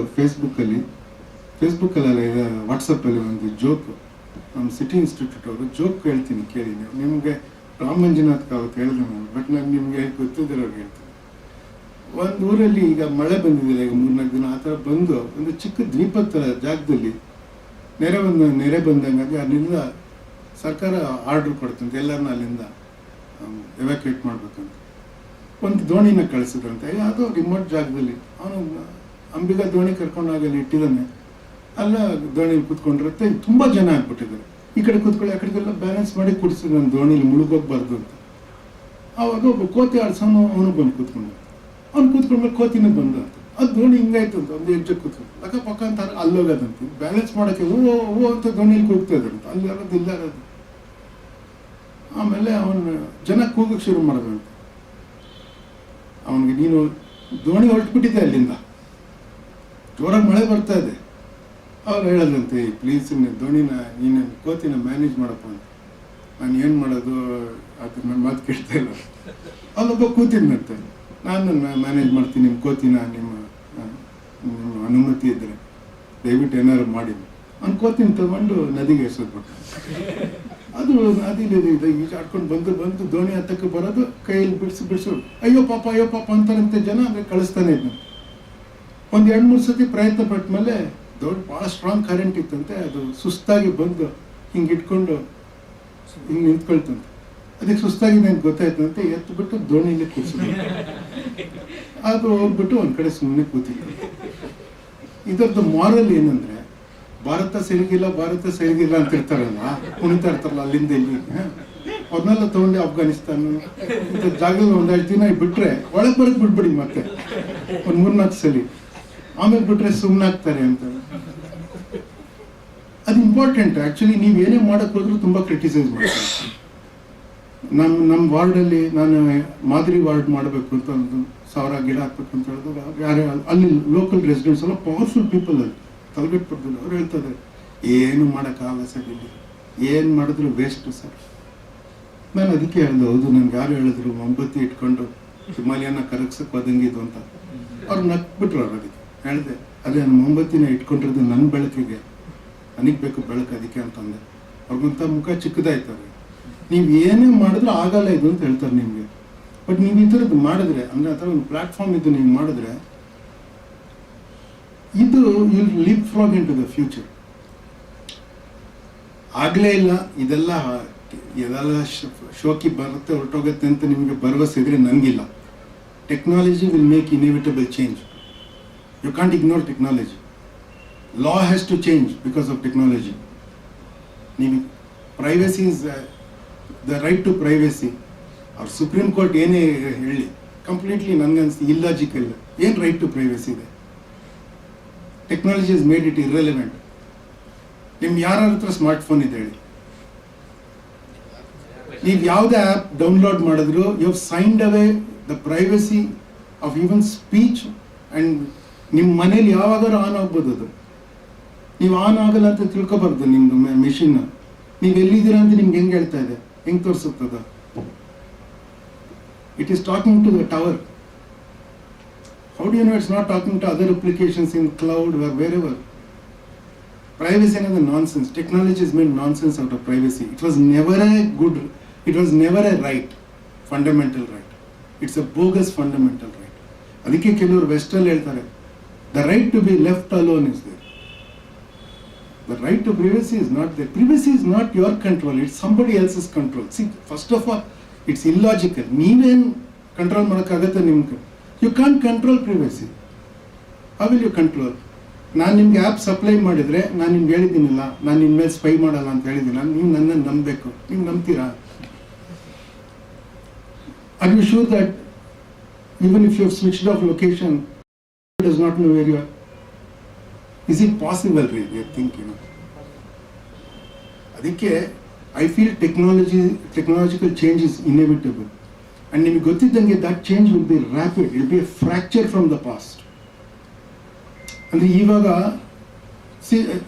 ಫೇಸ್ಬುಕ್ಕಲ್ಲ ಇದು ವಾಟ್ಸಪ್ಪಲ್ಲಿ ಒಂದು ಜೋಕು. ನಮ್ಮ ಸಿಟಿ ಇನ್ಸ್ಟಿಟ್ಯೂಟ್ ಅವರು ಜೋಕ್ ಹೇಳ್ತೀನಿ ಕೇಳಿ. ನಿಮಗೆ ರಾಮ್ ಮಂಜುನಾಥ್ ಅವತ್ತು ಹೇಳಿದೆ ನಾನು, ಬಟ್ ನಾನು ನಿಮಗೆ ಗೊತ್ತಿದ್ದವ್ರಿಗೆ ಹೇಳ್ತೀನಿ. ಒಂದು ಊರಲ್ಲಿ ಈಗ ಮಳೆ ಬಂದಿದ್ದಿಲ್ಲ, ಈಗ 3-4 ದಿನ ಆ ಥರ ಬಂದು ಒಂದು ಚಿಕ್ಕ ದ್ವೀಪದ ಥರ ಜಾಗದಲ್ಲಿ ನೆರೆ ಬಂದಂಗಾಗಿ ಅಲ್ಲಿಂದ ಸರ್ಕಾರ ಆರ್ಡ್ರ್ ಕೊಡ್ತಂತೆ ಎಲ್ಲರನ್ನ ಅಲ್ಲಿಂದ ಎವ್ಯಾಕ್ಯುಯೇಟ್ ಮಾಡ್ಬೇಕಂತ. ಒಂದು ದೋಣಿನ ಕಳಿಸಿದ್ರಂತೆ, ಯಾವುದೋ ರಿಮೋಟ್ ಜಾಗದಲ್ಲಿ. ಅವನು ಅಂಬಿಗ ದೋಣಿ ಕರ್ಕೊಂಡೋಗಿ ಅಲ್ಲಿ ಇಟ್ಟಿದ್ದಾನೆ. ಅಲ್ಲ ದೋಣಿಲಿ ಕೂತ್ಕೊಂಡಿರುತ್ತೆ, ತುಂಬ ಜನ ಆಗ್ಬಿಟ್ಟಿದ್ದಾರೆ. ಈ ಕಡೆ ಕೂತ್ಕೊಳ್ಳಿ, ಆ ಕಡೆಗೆಲ್ಲ ಬ್ಯಾಲೆನ್ಸ್ ಮಾಡಿ ಕೂಡಿಸಿದ್ರು ನನ್ನ ದೋಣಿಲಿ ಮುಳುಗೋಗ್ಬಾರ್ದು ಅಂತ. ಆವಾಗ ಒಬ್ಬ ಕೋತಿ ಆಡ್ಸೋನು ಅವನು ಬಂದು ಕೂತ್ಕೊಂಡು, ಅವ್ನು ಕೂತ್ಕೊಂಡ್ಮೇಲೆ ಕೋತಿನೂ ಬಂದ ಅಂತ. ಅದು ದೋಣಿ ಹಿಂಗಾಯ್ತು ಅಂತ ಒಂದು ಹೆಜ್ಜೆ ಕೂತ್ಕೊಂಡು ಅಕ್ಕ ಪಕ್ಕ ಅಂತ ಅಲ್ಲೋಗೋದಂತ. ಬ್ಯಾಲೆನ್ಸ್ ಮಾಡೋಕ್ಕೆ ಹೂ ಅಂತ ದೋಣಿಲಿ ಕೂಗ್ತಾ ಇದ್ರಂತ. ಅಲ್ಲಿ ಯಾರೋದು ಇಲ್ಲ ಇರೋದು. ಆಮೇಲೆ ಅವನು ಜನ ಕೂಗಕ್ಕೆ ಶುರು ಮಾಡೋದಂತ. ಅವನಿಗೆ ನೀನು ದೋಣಿ ಹೊರಟ್ಬಿಟ್ಟಿದ್ದೆ ಅಲ್ಲಿಂದ, ಜೋರಾಗಿ ಮಳೆ ಬರ್ತಾ ಇದೆ. ಅವ್ರು ಹೇಳೋದಂತೆ, ಪ್ಲೀಸ್ ದೋಣಿನ ನೀನು ಕೋತಿನ ಮ್ಯಾನೇಜ್ ಮಾಡಪ್ಪ ಅಂತ. ನಾನು ಏನು ಮಾಡೋದು, ಅದು ನನ್ನ ಮಾತು ಕೇಳ್ತಾ ಇಲ್ಲ. ಅಲ್ಲೊಬ್ಬ ಕೂತಿದ್ನಂತೆ, ನಾನು ಮ್ಯಾನೇಜ್ ಮಾಡ್ತೀನಿ ನಿಮ್ಮ ಕೋತಿನ, ನಿಮ್ಮ ಅನುಮತಿ ಇದ್ದರೆ ದಯವಿಟ್ಟು ಏನಾದ್ರು ಮಾಡಿ. ಅವ್ನು ಕೋತಿನ ತಗೊಂಡು ನದಿಗೆ ಎಸೆದ್ಬಿಟ್ಟು, ಅದು ನದಿಲಿ ಈಜಾಡ್ಕೊಂಡು ಬಂದು ದೋಣಿ ಹತ್ತಕ್ಕೆ ಬರೋದು, ಕೈಯಲ್ಲಿ ಬಿಡಿಸು ಅಯ್ಯೋ ಪಾಪ ಅಂತಾರಂತೆ ಜನ. ಅಂದರೆ ಕಳಿಸ್ತಾನೆ ಇದ್ನ. ಒಂದು 2-3 ಸತಿ ಪ್ರಯತ್ನ ಪಟ್ಟ ಮೇಲೆ ಭಾಳ ಸ್ಟ್ರಾಂಗ್ ಕರೆಂಟ್ ಇತ್ತಂತೆ. ಅದು ಸುಸ್ತಾಗಿ ಬಂದು ಹಿಂಗೆ ಇಟ್ಕೊಂಡು ಹಿಂಗೆ ನಿಂತ್ಕೊಳ್ತಂತೆ. ಅದಕ್ಕೆ ಸುಸ್ತಾಗಿದೆ ಅಂತ ಗೊತ್ತಾಯ್ತಂತೆ. ಎತ್ಬಿಟ್ಟು ದೋಣಿಲಿ ಕೂರಿಸಿದ್ರು. ಅದು ಹೋಗ್ಬಿಟ್ಟು ಒಂದು ಕಡೆ ಸುಮ್ಮನೆ ಕೂತಿತ್ತು. ಇದರದ್ದು ಮಾರಲ್ ಏನಂದರೆ, ಭಾರತ ಸರಿಗಿಲ್ಲ ಅಂತ ಇರ್ತಾರಲ್ಲ, ಕುಣಿತಾ ಇರ್ತಾರಲ್ಲ ಅಲ್ಲಿಂದ ಇಲ್ಲಿ. ಅವ್ರನ್ನೆಲ್ಲ ತೊಗೊಂಡು ಅಫ್ಘಾನಿಸ್ತಾನ ಇಂಥ ಜಾಗದಲ್ಲಿ ಒಂದೆರಡು ದಿನ ಬಿಟ್ಟರೆ ಒಳಗೆ ಬರೋಕ್ಕೆ ಬಿಟ್ಬಿಡಿ ಮತ್ತೆ ಒಂದು 3-4 ಸಲ, ಆಮೇಲೆ ಬಿಟ್ಟರೆ ಸುಮ್ಮನಾಗ್ತಾರೆ ಅಂತ. ಅದು ಇಂಪಾರ್ಟೆಂಟ್. ಆ್ಯಕ್ಚುಲಿ ನೀವು ಏನೇ ಮಾಡೋಕ್ಕೆ ಹೋದ್ರೂ ತುಂಬ ಕ್ರಿಟಿಸೈಸ್ ಮಾಡ್ತಾರೆ. ನಮ್ಮ ವಾರ್ಡಲ್ಲಿ ನಾನು ಮಾದರಿ ವಾರ್ಡ್ ಮಾಡಬೇಕು ಅಂತ ಒಂದು 1000 ಗಿಡ ಹಾಕ್ಬೇಕು ಅಂತ ಹೇಳಿದಾಗ ಯಾರೇ ಅಲ್ಲಿ ಲೋಕಲ್ ರೆಸಿಡೆಂಟ್ಸ್ ಎಲ್ಲ ಪವರ್ಫುಲ್ ಪೀಪಲ್ ಅಲ್ಲಿ ತಲೆಬಿಟ್ಬಿಡ್ತಾರೆ. ಅವ್ರು ಹೇಳ್ತಾರೆ ಏನು ಮಾಡೋಕ್ಕಾಗಲ್ಲ ಸರ್, ಇಲ್ಲಿ ಏನು ಮಾಡಿದ್ರು ವೇಸ್ಟು ಸರ್. ನಾನು ಅದಕ್ಕೆ ಹೇಳಿದೆ, ಹೌದು ನನ್ಗೆ ಯಾರು ಹೇಳಿದ್ರು ಮೊಂಬತ್ತಿ ಇಟ್ಕೊಂಡು ಹಿಮಾಲಯನ ಕರಗ್ಸಕ್ಕೆ ಹೋದಂಗಿದು ಅಂತ. ಅವ್ರು ನಕ್ಬಿಟ್ರು. ಅವ್ರು ಅದಕ್ಕೆ ಹೇಳಿದೆ, ಅದೇ ನಾನು ಮೊಂಬತ್ತಿನ ಇಟ್ಕೊಂಡಿರೋದು ನನ್ನ ಬೆಳಕಿಗೆ, ನನಗೆ ಬೇಕು ಬೆಳಕು ಅದಕ್ಕೆ ಅಂತಂದೆ. ಅವ್ರಿಗಂತ ಮುಖ ಚಿಕ್ಕದಾಯ್ತಾರೆ. ನೀವು ಏನೇ ಮಾಡಿದ್ರೂ ಆಗಲ್ಲ ಇದು ಅಂತ ಹೇಳ್ತಾರೆ ನಿಮಗೆ. ಬಟ್ ನೀವು ಈ ಥರದ್ದು ಮಾಡಿದ್ರೆ, ಅಂದರೆ ಆ ಥರ ಒಂದು ಪ್ಲಾಟ್ಫಾರ್ಮ್ ಇದ್ದು ನೀವು ಮಾಡಿದ್ರೆ ಇದು will leapfrog into the future. ಆಗಲೇ ಇಲ್ಲ ಇದೆಲ್ಲ ಶೋಕಿ ಬರುತ್ತೆ ಹೊರಟೋಗುತ್ತೆ ಅಂತ ನಿಮಗೆ ಭರವಸೆ ಇದ್ರೆ ನನಗಿಲ್ಲ. Technology will make inevitable change. You can't ignore technology. Law has to change because of technology. ನೀವು privacy is the right to privacy. ಅವ್ರು ಸುಪ್ರೀಂ ಕೋರ್ಟ್ ಏನೇ ಹೇಳಿ ಕಂಪ್ಲೀಟ್ಲಿ ನನಗನ್ಸಿ ಇಲ್ಲಾಜಿಕಲ್. ಏನು ರೈಟ್ ಟು ಪ್ರೈವಸಿ ಇದೆ? Technology is made it irrelevant. ನಿಮ್ಗೆ ಯಾರ ಹತ್ರ ಸ್ಮಾರ್ಟ್ ಫೋನ್ ಇದೆ ಹೇಳಿ? ನೀವು ಯಾವುದೇ ಆ್ಯಪ್ ಡೌನ್ಲೋಡ್ ಮಾಡಿದ್ರು you have signed away the privacy of even speech. And ನಿಮ್ಮ ಮನೇಲಿ ಯಾವಾಗಾದ್ರೂ ಆನ್ ಆಗ್ಬೋದು. ಅದು ನೀವು ಆನ್ ಆಗಲ್ಲ ಅಂತ ತಿಳ್ಕೊಬಾರ್ದು ನಿಮ್ಮದು ಮೆಷಿನ್. ನೀವು ಎಲ್ಲಿದ್ದೀರಾ ಅಂತ ನಿಮ್ಗೆ ಹೆಂಗೆ ಹೇಳ್ತಾ ಇದೆ, ಹೆಂಗೆ ತೋರಿಸುತ್ತದ? It is talking to the tower. How do you know it's not talking to other applications in cloud or wherever? Privacy is a nonsense. Technology has made nonsense out of privacy. It was never a good, it was never a right, fundamental right. It's a bogus fundamental right. ಅದಕ್ಕೆ ಕೆಲವರು ವೆಸ್ಟಲ್ಲಿ ಹೇಳ್ತಾರೆ, the right to be left alone is there. The right to privacy is not there. Privacy is not your control, it's somebody else's control. See, first of all, it's illogical. ನೀವೇನು control ಮಾಡೋಕ್ಕಾಗತ್ತೆ ನಿಮ್ಗೆ? You can't control privacy. How will you control? ನಾನು ನಿಮ್ಗೆ app supply ಮಾಡಿದರೆ ನಾನು ನಿಮ್ಗೆ ಹೇಳಿದ್ದೀನಿಲ್ಲ, ನಾನು ನಿಮ್ಮ ಮೇಲೆ ಸ್ಪೈ ಮಾಡಲ್ಲ ಅಂತ ಹೇಳಿದ್ದೀನ, ನೀವು ನನ್ನನ್ನು ನಂಬಬೇಕು. ನೀವು ನಂಬ್ತೀರಾ? Are you sure that even if you have switched off location does not know where you are? Is it possible ರೀ? You think you know. ಅದಕ್ಕೆ I feel technological change is inevitable. And ನಿಮಗೆ ಗೊತ್ತಿದ್ದಂಗೆ that change will be rapid. Will be a fracture from the past. ಅಂದರೆ ಇವಾಗ see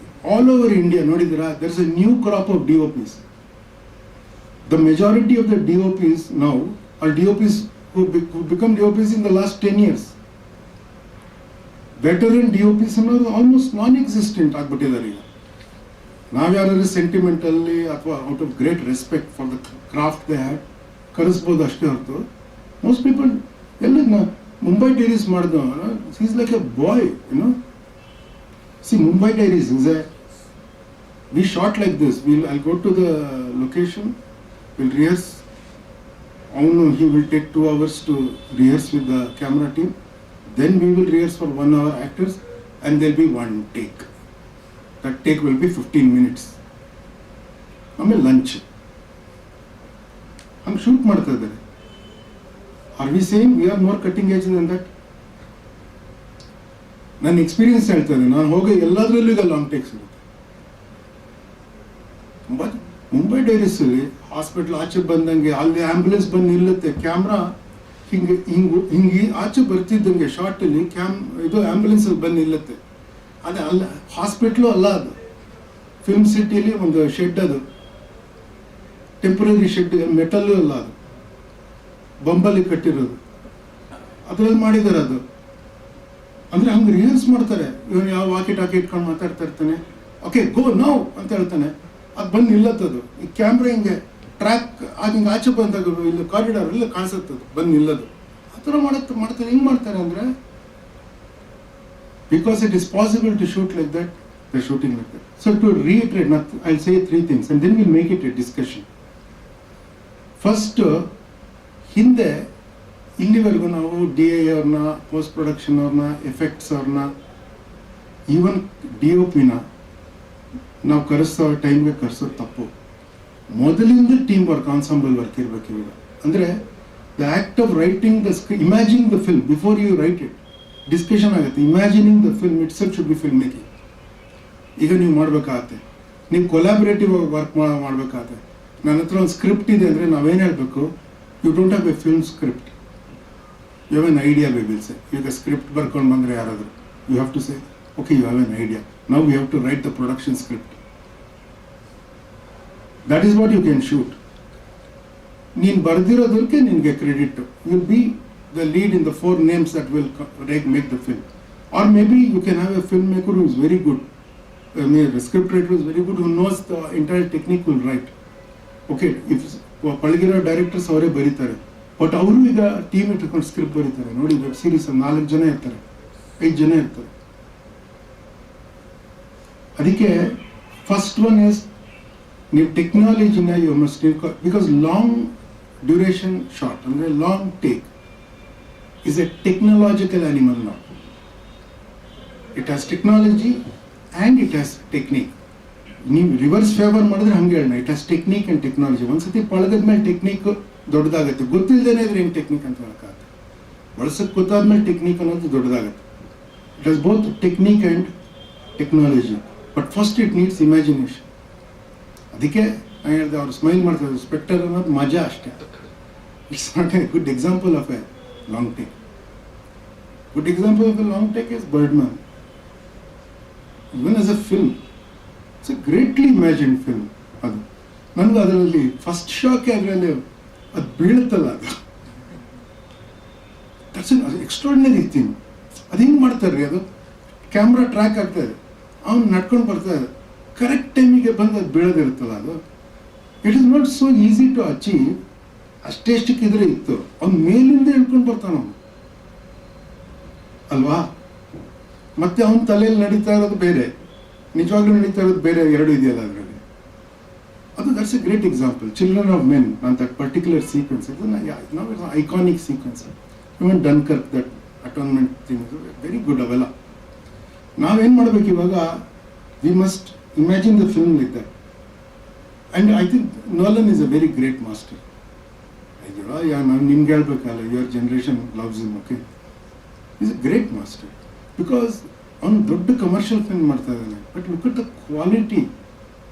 all over India ನೋಡಿದ್ದೀರಾ, there is a new crop of DOPs. The majority of the DOPs now are DOPs who become DOPs in the last 10 years. Veteran DOPs ಅನ್ನೋದು almost non existent ಆಗ್ಬಿಟ್ಟಿದ್ದಾರೆ ಈಗ. ನಾವ್ಯಾರು ಸೆಂಟಿಮೆಂಟಲ್ಲಿ ಅಥವಾ out of great respect for the craft they had ಕರೆಸ್ಬೋದು ಅಷ್ಟೇ ಹೊರತು most people ಎಲ್ಲ ಮುಂಬೈ ಡೈರೀಸ್ ಮಾಡಿದ is like a boy, you know. See, Mumbai Diaries is we shot like this. I'll go to the location, we'll rehearse. He will take 2 hours to rehearse with the camera team. Then we will rehearse for 1 hour actors, and there'll be one take. That take will be 15 minutes. ಆಮೇಲೆ lunch. ಹಂಗೆ shoot ಮಾಡ್ತಾ ಇದ್ದಾರೆ. Are we saying we are more cutting edge than that? ನನ್ನ experience ಹೇಳ್ತಾ ಇದ್ದೀನಿ. ನಾನು ಹೋಗಿ ಎಲ್ಲದರಲ್ಲೂ ಈಗ ಲಾಂಗ್ ಟೇಕ್ಸ್ ಇರುತ್ತೆ. ಮುಂಬೈ ಡೈರೀಸಲ್ಲಿ ಹಾಸ್ಪಿಟ್ಲ್ ಆಚೆ ಬಂದಂಗೆ ಅಲ್ಲಿ ಆ್ಯಂಬುಲೆನ್ಸ್ ಬಂದು ನಿಲ್ಲುತ್ತೆ, ಕ್ಯಾಮ್ರಾ ಹಿಂಗೆ ಆಚೆ ಬರ್ತಿದ್ದಂಗೆ ಶಾರ್ಟಲ್ಲಿ ಇದು ಆ್ಯಂಬುಲೆನ್ಸಲ್ಲಿ ಬಂದು ನಿಲ್ಲುತ್ತೆ. ಅದೇ ಅಲ್ಲ, ಹಾಸ್ಪಿಟ್ಲು ಅಲ್ಲ ಅದು, ಫಿಲ್ಮ್ ಸಿಟಿಲಿ ಒಂದು ಶೆಡ್, ಅದು ಟೆಂಪ್ರರಿ ಶೆಡ್, ಮೆಟಲ್ಲು ಅಲ್ಲ, ಅದು ಬಂಬಲ್ಲಿ ಕಟ್ಟಿರೋದು, ಅದರಲ್ಲಿ ಮಾಡಿದ್ದಾರೆ ಅದು. ಅಂದರೆ ಹಂಗೆ ರಿಹರ್ಸ್ ಮಾಡ್ತಾರೆ. ಇವನು ಯಾವ ವಾಕಿ ಟಾಕಿ ಇಟ್ಕೊಂಡು ಮಾತಾಡ್ತಾ ಇರ್ತಾನೆ, ಓಕೆ ಗೋ ನೋ ಅಂತ ಹೇಳ್ತಾನೆ, ಅದು ಬಂದು ನಿಲ್ಲತ್ತದು. ಈ ಕ್ಯಾಮ್ರಾ ಹಿಂಗೆ ಟ್ರ್ಯಾಕ್ ಆಗಿ ಹಿಂಗೆ ಆಚೆ ಬಂದಾಗ ಇಲ್ಲಿ ಕಾರಿಡಾರ್ ಎಲ್ಲ ಕಾಣಿಸುತ್ತದು ಬಂದು ನಿಲ್ಲೋದು. ಆ ಥರ ಮಾಡ್ತಾರೆ. ಹಿಂಗೆ ಮಾಡ್ತಾರೆ ಅಂದರೆ because it is possible to shoot like that, the shooting like that. So to reiterate, I say 3 things and then we'll make it a discussion. First, ಹಿಂದೆ ಇಲ್ಲಿವರೆಗೂ ನಾವು DA ಅವ್ರನ್ನ, ಪೋಸ್ಟ್ ಪ್ರೊಡಕ್ಷನ್ ಅವ್ರನ್ನ, ಎಫೆಕ್ಟ್ಸ್ ಅವ್ರನ್ನ, ಈವನ್ DOPನ ನಾವು ಕರೆಸೋ ಟೈಮ್ಗೆ ಕರೆಸೋದು ತಪ್ಪು. ಮೊದಲಿಂದ ಟೀಮ್ ವರ್ಕ್, ಆನ್ಸಾಂಬಲ್ ವರ್ಕ್ ಇರಬೇಕು ಇವಾಗ. ಅಂದರೆ the act of writing the imagining the film before you write it, discussion ಆಗುತ್ತೆ. Imagining the film itself should be film making. ಈಗ ನೀವು ಮಾಡಬೇಕಾಗತ್ತೆ, ನೀವು ಕೊಲಾಬ್ರೇಟಿವ್ ವರ್ಕ್ ಮಾಡಬೇಕಾಗತ್ತೆ. ನನ್ನ ಹತ್ರ ಒಂದು ಸ್ಕ್ರಿಪ್ಟ್ ಇದೆ ಅಂದರೆ ನಾವೇನು ಹೇಳಬೇಕು, you don't have a film script, you have an idea. ಬೇಬಿಲ್ ಸೆ ಈಗ ಸ್ಕ್ರಿಪ್ಟ್ ಬರ್ಕೊಂಡು ಬಂದರೆ ಯಾರಾದರೂ, you have to say okay you have an idea, now you have to write the production script. That is what you can shoot. ನೀನು ಬರೆದಿರೋದಕ್ಕೆ ನಿನಗೆ credit, will be the lead in the 4 names that will make the film. Or maybe you can have a filmmaker who is very good, a script writer who is very good, who knows the entire technique, will write. Okay, if ಪಳಗಿರೋ directors ಅವರೇ ಬರೀತಾರೆ, but ಅವರು ಈಗ team ಇಟ್ಕೊಂಡು script ಬರೀತಾರೆ. ನೋಡಿ, web series 4 ಜನ ಇರ್ತಾರೆ, 5 ಜನ ಇರ್ತಾರೆ. ಅದಕ್ಕೆ ಫಸ್ಟ್ ಒನ್ ಇಸ್ ನೀವು ಟೆಕ್ನಾಲಜಿನ you must, because long duration short ಅಂದರೆ long take is a technological animal now. It has technology and it has technique. ನೀವು ರಿವರ್ಸ್ ಫೇವರ್ ಮಾಡಿದ್ರೆ ಹಂಗೆ ಹೇಳೋಣ, it has technique and technology. ಒಂದ್ಸತಿ ಪಳಗದ್ಮೇಲೆ ಟೆಕ್ನಿಕ್ ದೊಡ್ಡದಾಗುತ್ತೆ, ಗೊತ್ತಿಲ್ಲದೇನೆ ಇದ್ರೆ ಏನು ಟೆಕ್ನಿಕ್ ಅಂತ ಹೇಳೋಕ್ಕಾಗುತ್ತೆ. ಬಳಸಕ್ಕೆ ಗೊತ್ತಾದ್ಮೇಲೆ ಟೆಕ್ನಿಕ್ ಅನ್ನೋದು ದೊಡ್ಡದಾಗುತ್ತೆ. It has both technique and technology, but first it needs imagination. ಅದಕ್ಕೆ ನಾನು ಹೇಳಿದೆ, ಅವ್ರು ಸ್ಮೈಲ್ ಮಾಡ್ತಾರೆ, ಸ್ಪೆಕ್ಟರ್ ಅನ್ನೋದು ಮಜಾ ಅಷ್ಟೇ. It's not A good example of A long take. Good example of a long take is Birdman. Even as a film, it's a greatly imagined film. ಅದು ನನಗೆ ಅದರಲ್ಲಿ ಫಸ್ಟ್ ಶಾಕ್ ಅದರಲ್ಲಿ ಅದು ಬೀಳುತ್ತಲ್ಲ, ಅದು ದಟ್ಸ್ ಎನ್ ಎಕ್ಸ್ಟ್ರಾರ್ಡಿನರಿ ಥಿಂಗ್. ಅದು ಹಿಂಗೆ ಮಾಡ್ತಾರೆ ರೀ, ಅದು ಕ್ಯಾಮ್ರಾ ಟ್ರ್ಯಾಕ್ ಆಗ್ತಾಯಿದೆ, ಅವ್ನು ನಡ್ಕೊಂಡು ಬರ್ತಾಯಿದೆ, ಕರೆಕ್ಟ್ ಟೈಮಿಗೆ ಬಂದು ಅದು ಬೀಳೋದಿರುತ್ತಲ್ಲ, ಅದು it is not so easy to achieve. ಅಷ್ಟೆಷ್ಟಕ್ಕಿದ್ರೆ ಇತ್ತು, ಅವ್ನು ಮೇಲಿಂದ ಹೇಳ್ಕೊಂಡು ಬರ್ತಾನ ಅವನು ಅಲ್ವಾ. ಮತ್ತೆ ಅವನ ತಲೆಯಲ್ಲಿ ನಡೀತಾ ಇರೋದು ಬೇರೆ, ನಿಜವಾಗ್ಲೂ ನಡೀತಾ ಇರೋದು ಬೇರೆ, ಎರಡು ಇದೆಯಲ್ಲ ಅದರಲ್ಲಿ. ಅದು that's a great example. Children of men ಅಂತ ಪರ್ಟಿಕ್ಯುಲರ್ ಸೀಕ್ವೆನ್ಸ್, ಇದು iconic sequence. Even Dunkirk, that Atonement thing, very good. ಅವೆಲ್ಲ ನಾವೇನು ಮಾಡಬೇಕು ಇವಾಗ, we must imagine the film like that. And I think Nolan is a very great master. ನಾನು ನಿಮ್ಗೆ ಹೇಳ್ಬೇಕಲ್ಲ, your generation loves him. Okay, is a great master because ಅವನು ದೊಡ್ಡ commercial film ಮಾಡ್ತಾ ಇದ್ದಾನೆ, but look at the quality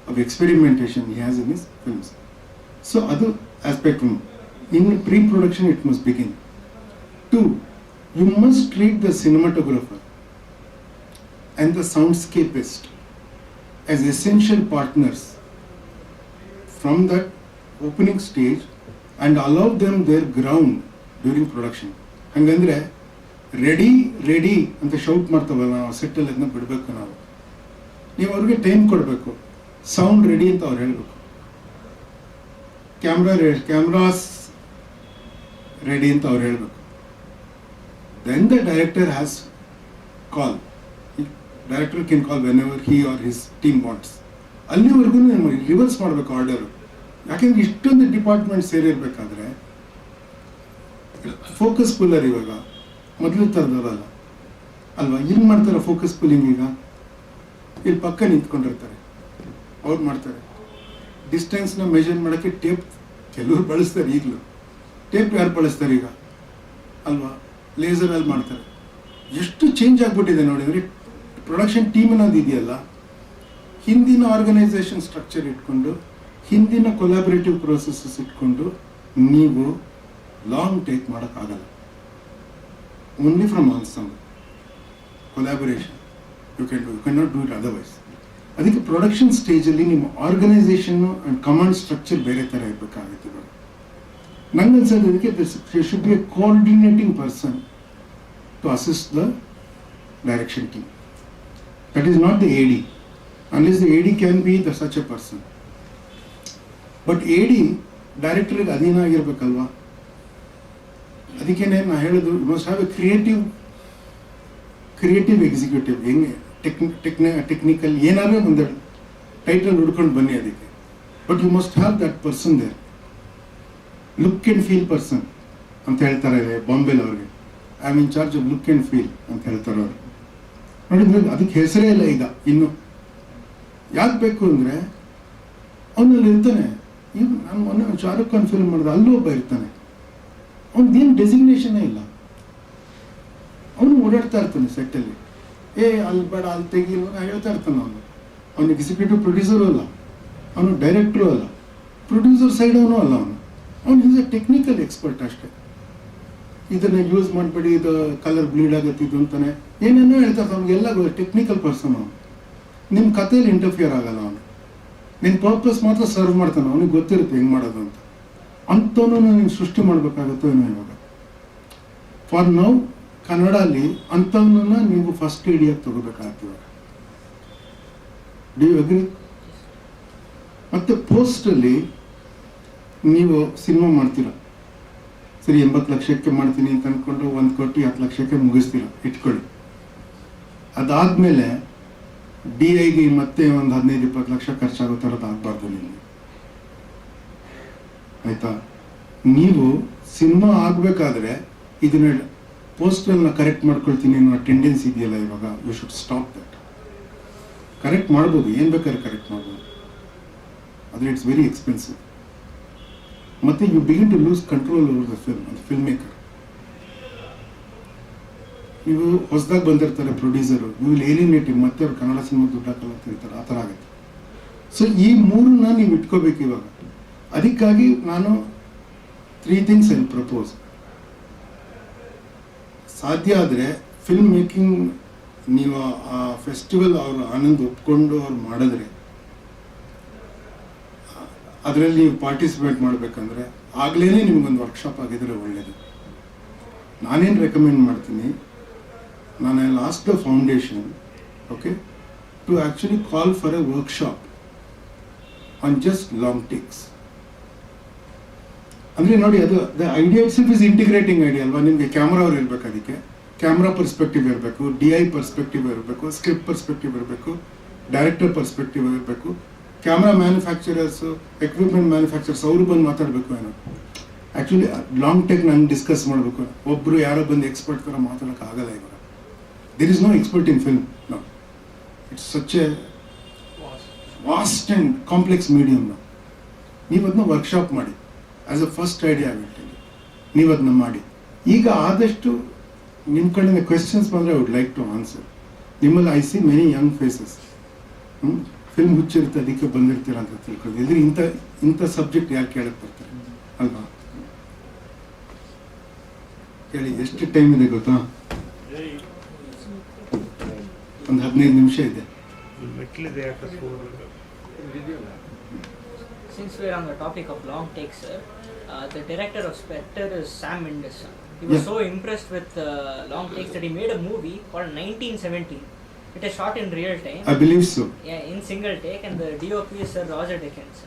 of experimentation he has in his films. So ಅದು aspect 1. In pre production it must begin. 2, you must treat the cinematographer and the soundscapist as essential partners from that opening stage and allow them their ground during production. ಹಂಗಂದ್ರೆ ready ಅಂತ shout ಮಾಡ್ತಾವಲ್ಲ ನಾವು ಸೆಟ್ಟಲ್ಲಿ, ಅದನ್ನ ಬಿಡಬೇಕು ನಾವು. ನೀವು ಅವ್ರಿಗೆ ಟೈಮ್ ಕೊಡಬೇಕು. ಸೌಂಡ್ ರೆಡಿ ಅಂತ ಅವ್ರು ಹೇಳಬೇಕು, ಕ್ಯಾಮ್ರಾಸ್ ರೆಡಿ ಅಂತ ಅವ್ರು ಹೇಳಬೇಕು. Then the director has call. Director can call whenever he or his team wants. ಅಲ್ಲಿವರೆಗೂ ರಿವರ್ಸ್ ಮಾಡಬೇಕು ಆರ್ಡರ್. ಯಾಕೆಂದ್ರೆ ಇಷ್ಟೊಂದು ಡಿಪಾರ್ಟ್ಮೆಂಟ್ ಸೇರಿರ್ಬೇಕಾದ್ರೆ ಫೋಕಸ್ ಪುಲ್ಲರ್ ಇವಾಗ ಮೊದಲು ಥರದವರಲ್ಲ ಅಲ್ವಾ. ಇಲ್ಲಿ ಮಾಡ್ತಾರೆ ಫೋಕಸ್ ಪುಲ್ಲಿಂಗ್. ಈಗ ಇಲ್ಲಿ ಪಕ್ಕ ನಿಂತ್ಕೊಂಡಿರ್ತಾರೆ, ಅವ್ರು ಮಾಡ್ತಾರೆ. ಡಿಸ್ಟೆನ್ಸ್ನ ಮೆಜರ್ ಮಾಡೋಕ್ಕೆ ಟೇಪ್ ಕೆಲವರು ಬಳಸ್ತಾರೆ. ಈಗಲೂ ಟೇಪ್ ಯಾರು ಬಳಸ್ತಾರೆ ಈಗ ಅಲ್ವಾ, ಲೇಸರಲ್ಲಿ ಮಾಡ್ತಾರೆ. ಎಷ್ಟು ಚೇಂಜ್ ಆಗಿಬಿಟ್ಟಿದೆ ನೋಡಿ. ಅಂದರೆ ಪ್ರೊಡಕ್ಷನ್ ಟೀಮ್ ಅನ್ನೋದು ಇದೆಯಲ್ಲ, ಹಿಂದಿನ ಆರ್ಗನೈಸೇಷನ್ ಸ್ಟ್ರಕ್ಚರ್ ಇಟ್ಕೊಂಡು, ಹಿಂದಿನ ಕೊಲಾಬ್ರೇಟಿವ್ ಪ್ರೋಸೆಸಸ್ ಇಟ್ಕೊಂಡು ನೀವು ಲಾಂಗ್ ಟೇಕ್ ಮಾಡೋಕ್ಕಾಗಲ್ಲ. Only from ensemble collaboration you can not do it otherwise. ಅದಕ್ಕೆ ಪ್ರೊಡಕ್ಷನ್ ಸ್ಟೇಜಲ್ಲಿ ನಿಮ್ಮ ಆರ್ಗನೈಸೇಷನ್ನು ಆ್ಯಂಡ್ ಕಮಾಂಡ್ ಸ್ಟ್ರಕ್ಚರ್ ಬೇರೆ ಥರ ಇರಬೇಕಾಗುತ್ತೆ. ಇವಾಗ ನಂಗೆ ಅನ್ಸೋದು ಅದಕ್ಕೆ there should be a coordinating person to assist the direction team. That is not the AD, unless the AD can be such a person. But AD ಡೈರೆಕ್ಟರ್ಗೆ ಅಧೀನ ಆಗಿರ್ಬೇಕಲ್ವಾ. ಅದಕ್ಕೇನೆ ನಾನು ಹೇಳೋದು, you must have a creative executive. ಹೆಂಗೆ technical ಏನಾದರೂ ಒಂದು title ಹುಡ್ಕೊಂಡು ಬನ್ನಿ ಅದಕ್ಕೆ, but you must have that person there. Look and feel person ಅಂತ ಹೇಳ್ತಾರೆ ಬಾಂಬೆಲ್ ಅವ್ರಿಗೆ. I am in charge of look and feel ಅಂತ ಹೇಳ್ತಾರೆ ಅವರು. ನೋಡಿದ್ರೆ ಅದಕ್ಕೆ ಹೆಸರೇ ಇಲ್ಲ ಈಗ. ಇನ್ನು ಯಾಕೆ ಬೇಕು ಅಂದರೆ ಅವನಲ್ಲಿ ಇರ್ತಾನೆ ಈಗ ನಾನು ಮೊನ್ನೆ ಶಾರುಖ್ ಖಾನ್ ಫಿಲ್ಮ್ ಮಾಡಿದೆ, ಅಲ್ಲೂ ಒಬ್ಬ ಇರ್ತಾನೆ, ಅವ್ನಿಗೇನು ಡೆಸಿಗ್ನೇಷನ್ನೇ ಇಲ್ಲ, ಅವನು ಓಡಾಡ್ತಾ ಇರ್ತಾನೆ ಸೆಟ್ಟಲ್ಲಿ, ಅಲ್ಲಿ ಬೇಡ ಅಲ್ಲಿ ತೆಗಿಲ್ಲ ಹೇಳ್ತಾ ಇರ್ತಾನೆ. ಅವನು ಎಕ್ಸಿಕ್ಯೂಟಿವ್ ಪ್ರೊಡ್ಯೂಸರು ಅಲ್ಲ, ಅವನು ಡೈರೆಕ್ಟ್ರು ಅಲ್ಲ, ಪ್ರೊಡ್ಯೂಸರ್ ಸೈಡ್ ಅವನು ಅಲ್ಲ, ಅವನು ಈಸ್ ಎ ಟೆಕ್ನಿಕಲ್ ಎಕ್ಸ್ಪರ್ಟ್ ಅಷ್ಟೇ. ಇದನ್ನ ಯೂಸ್ ಮಾಡಬೇಡಿ, ಇದು ಕಲರ್ ಬ್ಲೀಡ್ ಆಗತ್ತಿದ್ದು ಅಂತಾನೆ ಏನೇನೋ ಹೇಳ್ತಾರೆ. ಅವ್ನಿಗೆಲ್ಲ ಟೆಕ್ನಿಕಲ್ ಪರ್ಸನ್ ಅವನು. ನಿಮ್ಮ ಕಥೆಯಲ್ಲಿ ಇಂಟರ್ಫಿಯರ್ ಆಗಲ್ಲ ಅವನು, ನಿನ್ನ ಪರ್ಪಸ್ ಮಾತ್ರ ಸರ್ವ್ ಮಾಡ್ತಾನೆ, ಅವನಿಗೆ ಗೊತ್ತಿರುತ್ತೆ ಹೆಂಗೆ ಮಾಡೋದು ಅಂತ. ಅಂಥವನು ನೀನು ಸೃಷ್ಟಿ ಮಾಡಬೇಕಾಗುತ್ತೋ ಏನೋ ಇವಾಗ. ಫಾರ್ ನೌ ಕನ್ನಡಲ್ಲಿ ಅಂಥವನ್ನ ನೀವು ಫಸ್ಟ್ ಏಡಿಯಾಗಿ ತಗೋಬೇಕಾಗ್ತದೆ. Do you agree? ಮತ್ತು ಪೋಸ್ಟಲ್ಲಿ ನೀವು ಸಿನಿಮಾ ಮಾಡ್ತೀರ, ಸರಿ 80 ಲಕ್ಷಕ್ಕೆ ಮಾಡ್ತೀನಿ ಅಂತ ಅಂದ್ಕೊಂಡು 1 ಕೋಟಿ 10 ಲಕ್ಷಕ್ಕೆ ಮುಗಿಸ್ತೀರ ಇಟ್ಕೊಳ್ಳಿ. ಅದಾದಮೇಲೆ DIಗೆ ಮತ್ತೆ ಒಂದು 15-20 ಲಕ್ಷ ಖರ್ಚಾಗೋ ಥರದ್ದು ಆಗಬಾರ್ದು ನಿಮಗೆ, ಆಯಿತಾ? ನೀವು ಸಿನಿಮಾ ಆಗಬೇಕಾದ್ರೆ ಇದನ್ನ ಪೋಸ್ಟರ್ನ ಕರೆಕ್ಟ್ ಮಾಡ್ಕೊಳ್ತೀನಿ ಅನ್ನೋ ಟೆಂಡೆನ್ಸಿ ಇದೆಯಲ್ಲ ಇವಾಗ, you should stop that. Correct ಮಾಡ್ಬೋದು, ಏನು ಬೇಕಾದ್ರೆ ಕರೆಕ್ಟ್ ಮಾಡ್ಬೋದು, ಆದರೆ ಇಟ್ಸ್ ವೆರಿ ಎಕ್ಸ್ಪೆನ್ಸಿವ್. ಮತ್ತು you begin to lose control over the film maker. ನೀವು ಹೊಸದಾಗಿ ಬಂದಿರ್ತಾರೆ ಪ್ರೊಡ್ಯೂಸರು, ನೀವು ವಿಲ್ ಏಲಿನೇಟ್ ಮತ್ತೆ ಅವ್ರು ಕನ್ನಡ ಸಿನಿಮಾ ದುಡ್ಡು ಹಾಕಲ್ಲ ಅಂತ ಹೇಳ್ತಾರೆ, ಆ ಥರ ಆಗುತ್ತೆ. ಸೊ ಈ ಮೂರನ್ನ ನೀವು ಇಟ್ಕೋಬೇಕು ಇವಾಗ. ಅದಕ್ಕಾಗಿ ನಾನು 3 ಥಿಂಗ್ಸ್ ಐ ಪ್ರಪೋಸ್. ಸಾಧ್ಯ ಆದರೆ ಫಿಲ್ಮ್ ಮೇಕಿಂಗ್ ನೀವು ಆ ಫೆಸ್ಟಿವಲ್ ಅವ್ರು ಆನಂದ್ ಒಪ್ಕೊಂಡು ಅವ್ರು ಮಾಡಿದ್ರೆ, ಅದರಲ್ಲಿ ನೀವು ಪಾರ್ಟಿಸಿಪೇಟ್ ಮಾಡಬೇಕಂದ್ರೆ ಆಗಲೇ ನಿಮ್ಗೊಂದು ವರ್ಕ್ಶಾಪ್ ಆಗಿದ್ರೆ ಒಳ್ಳೆಯದು. ನಾನೇನು ರೆಕಮೆಂಡ್ ಮಾಡ್ತೀನಿ, ನಾನು last the foundation okay to actually call for a workshop on just long takes. ಅಂದರೆ ನೋಡಿ, ಅದು the idea itself is integrating idea ಅಲ್ವಾ. ನಿಮಗೆ ಕ್ಯಾಮ್ರಾ ಅವ್ರು ಇರಬೇಕು, ಅದಕ್ಕೆ ಕ್ಯಾಮ್ರಾ ಪರ್ಸ್ಪೆಕ್ಟಿವ್ ಇರಬೇಕು, DI ಪರ್ಸ್ಪೆಕ್ಟಿವ್ ಇರಬೇಕು, ಸ್ಕ್ರಿಪ್ಟ್ ಪರ್ಸ್ಪೆಕ್ಟಿವ್ ಇರಬೇಕು, ಡೈರೆಕ್ಟರ್ ಪರ್ಸ್ಪೆಕ್ಟಿವ್ ಇರಬೇಕು, ಕ್ಯಾಮ್ರಾ ಮ್ಯಾನುಫ್ಯಾಕ್ಚರರ್ಸು, ಎಕ್ವಿಪ್ಮೆಂಟ್ ಮ್ಯಾನುಫ್ಯಾಕ್ಚರ್ಸ್ ಅವರು ಬಂದು ಮಾತಾಡಬೇಕು. ಏನೋ ಆ್ಯಕ್ಚುಲಿ ಲಾಂಗ್ ಟೇಕ್ ನಾನು ಡಿಸ್ಕಸ್ ಮಾಡಬೇಕು. ಒಬ್ಬರು ಯಾರೋ ಬಂದು ಎಕ್ಸ್ಪರ್ಟ್ ಥರ ಮಾತಾಡೋಕ್ಕಾಗಲ್ಲ ಇವಾಗ. There is no expert in film. No, it's such a vast and complex medium. ನೀವು ಅದನ್ನ ವರ್ಕ್ಶಾಪ್ ಮಾಡಿ ಆ್ಯಸ್ ಅ ಫಸ್ಟ್ ಐಡಿಯಾ ಆಗಿರ್ತೀನಿ, ನೀವು ಅದನ್ನ ಮಾಡಿ. ಈಗ ಆದಷ್ಟು ನಿಮ್ಮ ಕಡೆಯಿಂದ ಕ್ವೆಶನ್ಸ್ ಬಂದರೆ I would like to answer. ನಿಮ್ಮಲ್ಲಿ I see many young faces. Film ಹುಚ್ಚಿರುತ್ತೆ, ಅದಕ್ಕೆ ಬಂದಿರ್ತೀರ ಅಂತ ತಿಳ್ಕೊಳ್ಳಿ. ಇದ್ರೆ ಇಂಥ ಸಬ್ಜೆಕ್ಟ್ ಯಾರು ಕೇಳಕ್ಕೆ ಬರ್ತಾರೆ ಅಲ್ವಾ? ಹೇಳಿ, ಎಷ್ಟು ಟೈಮ್ ಇದೆ ಗೊತ್ತಾ? ಒಂದು 15 ನಿಮಿಷ ಇದೆ. Since we're on the topic of long takes, sir, the director of Spectre is Sam Mendes. He was so impressed with long takes that he made a movie called 1917. It is shot in real time. I believe so. Yeah, in single take, and the DOP is Sir Roger Deakins.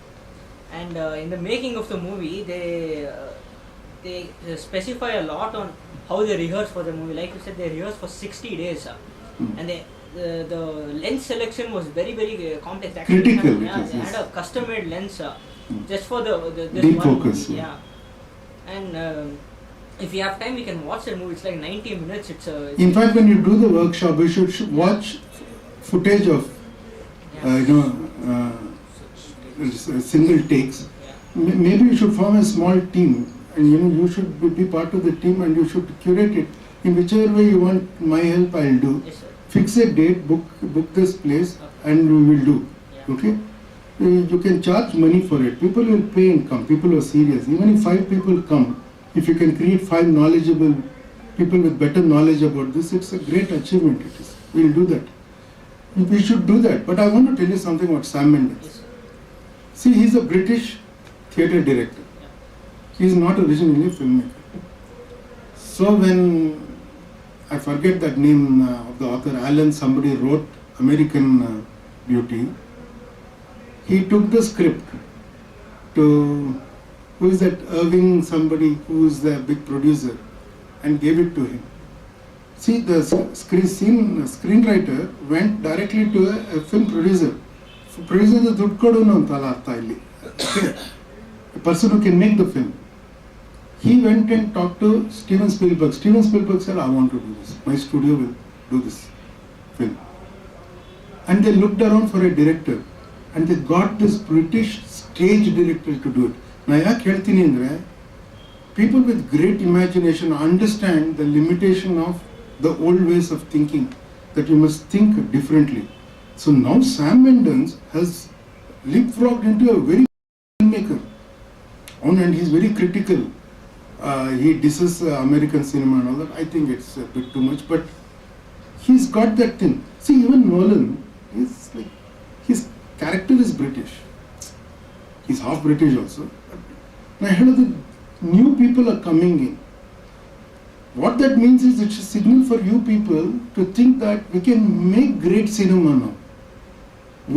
And in the making of the movie, they specify a lot on how they rehearse for the movie. Like you said, they rehearse for 60 days, and the lens selection was very complex. Actually, critical. They had a custom-made lens just for this deep one focus. movie. Yeah, and if you have time, we can watch the movie. It's like 90 minutes. In fact, when you do the workshop, you should watch footage of single takes. Yeah. Maybe you should form a small team, and you should be part of the team, and you should curate it in whichever way you want. My help, I'll do. Yes, sir. Fix a date, book this place, and we will do. Yeah. Okay. You can charge money for it. People will pay and come. People are serious. Even if 5 people come, if you can create 5 knowledgeable people with better knowledge about this, it's a great achievement. It is. We'll do that. We should do that. But I want to tell you something about Sam Mendes. Yes, sir. See, he's a British theatre director. He is not originally a filmmaker. So when I forget that name of the author, Alan, somebody wrote American Beauty. He took the script to, who is that Irving, somebody who is the big producer, and gave it to him. See, the screenwriter went directly to a film producer. Producer is ದುಡ್ಡು ಕೊಡೋನು ಅಂತಲ್ಲ ಅರ್ಥ ಇಲ್ಲಿ. A person who can make the film. He went and talked to Steven Spielberg. Steven Spielberg said, I want to do this. My studio will do this film. And they looked around for a director. And they got this British stage director to do it. ನಾ ಯಾಕೆ ಹೇಳ್ತೀನಿ ಅಂದರೆ people with great imagination understand the limitation of the old ways of thinking, that you must think differently. So now Sam Mendes has leapfrogged into a very filmmaker, and he's very critical. He disses American cinema and all that. I think it's a bit too much, but he's got that thing. See, even Nolan is like, his character is British. He's half British also. But I heard that new people are coming in. What that means is it's a signal for you people to think that we can make great cinema now.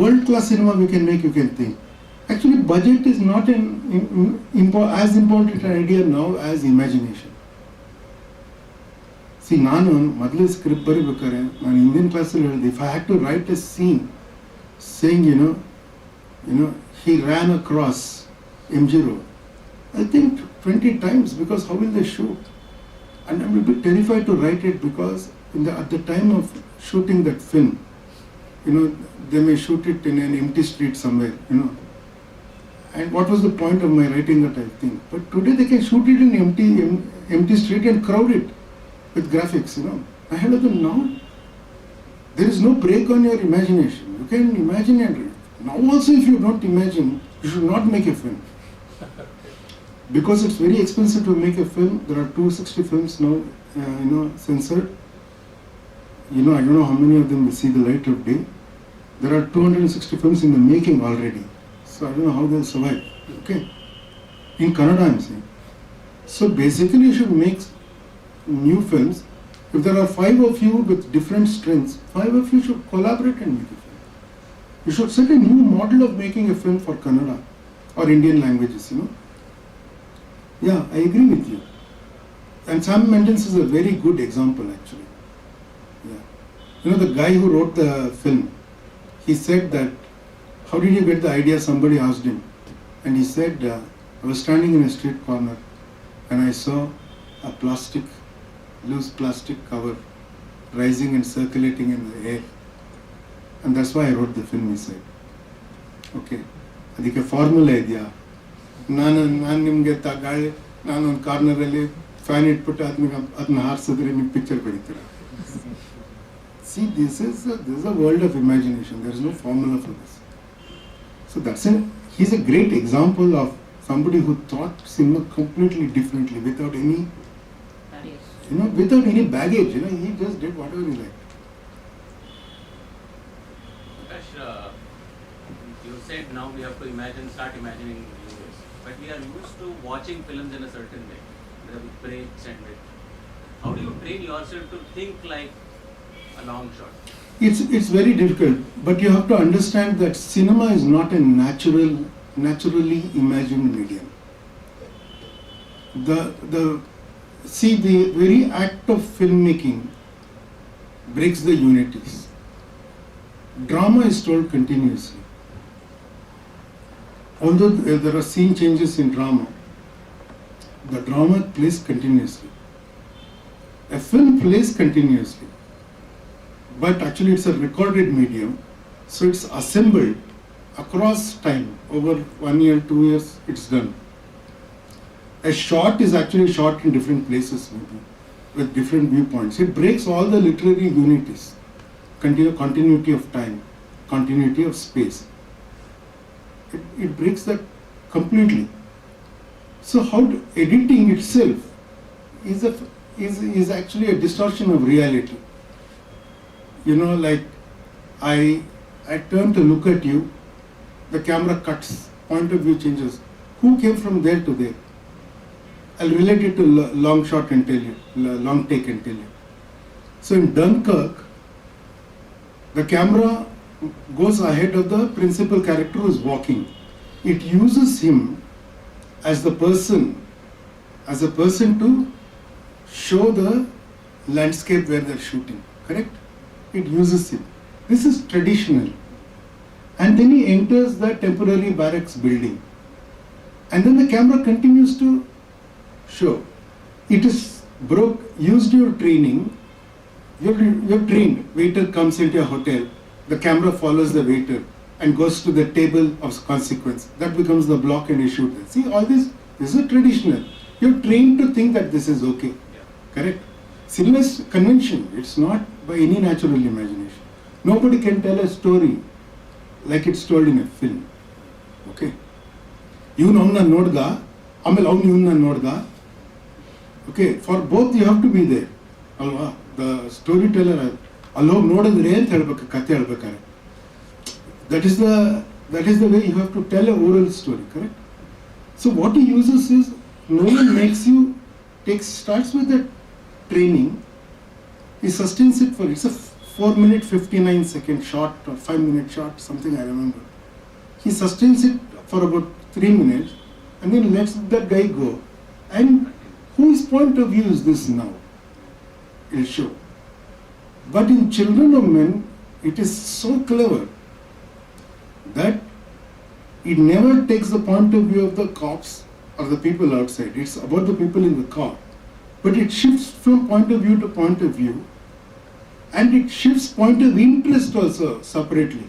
World class cinema we can make, you can think. Actually, budget is not as important an idea now as imagination. See, ನಾನು ಮೊದಲು script ಬರೀಬೇಕಾದ್ರೆ ನಾನು ಹಿಂದಿನ ಕ್ಲಾಸಲ್ಲಿ ಹೇಳಿದೆ, if I had to write a scene saying, you know, he ran across MG Road, I think 20 times, because how will they shoot? And I'm a bit terrified to write it, because at the time of shooting that film, they may shoot it in an empty street somewhere, And what was the point of my writing that, I think? But today they can shoot it in empty street and crowd it with graphics, I had them now. There is no break on your imagination. You can imagine it. Now also, if you don't imagine, you should not make a film. Because it's very expensive to make a film. There are 260 films now, censored. I don't know how many of them will see the light of day. There are 260 films in the making already. So I don't know how they'll survive. Okay. In Kannada, I'm saying. So basically, you should make new films. If there are 5 of you with different strengths, 5 of you should collaborate and make a film. You should set a new model of making a film for Kannada or Indian languages, Yeah, I agree with you. And Sam Mendes is a very good example, actually. Yeah. The guy who wrote the film, he said that, how did you get the idea? Somebody asked him. And he said, I was standing in a street corner and I saw a loose plastic cover rising and circulating in the air. And that's why I wrote the film, he said. Okay. ಅದಕ್ಕೆ formula ಇದೆಯಾ? ನಾನು ನಿಮಗೆ ನಾನೊಂದು ಕಾರ್ನರಲ್ಲಿ fan ಇಟ್ಬಿಟ್ಟು ಅದನ್ನ ಹಾರಿಸಿದ್ರೆ ನೀವು picture ಬರೀತೀರ. See, this is a world of imagination. There is no formula for this. So he's a great example of somebody who thought cinema completely differently, without any, without any baggage. He just did whatever he liked. Prakash, you said now we have to start imagining new ways. But we are used to watching films in a certain way, with breaks and with. How do you train yourself to think like a long shot? It's very difficult, but you have to understand that cinema is not a naturally imagined medium. The very act of filmmaking breaks the unities. Drama is told continuously. Although there are scene changes in drama, the drama plays continuously. A film plays continuously. But actually it's a recorded medium, so it's assembled across time. Over 1 year, 2 years, it's done. A shot is actually shot in different places, maybe, with different viewpoints. It breaks all the literary unities, continuity of time, continuity of space. It breaks that completely. So editing itself is actually a distortion of reality. Like I turn to look at you, the camera cuts, point of view changes. Who came from there to there? I'll relate it to long shot and tell you, long take and tell you. So in Dunkirk, the camera goes ahead of the principal character who is walking. It uses him as a person to show the landscape where they're shooting, correct? It uses him. This is traditional. And then he enters the temporary barracks building. And then the camera continues to show. It is used your training. You're trained. Waiter comes into a hotel. The camera follows the waiter. and goes to the table of consequence. That becomes the block and you shoot it. See, all this is a traditional. You're trained to think that this is okay. Correct? Cinema is convention. It's not by any natural imagination. Nobody can tell a story like it's told in a film. Okay? ಇವನು ಅವನ್ನ ನೋಡ್ದ, ಆಮೇಲೆ ಅವನು ಇವನ್ನ ನೋಡ್ದ. Okay, for both you have to be there ಅಲ್ವಾ? The storyteller ಅಲ್ಲಿ ಹೋಗಿ ನೋಡಿದ್ರೆ ಅಂತ ಹೇಳ್ಬೇಕು, ಕತೆ ಹೇಳ್ಬೇಕಾದ್ರೆ. That is the way you have to tell a oral story, correct? So what he uses is, Nolan makes you starts with the training. He sustains it for, it's a 4-minute 59-second shot or 5-minute shot, something I remember. He sustains it for about 3 minutes and then lets that guy go. And whose point of view is this now? He'll show. But in Children of Men, it is so clever that it never takes the point of view of the cops or the people outside. It's about the people in the car. But it shifts from point of view to point of view, and it shifts point of interest also separately.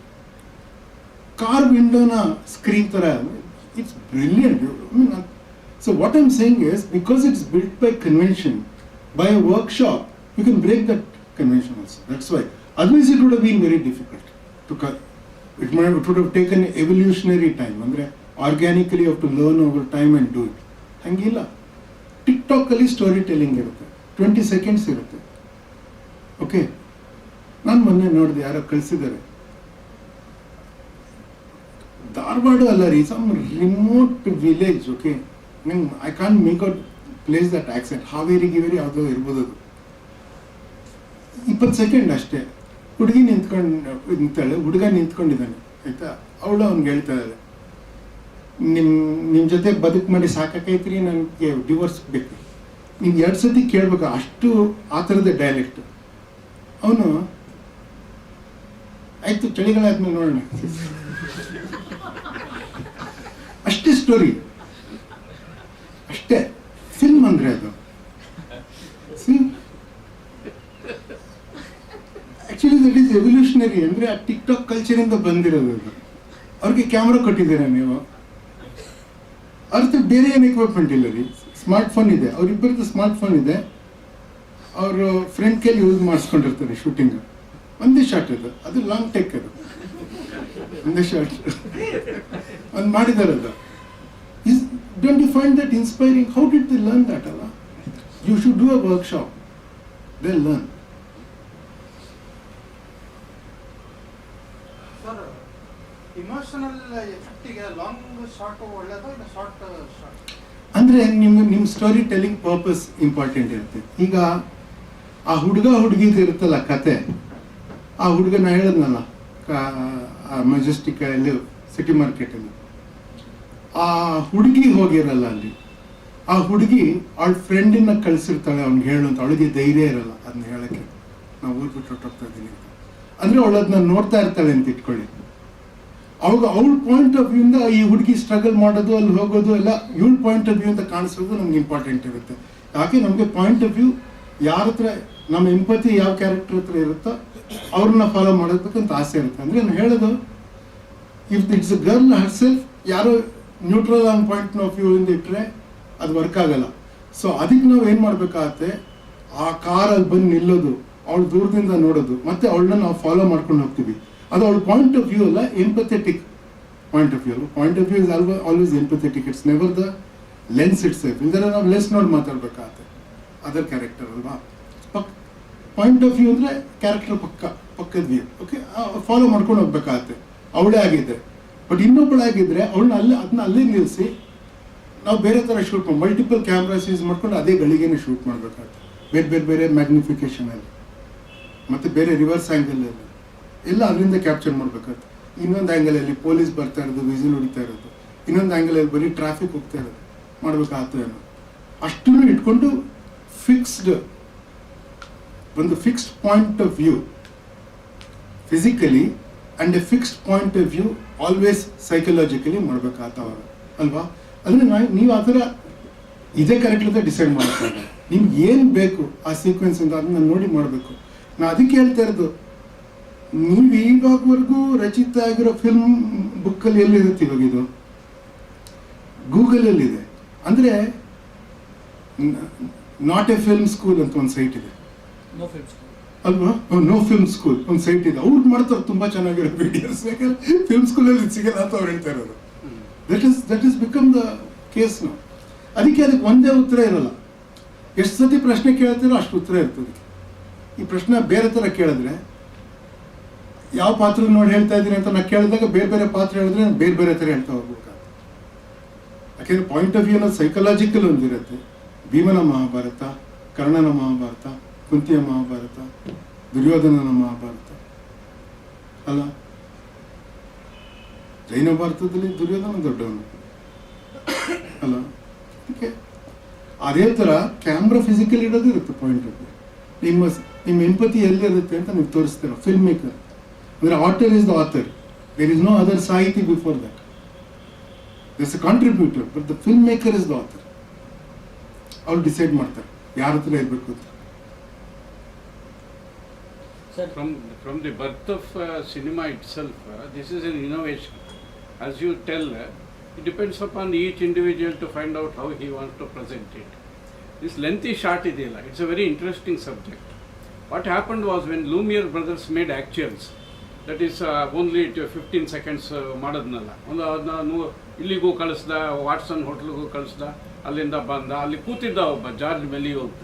Car window na screen tara, it's brilliant. So what I'm saying is, because it's built by convention, by a workshop, you can break that convention also. That's why. Otherwise it would have been very difficult to cut. It would have taken evolutionary time. Andre organically you have to learn over time and do it. Hangilla. TikTok ಅಲ್ಲಿ story telling ಇರುತ್ತೆ, 20 seconds ಇರುತ್ತೆ. Okay, ನಾನು ಮೊನ್ನೆ ನೋಡಿದೆ, ಯಾರೋ ಕಳಿಸಿದ್ದಾರೆ, ಧಾರವಾಡ ಅಲ್ಲ ರೀ, ಸಮ್ ರಿಮೋಟ್ ವಿಲೇಜ್. ಓಕೆ, ನಂಗೆ I can't make out place that accent. Haveri ಗಿವೇರಿ ಯಾವುದೋ ಇರ್ಬೋದು ಅದು. 20 ಸೆಕೆಂಡ್ ಅಷ್ಟೇ. ಹುಡುಗಿ ನಿಂತಾಳೆ, ಹುಡುಗ ನಿಂತ್ಕೊಂಡಿದ್ದಾನೆ, ಆಯ್ತಾ? ಅವಳು ಅವ್ನಿಗೆ ಹೇಳ್ತಾ ಇದ್ದಾಳೆ, ನಿಮ್ಮ ಜೊತೆ ಬದುಕು ಮಾಡಿ ಸಾಕಾಕೈತ್ರಿ, ನನಗೆ ಡಿವೋರ್ಸ್ ಬೇಕು. ನೀವು 2 ಸತಿ ಕೇಳ್ಬೇಕು, ಅಷ್ಟು ಆ ಥರದ ಡೈಲೆಕ್ಟ್. ಅವನು ಆಯ್ತು ಚಳಿಗಾಲ ಆದ್ಮೇಲೆ ನೋಡೋಣ, ಅಷ್ಟೇ ಸ್ಟೋರಿ, ಅಷ್ಟೇ ಫಿಲ್ಮ್ ಅಂದರೆ ಅದು. Actually that is evolutionary. ಅಂದರೆ ಆ ಟಿಕ್ಟಾಕ್ ಕಲ್ಚರಿಂದ ಬಂದಿರೋದು ಅದು. ಅವ್ರಿಗೆ ಕ್ಯಾಮ್ರಾ ಕೊಟ್ಟಿದ್ದೀರಾ ನೀವು, ಅವ್ರದ್ದು ಬೇರೆ ಏನು ಎಕ್ವಿಪ್ಮೆಂಟ್ ಇಲ್ಲ ರೀ. ಸ್ಮಾರ್ಟ್ ಫೋನ್ ಇದೆ, ಅವರಿಬ್ಬರದ್ದು ಸ್ಮಾರ್ಟ್ ಫೋನ್ ಇದೆ, ಅವರು ಫ್ರೆಂಡ್ ಕೈಲಿ ಯೂಸ್ ಮಾಡಿಸ್ಕೊಂಡಿರ್ತಾರೆ ಶೂಟಿಂಗ್. ಒಂದೇ ಶಾಟ್ ಅದು ಲಾಂಗ್ ಟೇಕ್, ಅದು ಒಂದೇ ಶಾಟ್ ಒಂದು ಮಾಡಿದ್ದಾರೆ. ಅದು don't you find that inspiring? How did they learn that? ಅಲ್ಲ, you should do a workshop, they learn. Emotional ಎಫೆಕ್ಟಿಗೆ ಲಾಂಗ್ ಶಾರ್ಟ್ ಒಳ್ಳೆಯದು, ಇಲ್ಲ ಶಾರ್ಟ್ ಶಾರ್ಟ್? ಅಂದರೆ ನಿಮ್ಮ ಸ್ಟೋರಿ ಟೆಲ್ಲಿಂಗ್ ಪರ್ಪಸ್ ಇಂಪಾರ್ಟೆಂಟ್ ಇರುತ್ತೆ. ಈಗ ಆ ಹುಡುಗಿದು ಇರುತ್ತಲ್ಲ ಕತೆ, ಆ ಹುಡುಗನ ಹೇಳಿದ್ನಲ್ಲ ಮೆಜೆಸ್ಟಿಕ್ ಅಲ್ಲಿ ಸಿಟಿ ಮಾರ್ಕೆಟಲ್ಲಿ, ಆ ಹುಡುಗಿ ಹೋಗಿರಲ್ಲ ಅಲ್ಲಿ. ಆ ಹುಡುಗಿ ಅವಳ ಫ್ರೆಂಡಿನ ಕಳಿಸಿರ್ತಾಳೆ ಅವ್ನಿಗೆ ಹೇಳು ಅಂತ. ಅವಳಿಗೆ ಧೈರ್ಯ ಇರಲ್ಲ ಅದನ್ನ ಹೇಳೋಕ್ಕೆ, ನಾವು ಊರು ಬಿಟ್ಟು ಹೊಟ್ಟೋಗ್ತಾ ಇದ್ದೀನಿ ಅಂತ. ಅಂದರೆ ಅವಳು ಅದನ್ನ ನೋಡ್ತಾ ಇರ್ತಾಳೆ ಅಂತ ಇಟ್ಕೊಳ್ಳಿ. ಅವಾಗ ಅವಳ ಪಾಯಿಂಟ್ ಆಫ್ ವ್ಯೂ ಇಂದ ಈ ಹುಡುಗಿ ಸ್ಟ್ರಗಲ್ ಮಾಡೋದು, ಅಲ್ಲಿ ಹೋಗೋದು ಎಲ್ಲ ಇವಳ ಪಾಯಿಂಟ್ ಆಫ್ ವ್ಯೂ ಅಂತ ಕಾಣಿಸೋದು ನಮ್ಗೆ ಇಂಪಾರ್ಟೆಂಟ್ ಇರುತ್ತೆ. ಯಾಕೆ ನಮಗೆ ಪಾಯಿಂಟ್ ಆಫ್ ವ್ಯೂ ಯಾರ ಹತ್ರ, ನಮ್ಮ ಎಂಪತಿ ಯಾವ ಕ್ಯಾರೆಕ್ಟರ್ ಹತ್ರ ಇರುತ್ತೋ ಅವ್ರನ್ನ ಫಾಲೋ ಮಾಡೋದಕ್ಕಂತ ಆಸೆ ಇರುತ್ತೆ. ಅಂದರೆ ನಾನು ಹೇಳೋದು, if it's a girl herself, ಯಾರೋ neutral on point of view ಇಂದ ಇಟ್ಟರೆ ಅದು ವರ್ಕ್ ಆಗಲ್ಲ. ಸೊ ಅದಕ್ಕೆ ನಾವು ಏನು ಮಾಡಬೇಕಾಗತ್ತೆ, ಆ ಕಾರಲ್ಲಿ ಬಂದು ನಿಲ್ಲೋದು, ಅವಳು ದೂರದಿಂದ ನೋಡೋದು, ಮತ್ತೆ ಅವಳನ್ನ ನಾವು ಫಾಲೋ ಮಾಡ್ಕೊಂಡು ಹೋಗ್ತೀವಿ. ಅದು ಅವಳ ಪಾಯಿಂಟ್ ಆಫ್ ವ್ಯೂ ಅಲ್ಲ, empathetic point of view. Point of view is always empathetic, it's never the lens itself. ಇಲ್ದರೆ ನಾವು ಲೆನ್ಸ್ ನೋಡಿ ಮಾತಾಡ್ಬೇಕಾಗತ್ತೆ, ಅದರ್ ಕ್ಯಾರೆಕ್ಟರ್ ಅಲ್ವಾ. ಪಾಯಿಂಟ್ ಆಫ್ ವ್ಯೂ ಅಂದರೆ ಕ್ಯಾರೆಕ್ಟರ್ ಪಕ್ಕದ ವ್ಯೂ. ಓಕೆ, ಫಾಲೋ ಮಾಡ್ಕೊಂಡು ಹೋಗ್ಬೇಕಾಗತ್ತೆ. ಅವಳೇ ಆಗಿದ್ದರೆ, ಬಟ್ ಇನ್ನೊಬ್ಬಳಾಗಿದ್ದರೆ ಅದನ್ನ ಅಲ್ಲೇ ನಿಲ್ಲಿಸಿ ನಾವು ಬೇರೆ ಥರ ಶೂಟ್ ಮಾಡಿ, ಮಲ್ಟಿಪಲ್ ಕ್ಯಾಮ್ರಾಸ್ ಯೂಸ್ ಮಾಡ್ಕೊಂಡು ಅದೇ ಗಳಿಗೆನೇ ಶೂಟ್ ಮಾಡಬೇಕಾಗುತ್ತೆ. ಬೇರೆ ಮ್ಯಾಗ್ನಿಫಿಕೇಷನಲ್ಲಿ, ಮತ್ತು ಬೇರೆ ರಿವರ್ಸ್ ಆ್ಯಂಗಲಲ್ಲಿ ಎಲ್ಲ ಅದರಿಂದ ಕ್ಯಾಪ್ಚರ್ ಮಾಡಬೇಕಾಗುತ್ತೆ. ಇನ್ನೊಂದು ಆ್ಯಂಗಲಲ್ಲಿ ಪೊಲೀಸ್ ಬರ್ತಾ ಇರೋದು, ವಿಸಿಲ್ ಹೊಡಿತಾ ಇರೋದು, ಇನ್ನೊಂದು ಆ್ಯಂಗಲಲ್ಲಿ ಬರೀ ಟ್ರಾಫಿಕ್ ಹೋಗ್ತಾ ಇರೋದು ಮಾಡಬೇಕಾಗ್ತದೆ. ಅಷ್ಟನ್ನು ಇಟ್ಕೊಂಡು ಒಂದು fixed point of view physically and a fixed point of view always psychologically ಮಾಡಬೇಕಾಗ್ತವಾಗ ಅಲ್ವಾ. ಅಂದರೆ ನೀವು ಆ ಥರ ಇದೇ ಕರೆಕ್ಟ್ ಅಂತ ಡಿಸೈಡ್ ಮಾಡೋಕ್ಕಾಗಲ್ಲ. ನಿಮ್ಗೆ ಏನು ಬೇಕು ಆ ಸೀಕ್ವೆನ್ಸಿಂದ ಅದನ್ನ ನೋಡಿ ಮಾಡಬೇಕು. ನಾನು ಅದಕ್ಕೆ ಹೇಳ್ತಾ ಇರೋದು, ನೀವು ಇವಾಗವರೆಗೂ ರಚಿತ ಆಗಿರೋ ಫಿಲ್ಮ್ ಬುಕ್ಕಲ್ಲಿ ಎಲ್ಲಿರುತ್ತೆ ಇವಾಗ ಇದು? ಗೂಗಲಲ್ಲಿದೆ. ಅಂದರೆ ನಾಟ್ ಎ ಫಿಲ್ಮ್ ಸ್ಕೂಲ್ ಅಂತ ಒಂದು ಸೈಟ್ ಇದೆ No film school. ಅಲ್ವಾ? ನೋ ಫಿಲ್ಮ್ ಸ್ಕೂಲ್ ಒಂದು ಸೈಟ್ ಇದೆ. ಅವ್ರು ಮಾಡ್ತಾರೆ ತುಂಬ ಚೆನ್ನಾಗಿರೋ ವಿಡಿಯೋಸ್. ಯಾಕಂದ್ರೆ ಫಿಲ್ಮ್ ಸ್ಕೂಲಲ್ಲಿ ಇದು ಸಿಗಲ್ಲ ಅಂತ ಅವ್ರು ಹೇಳ್ತಾ ಇರೋದು. That is become the case ನಾವು. ಅದಕ್ಕೆ ಒಂದೇ ಉತ್ತರ ಇರಲ್ಲ. ಎಷ್ಟು ಸತಿ ಪ್ರಶ್ನೆ ಕೇಳ್ತೀರೋ ಅಷ್ಟು ಉತ್ತರ ಇರ್ತದೆ. ಈ ಪ್ರಶ್ನೆ ಬೇರೆ ಥರ ಕೇಳಿದ್ರೆ, ಯಾವ ಪಾತ್ರ ನೋಡಿ ಹೇಳ್ತಾ ಇದ್ದೀನಿ ಅಂತ ನಾನು ಕೇಳಿದಾಗ ಬೇರೆ ಬೇರೆ ಪಾತ್ರ ಹೇಳಿದ್ರೆ ನಾನು ಬೇರೆ ಬೇರೆ ಥರ ಹೇಳ್ತಾ ಹೋಗ್ಬೇಕಾಗ್ತದೆ. ಯಾಕೆಂದರೆ ಪಾಯಿಂಟ್ ಆಫ್ ವ್ಯೂನ ಸೈಕಲಾಜಿಕಲ್ ಒಂದಿರುತ್ತೆ. ಭೀಮನ ಮಹಾಭಾರತ, ಕರ್ಣನ ಮಹಾಭಾರತ, ಕುಂತಿಯ ಮಹಾಭಾರತ, ದುರ್ಯೋಧನನ ಮಹಾಭಾರತ ಅಲ್ಲ. ಜೈನ ಭಾರತದಲ್ಲಿ ದುರ್ಯೋಧನ ದೊಡ್ಡವನು ಅಲ್ಲ. ಅದಕ್ಕೆ ಅದೇ ಥರ ಕ್ಯಾಮ್ರಾ ಫಿಸಿಕಲ್ ಇಡೋದು ಇರುತ್ತೆ ಪಾಯಿಂಟ್ ಆಫ್ ವ್ಯೂ. ನಿಮ್ಮ ಎಂಪತಿ ಎಲ್ಲಿರುತ್ತೆ ಅಂತ ನೀವು ತೋರಿಸ್ತೀರ. ಫಿಲ್ಮ್ ಮೇಕರ್ ಅಂದರೆ auteur is the author. There is no other ಸಾಹಿತಿ before that. This a contributor, but the film maker is the author. ಅವ್ರು ಡಿಸೈಡ್ ಮಾಡ್ತಾರೆ ಯಾರ ಹತ್ರ ಇರಬೇಕು ಅಂತ. Sir, From the birth of cinema itself, this is an innovation. As you tell, it depends upon each individual to find out how he wants to present it. This lengthy shot ideyala, it's a very interesting subject. What happened was when Lumiere brothers made actuals, that is only 15 seconds ಮಾಡದ್ನಲ್ಲ, ಒಂದು ಇಲ್ಲಿಗೂ ಕಳಿಸ್ದ, Watson ಹೋಟ್ಲಿಗೂ ಕಳಿಸ್ದ, ಅಲ್ಲಿಂದ ಬಂದ, ಅಲ್ಲಿ ಕೂತಿದ್ದ ಒಬ್ಬ George ಮೆಲಿಯೋ ಅಂತ,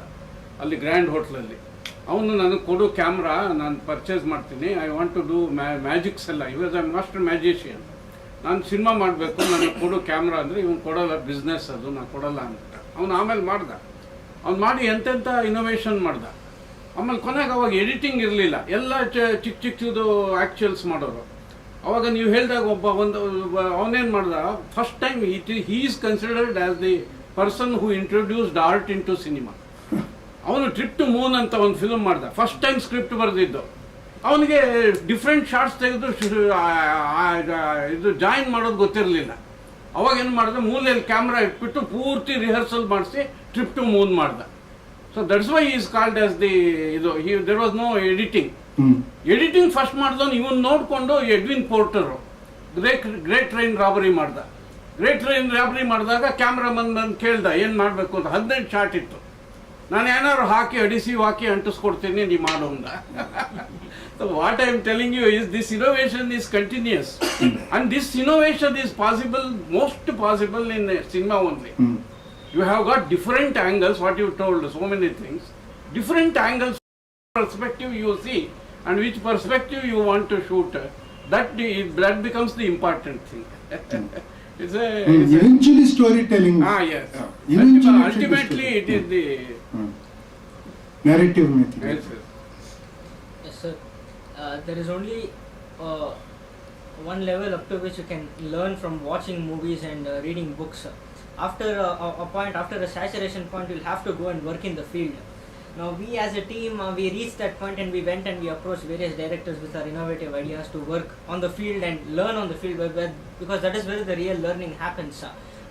ಅಲ್ಲಿ grand ಹೋಟ್ಲಲ್ಲಿ. ಅವನು ನನಗೆ ಕೊಡು ಕ್ಯಾಮ್ರಾ, ನಾನು ಪರ್ಚೇಸ್ ಮಾಡ್ತೀನಿ, I want to do magics ಎಲ್ಲ. ಇವಾಗ ಐ ಮಾಸ್ಟರ್ ಮ್ಯಾಜಿಷಿಯನ್, ನಾನು ಸಿನಿಮಾ ಮಾಡಬೇಕು, ನನಗೆ ಕೊಡು ಕ್ಯಾಮ್ರಾ ಅಂದರೆ ಇವನು ಕೊಡೋಲ್ಲ, ಬಿಸ್ನೆಸ್ ಅದು, ನಾನು ಕೊಡೋಲ್ಲ ಅಂತ. ಅವನು ಆಮೇಲೆ ಮಾಡ್ದ. ಅವ್ನು ಮಾಡಿ ಎಂತೆಂಥ ಇನೋವೇಷನ್ ಮಾಡ್ದ. ಆಮೇಲೆ ಕೊನೆಗೆ ಅವಾಗ ಎಡಿಟಿಂಗ್ ಇರಲಿಲ್ಲ, ಎಲ್ಲ ಚಿಕ್ಕ ಚಿಕ್ಕದು ಆ್ಯಕ್ಚುಯಲ್ಸ್ ಮಾಡೋರು. ಅವಾಗ ನೀವು ಹೇಳಿದಾಗ ಅವನೇನು ಮಾಡ್ದ, first time he is considered as the person who introduced art into cinema. ಅವನು ಟ್ರಿಪ್ ಟು ಮೂನ್ ಅಂತ ಒಂದು ಫಿಲ್ಮ್ ಮಾಡ್ದ, ಫಸ್ಟ್ ಟೈಮ್ ಸ್ಕ್ರಿಪ್ಟ್ ಬರೆದಿದ್ದು. ಅವನಿಗೆ ಡಿಫ್ರೆಂಟ್ ಶಾರ್ಟ್ಸ್ ತೆಗೆದು ಇದು ಜಾಯಿನ್ ಮಾಡೋದು ಗೊತ್ತಿರಲಿಲ್ಲ. ಅವಾಗ ಏನು ಮಾಡಿದ, ಮೂಲೆಯಲ್ಲಿ ಕ್ಯಾಮ್ರಾ ಇಟ್ಬಿಟ್ಟು ಪೂರ್ತಿ ರಿಹರ್ಸಲ್ ಮಾಡಿಸಿ ಟ್ರಿಪ್ ಟು ಮೂನ್ ಮಾಡ್ದ. So that's why is called as the ಇದು. There was no editing. Editing first ಮಾಡಿದವನು ಇವನು ನೋಡಿಕೊಂಡು Edwin Porter great train robbery ಮಾಡ್ದ. ಗ್ರೇಟ್ ಟ್ರೈನ್ ರಾಬರಿ ಮಾಡಿದಾಗ ಕ್ಯಾಮ್ರಾಮನ್ ಬಂದು ಕೇಳ್ದ ಏನು ಮಾಡಬೇಕು ಅಂತ. 15 ಶಾರ್ಟ್ ಇತ್ತು. ನಾನು ಏನಾದ್ರು ಹಾಕಿ ಅಡಿಸಿವ್ ಹಾಕಿ ಅಂಟಿಸ್ಕೊಡ್ತೀನಿ, ನೀವು ಮಾಡು ಅಂದ. So what I am telling you is this innovation is continuous. And this innovation is possible, most possible in cinema only. You have got different angles, what you told, so many things. Different angles, perspective you see, and which perspective you want to shoot. That becomes the important thing. Eventually storytelling. Yes. Ultimately it is the narrative making. Yes, yes. yes, sir. There is only one level up to which you can learn from watching movies and reading books. After a point, after a saturation point, you'll have to go and work in the field. Now we as a team, we reached that point and we went and we approached various directors with our innovative ideas to work on the field and learn on the field, because that is where the real learning happens.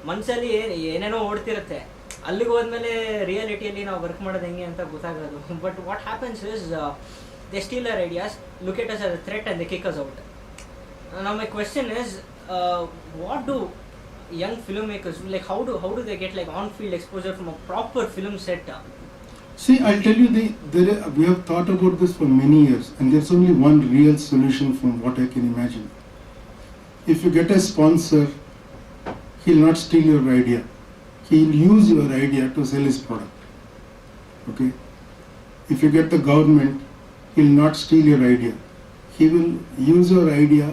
ಮನಸ್ಸಲ್ಲಿ ಏನೇನೋ ಓಡ್ತಿರುತ್ತೆ, ಅಲ್ಲಿಗೆ ಹೋದ್ಮೇಲೆ ರಿಯಾಲಿಟಿಯಲ್ಲಿ ನಾವು work ಮಾಡೋದು ಹೆಂಗೆ ಅಂತ ಗೊತ್ತಾಗೋದು. But what happens is they steal our ideas, look at us as a threat and they kick us out. Now my question is, what do young filmmakers do? Like how do they get like on-field exposure from a proper film set? See, I'll tell you, we have thought about this for many years, and there's only one real solution from what I can imagine. If you get a sponsor, he'll not steal your idea. He'll use your idea to sell his product. Okay? If you get the government, he'll not steal your idea. He will use your idea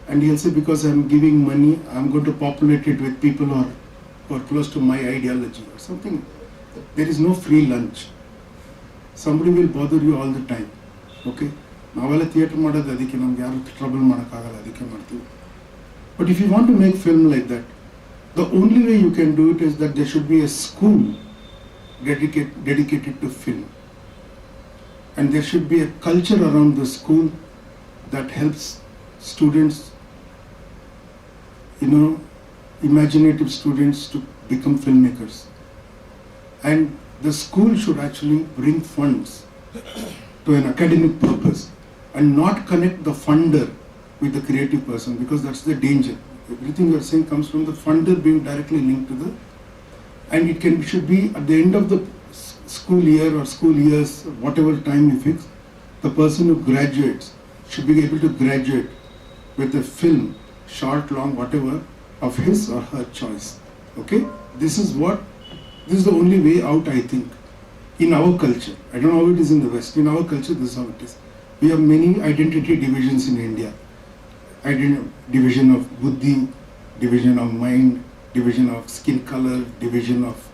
and he'll say, because I'm giving money, I'm going to populate it with people who are close to my ideology or something. There is no free lunch. Somebody will bother you all the time. Okay? ನಾವೆಲ್ಲ theatre ಮಾಡೋದು ಅದಕ್ಕೆ, ನಮ್ಗೆ ಯಾರು trouble ಮಾಡೋಕ್ಕಾಗಲ್ಲ, ಅದಕ್ಕೆ ಮಾಡ್ತೀವಿ. But if you want to make film like that, the only way you can do it is that there should be a school dedicated to film. And there should be a culture around the school that helps students, imaginative students, to become filmmakers. And the school should actually bring funds to an academic purpose. and not connect the funder with the creative person, because that's the danger. Everything you are saying comes from the funder being directly linked to the, and it should be at the end of the school year or school years, whatever time you fix, the person who graduates should be able to graduate with a film, short, long, whatever, of his or her choice. Okay? This is the only way out, I think, in our culture. I don't know how it is in the West. In our culture, this is how it is. We have many identity divisions in India. Division of buddhi, division of mind, division of skin color, division of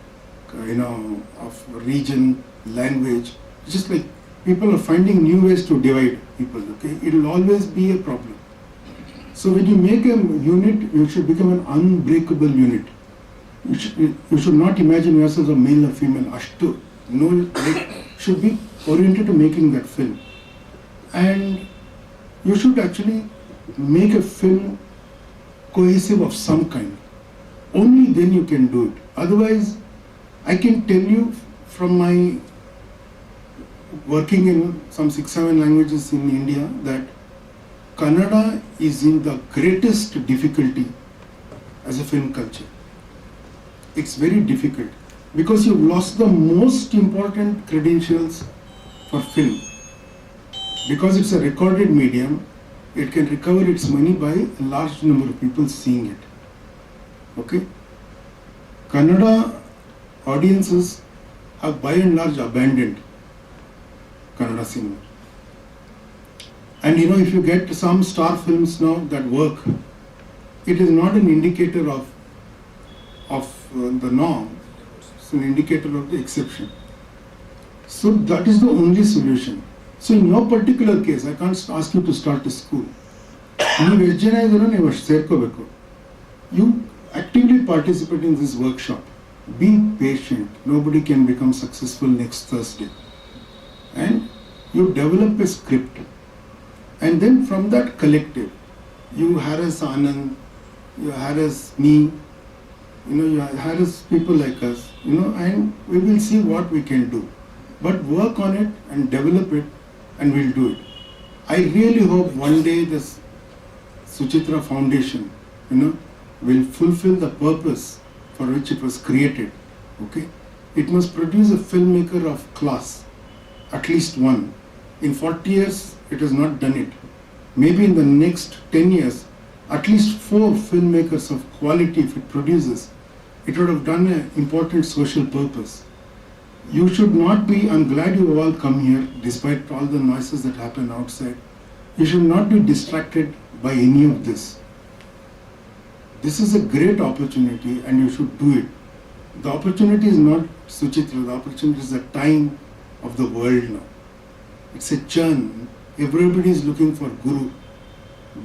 of region, language. It's just like people are finding new ways to divide people. Okay, it will always be a problem. So when you make a unit, you should become an unbreakable unit. You should not imagine yourself a male or female. Ashtu, no, like, should be oriented to making that film, and you should actually make a film cohesive of some kind. Only then you can do it. Otherwise, I can tell you from my working in some 6-7 languages in India that Kannada is in the greatest difficulty as a film culture. It's very difficult because you've lost the most important credentials for film. Because it's a recorded medium, it can recover its money by a large number of people seeing it. Okay? Kannada audiences have by and large abandoned Kannada cinema. And if you get some star films now that work, it is not an indicator of the norm, it's an indicator of the exception. So that is the only solution. So in your particular case, I can't ask you to start a school. You actively participate in this workshop. Be patient. Nobody can become successful next Thursday. And you develop a script. And then from that collective, you harass Anand, you harass me, you harass people like us, and we will see what we can do. But work on it and develop it, and we'll do it. I really hope one day this Suchitra Foundation, will fulfill the purpose for which it was created. Okay? It must produce a filmmaker of class, at least one. In 40 years, it has not done it. Maybe in the next 10 years, at least 4 filmmakers of quality, if it produces, it would have done an important social purpose. You should not be, I'm glad you have all come here, despite all the noises that happen outside. You should not be distracted by any of this. This is a great opportunity and you should do it. The opportunity is not Suchitra, the opportunity is the time of the world now. It's a churn. Everybody is looking for Guru.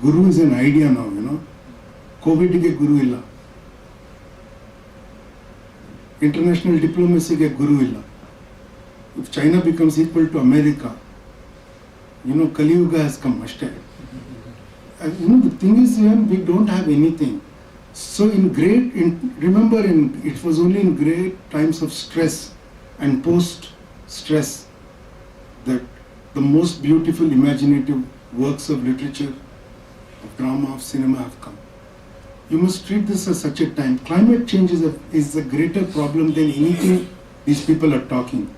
Guru is an idea now, COVID ke Guru illa. International diplomacy ke Guru illa. If China becomes equal to America, Kali Yuga has come. The thing is, we don't have anything. So remember, it was only in great times of stress and post-stress that the most beautiful imaginative works of literature, of drama, of cinema have come. You must treat this as such a time. Climate change is a greater problem than anything these people are talking.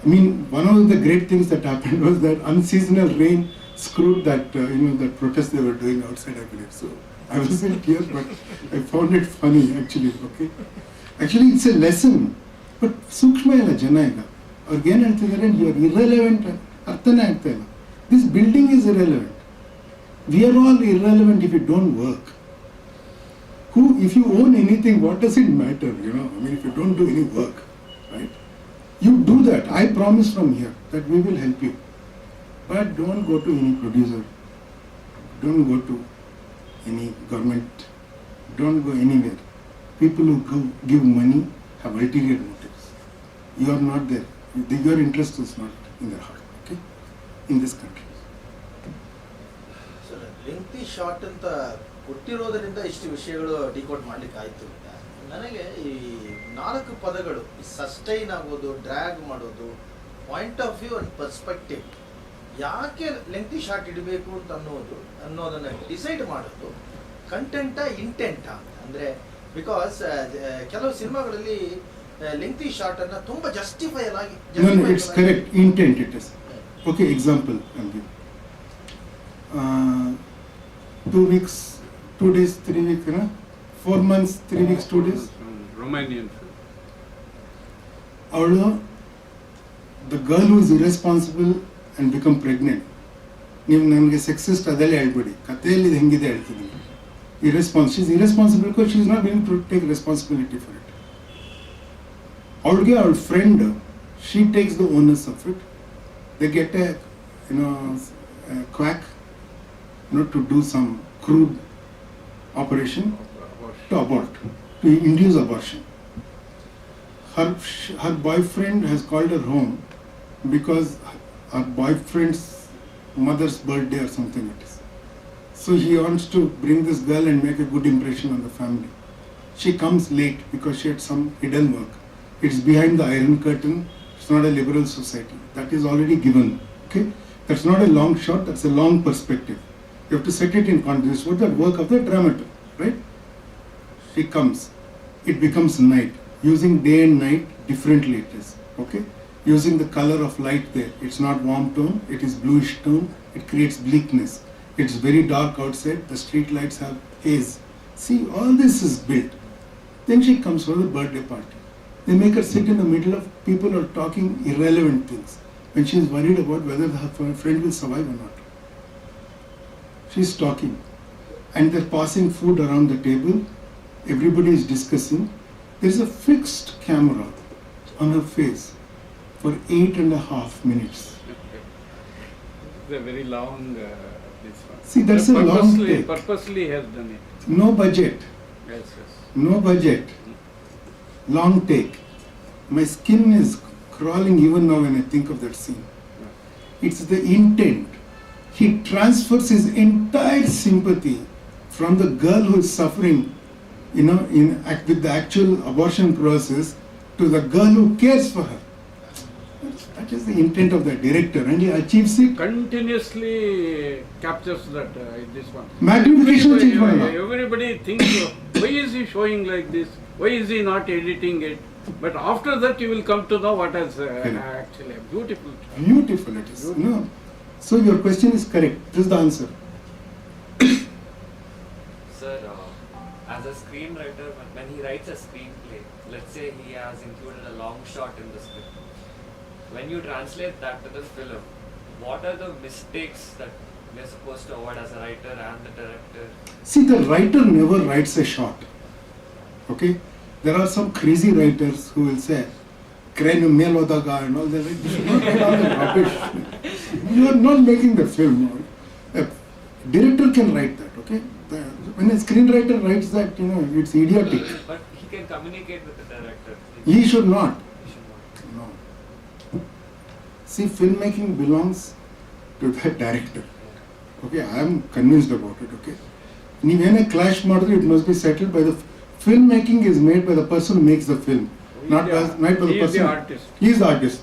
One of the great things that happened was that unseasonal rain screwed that, that protest they were doing outside, I believe. So I wasn't here, but I found it funny, actually, okay? Actually, it's a lesson. But Sukshma illa jana illa. Again, you are irrelevant. This building is irrelevant. We are all irrelevant if you don't work. If you own anything, what does it matter, if you don't do any work, right? You do that. I promise from here that we will help you. But don't go to any producer. Don't go to any government. Don't go anywhere. People who give money have ulterior motives. You are not there. Your interest is not in their heart. Okay? In this country. So, lengthy shot ಅಂತ ಕೊಟ್ಟಿರೋದರಿಂದ ಇಷ್ಟು ವಿಷಯಗಳು decode ಮಾಡ್ಲಿಕ್ಕೆ ಆಯ್ತು. ನನಗೆ ಈ 4 ಪದಗಳು sustain ಆಗೋದು, drag ಮಾಡೋದು, point of view and perspective, ಯಾಕೆ ಲೆಂತಿ ಶಾರ್ಟ್ ಇಡಬೇಕು ಅಂತ ಅನ್ನೋದನ್ನ ಡಿಸೈಡ್ ಮಾಡೋದು ಕಂಟೆಂಟಾ ಇಂಟೆಂಟಾ ಅಂದರೆ ಬಿಕಾಸ್ ಕೆಲವು ಸಿನಿಮಾಗಳಲ್ಲಿ ಲೆಂತಿ ಶಾರ್ಟ್ ಅನ್ನ ತುಂಬಾ ಜಸ್ಟಿಫೈಲ್ ಆಗಿ No, it's correct. Intent it is. Okay, example I'll give. 2 weeks, 2 days, 3 weeks, 4 months, 3 weeks, 2 days. Romanian film. Avಳು, the girl who is irresponsible and become pregnant. ನೀವು ನನಗೆ ಸೆಕ್ಸಿಸ್ಟ್ ಅದೆಲ್ಲ ಹೇಳ್ಬೇಡಿ, ಕಥೆಯಲ್ಲಿ ಇದು ಹೆಂಗಿದೆ ಹೇಳ್ತೀನಿ. She's irresponsible because she's not willing to take responsibility for it. ಅವಳಿಗೆ ಅವಳ friend, she takes the onus of it. They get a quack, to do some crude operation to abort, to induce abortion. Her boyfriend has called her home because her boyfriend's mother's birthday or something it is. So he wants to bring this girl and make a good impression on the family. She comes late because she had some hidden work. It's behind the Iron Curtain. It's not a liberal society. That is already given. Okay, that's not a long shot. That's a long perspective. You have to set it in context. What the work of the dramaturg, right? She comes. It becomes night. Using day and night differently it is. Okay, using the color of light there. It's not warm tone. It is bluish tone. It creates bleakness. It's very dark outside. The street lights have haze. See, all this is built. Then she comes for the birthday party. They make her sit in the middle of people who are talking irrelevant things when she is worried about whether her friend will survive or not. She's talking and they're passing food around the table. Everybody is discussing. There's a fixed camera on her face for 8.5 minutes. It's a very long this one. See, that's a long take. Purposely has done it. No budget. Yes, yes. No budget. Long take. My skin is crawling even now when I think of that scene. It's the intent. He transfers his entire sympathy from the girl who is suffering, with the actual abortion process, to the girl who cares for her. That is the intent of the director, and he achieves it. Continuously captures that this one. Magnification change ಮಾಡಲ್ಲ. Everybody thinks, why is he showing like this? Why is he not editing it? But after that, you will come to know what is actually beautiful. Beautiful it is. No. So your question is correct. This is the answer. Sir, as a screenwriter, when he writes a screenplay, let's say he has included a long shot in the script. When you translate that to the film, what are the mistakes that we're supposed to avoid as a writer and the director? See, the writer never writes a shot. Okay? There are some crazy writers who will say, crane male hodaga and all that. You should not write all that rubbish. You are not making the film. A director can write that, okay? When a screenwriter writes that, it's idiotic. But he can communicate with the director. He should not. He should not. No. See, filmmaking belongs to the director. Okay, I am convinced about it, okay? When a clash model, it must be settled by the filmmaking is made by the person who makes the film, not by the person. He is the artist. He is the artist,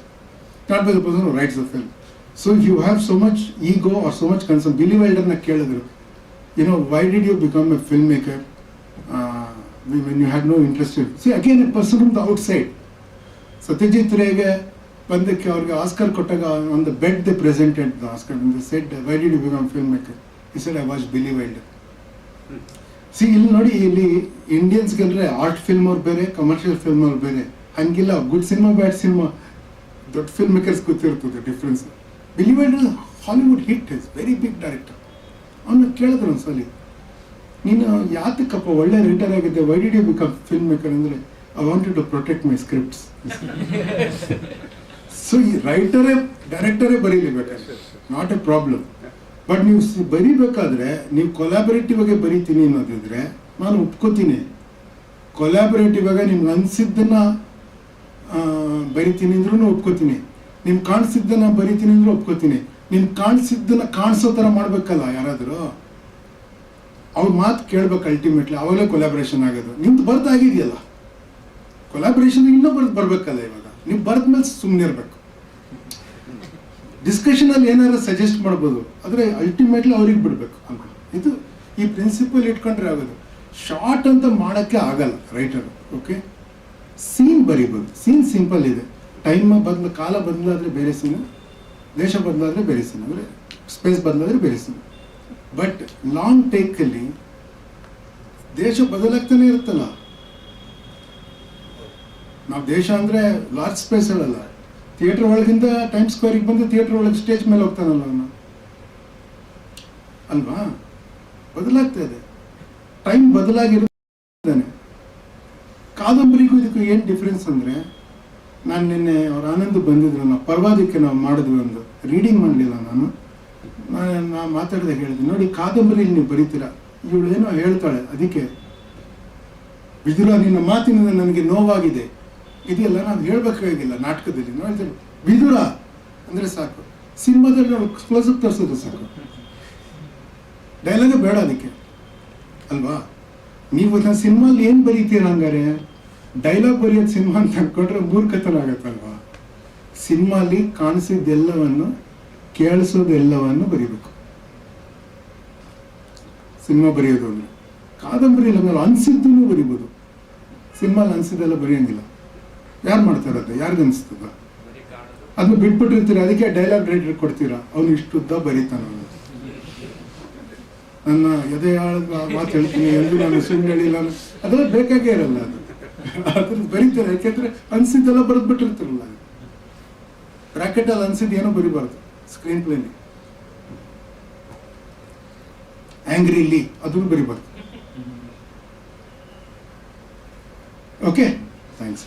not by the person who writes the film. So if you have so much ego or so much concern, Billy Wilder na kelidru, why did you become a filmmaker when you had no interest in? See, again, a person from the outside. Satyajit Rayge bandಕ್ಕೆ ಅವ್ರಿಗೆ Oscar ಕೊಟ್ಟಾಗ on the bed they presented the Oscar and they said, why did you become filmmaker? He said, I watched Billy Wilder. See, ಇಲ್ಲಿ ನೋಡಿ, ಇಲ್ಲಿ ಇಂಡಿಯನ್ಸ್ಗೆಲ್ಲರೆ art film ಅವ್ರು ಬೇರೆ, commercial film ಅವ್ರು ಬೇರೆ. ಹಂಗಿಲ್ಲ, ಗುಡ್ ಸಿನಿಮಾ ಬ್ಯಾಡ್ ಸಿನಿಮಾ ದೊಡ್ಡ ಫಿಲ್ಮ್ ಮೇಕರ್ಸ್ ಗೊತ್ತಿರ್ತದೆ difference. Billy Wilder Hollywood hit is very big director. ಅವನ್ನ ಕೇಳಿದ್ರು ಒಂದ್ಸಲಿ, ನೀನು ಯಾತಕ್ಕಪ್ಪ ಒಳ್ಳೆ ರೈಟರ್ ಆಗಿದ್ದೆ, why did you become film maker ಅಂದರೆ, I wanted to protect my scripts. So ಈ ರೈಟರೇ ಡೈರೆಕ್ಟರೇ ಬರೀಲೇಬೇಕಾದ್ರೆ ನಾಟ್ ಎ ಪ್ರಾಬ್ಲಮ್. ಬಟ್ ನೀವು ಬರಿಬೇಕಾದ್ರೆ ನೀವು ಕೊಲಾಬರೇಟಿವ್ ಆಗಿ ಬರೀತೀನಿ ಅನ್ನೋದಿದ್ರೆ ನಾನು ಒಪ್ಕೋತೀನಿ. ಕೊಲಾಬರೇಟಿವ್ ಆಗಿ ನಿಮ್ಗೆ ಅನಿಸಿದ್ದನ್ನ ಬರಿತೀನಿ ಅಂದ್ರೂ ಒಪ್ಕೋತೀನಿ, ನಿಮ್ಗೆ ಕಾಣಿಸಿದ್ದನ್ನ ಬರಿತೀನಿ ಅಂದ್ರೂ ಒಪ್ಕೋತೀನಿ. ನಿಮ್ಗೆ ಕಾಣಿಸಿದ್ದನ್ನ ಕಾಣಿಸೋ ಥರ ಮಾಡಬೇಕಲ್ಲ ಯಾರಾದರೂ, ಅವ್ರ ಮಾತು ಕೇಳ್ಬೇಕು ಅಲ್ಟಿಮೇಟ್ಲಿ, ಅವಾಗಲೇ ಕೊಲಾಬ್ರೇಷನ್ ಆಗೋದು. ನಿಮ್ದು ಬರ್ದಾಗಿದೆಯಲ್ಲ, ಕೊಲಾಬ್ರೇಷನ್ ಇನ್ನೂ ಬರ್ಬೇಕಲ್ಲ. ಇವಾಗ ನೀವು ಬರೆದ ಮೇಲೆ ಸುಮ್ಮನೆ ಇರಬೇಕು. ಡಿಸ್ಕಷನಲ್ಲಿ ಏನಾದ್ರು ಸಜೆಸ್ಟ್ ಮಾಡ್ಬೋದು, ಆದರೆ ಅಲ್ಟಿಮೇಟ್ಲಿ ಅವ್ರಿಗೆ ಬಿಡಬೇಕು ಅಂತ. ಇದು ಈ ಪ್ರಿನ್ಸಿಪಲ್ ಇಟ್ಕೊಂಡ್ರೆ ಆಗೋದು. ಶಾರ್ಟ್ ಅಂತ ಮಾಡೋಕ್ಕೆ ಆಗಲ್ಲ ರೈಟರು. ಓಕೆ, ಸೀನ್ ಬರಿಬೋದು. ಸೀನ್ ಸಿಂಪಲ್ ಇದೆ. ಕಾಲ ಬದಲಾದರೆ ಬೇರೆ ಸೀನು, ದೇಶ ಬದಲಾದರೆ ಬೇರೆ ಸೀನು, ಅಂದರೆ ಸ್ಪೇಸ್ ಬದಲಾದರೆ ಬೇರೆ ಸೀನು. ಬಟ್ ಲಾಂಗ್ ಟೇಕಲ್ಲಿ ದೇಶ ಬದಲಾಗ್ತಾನೆ ಇರುತ್ತಲ್ಲ. ನಾವು ದೇಶ ಅಂದರೆ ಲಾರ್ಜ್ ಸ್ಪೇಸ್ ಹೇಳಲ್ಲ. ಥಿಯೇಟರ್ ಒಳಗಿಂದ ಟೈಮ್ ಸ್ಕ್ವೇರಿಗೆ ಬಂದು ಥಿಯೇಟರ್ ಒಳಗೆ ಸ್ಟೇಜ್ ಮೇಲೆ ಹೋಗ್ತಾನಲ್ಲ ಅವನು, ಅಲ್ವಾ? ಬದಲಾಗ್ತಾ ಇದೆ, ಟೈಮ್ ಬದಲಾಗಿರುತ್ತಾನೆ. ಕಾದಂಬರಿಗೂ ಇದಕ್ಕೂ ಏನು ಡಿಫ್ರೆನ್ಸ್ ಅಂದರೆ, ನಾನು ನಿನ್ನೆ ಅವ್ರ ಆನಂದ್ ಬಂದಿದ್ರು, ನಾವು ಪರ್ವಾದಕ್ಕೆ ನಾವು ಮಾಡಿದ್ವಿ, ಒಂದು ರೀಡಿಂಗ್ ಮಾಡಲಿಲ್ಲ ನಾನು ಮಾತಾಡಿದಾಗ ಹೇಳಿದೆ, ನೋಡಿ ಕಾದಂಬರಿಯಲ್ಲಿ ನೀವು ಬರೀತೀರಾ, ಇವಳು ಏನೋ ಹೇಳ್ತಾಳೆ, ಅದಕ್ಕೆ ವಿದುರ ನಿನ್ನ ಮಾತಿನಿಂದ ನನಗೆ ನೋವಾಗಿದೆ, ಇದೆಲ್ಲ ನಾನು ಹೇಳ್ಬೇಕಾಗಿಲ್ಲ. ನಾಟಕದಲ್ಲಿ ನಾವು ಹೇಳ್ತೇವೆ ವಿದುರ ಅಂದರೆ ಸಾಕು, ಸಿನಿಮಾದಲ್ಲಿ ನಾವು ಕ್ಲೋಸಪ್ ತರಿಸೋದು ಸಾಕು, ಡೈಲಾಗ ಬೇಡ ಅದಕ್ಕೆ, ಅಲ್ವಾ? ನೀವು ನನ್ನ ಸಿನಿಮಾಲ್ಲಿ ಏನು ಬರೀತೀರ ಹಂಗಾರೆ? ಡೈಲಾಗ್ ಬರೆಯೋದು ಸಿನಿಮಾ ಅಂತ ಅಂದ್ಕೊಂಡ್ರೆ ಮೂರ್ಖತನ ಆಗತ್ತಲ್ವಾ? ಸಿನಿಮಾಲಿ ಕಾಣಿಸಿದ್ದೆಲ್ಲವನ್ನು, ಕೇಳಿಸೋದೆಲ್ಲವನ್ನು ಬರೀಬೇಕು ಸಿನಿಮಾ ಬರೆಯೋದು ಅಂದರೆ. ಕಾದಂಬರಿ ನಮ್ಮಲ್ಲಿ ಅನಿಸಿದ್ದೂ ಬರಿಬೋದು, ಸಿನಿಮಾಲಿ ಅನಿಸಿದ್ದೆಲ್ಲ ಬರೆಯೋಂಗಿಲ್ಲ. ಯಾರು ಮಾಡ್ತಾರದು? ಯಾರಿಗೂ ಅನಿಸ್ತದ? ಅದನ್ನ ಬಿಟ್ಬಿಟ್ಟಿರ್ತೀರ, ಅದಕ್ಕೆ ಡೈಲಾಗ್ ರೈಟರ್ ಕೊಡ್ತೀರಾ, ಅವನು ಇಷ್ಟುದ್ದ ಬರೀತಾನ. ನನ್ನ ಎದೆ ಮಾತು ಹೇಳ್ತೀನಿ ಎಂದು ನಾನು ಸುಳ್ಳು ಹೇಳಿಲ್ಲ, ಅದೆಲ್ಲ ಬೇಕಾಗೇ ಇರಲ್ಲ. ಅದು ಅದ್ರ ಬರೀತಾರೆ, ಯಾಕೆಂದ್ರೆ ಅನ್ಸಿದ್ದೆಲ್ಲ ಬರೆದ್ಬಿಟ್ಟಿರ್ತಾರಲ್ಲ. ಬ್ರಾಕೆಟಲ್ಲಿ ಅನ್ಸಿದ್ದು ಏನೋ ಬರಿಬಾರ್ದು ಸ್ಕ್ರೀನ್ ಪ್ಲೇಲಿ. ಆಂಗ್ರಿಲಿ ಅದನ್ನು ಬರಿಬಾರ್ದು. Okay, thanks.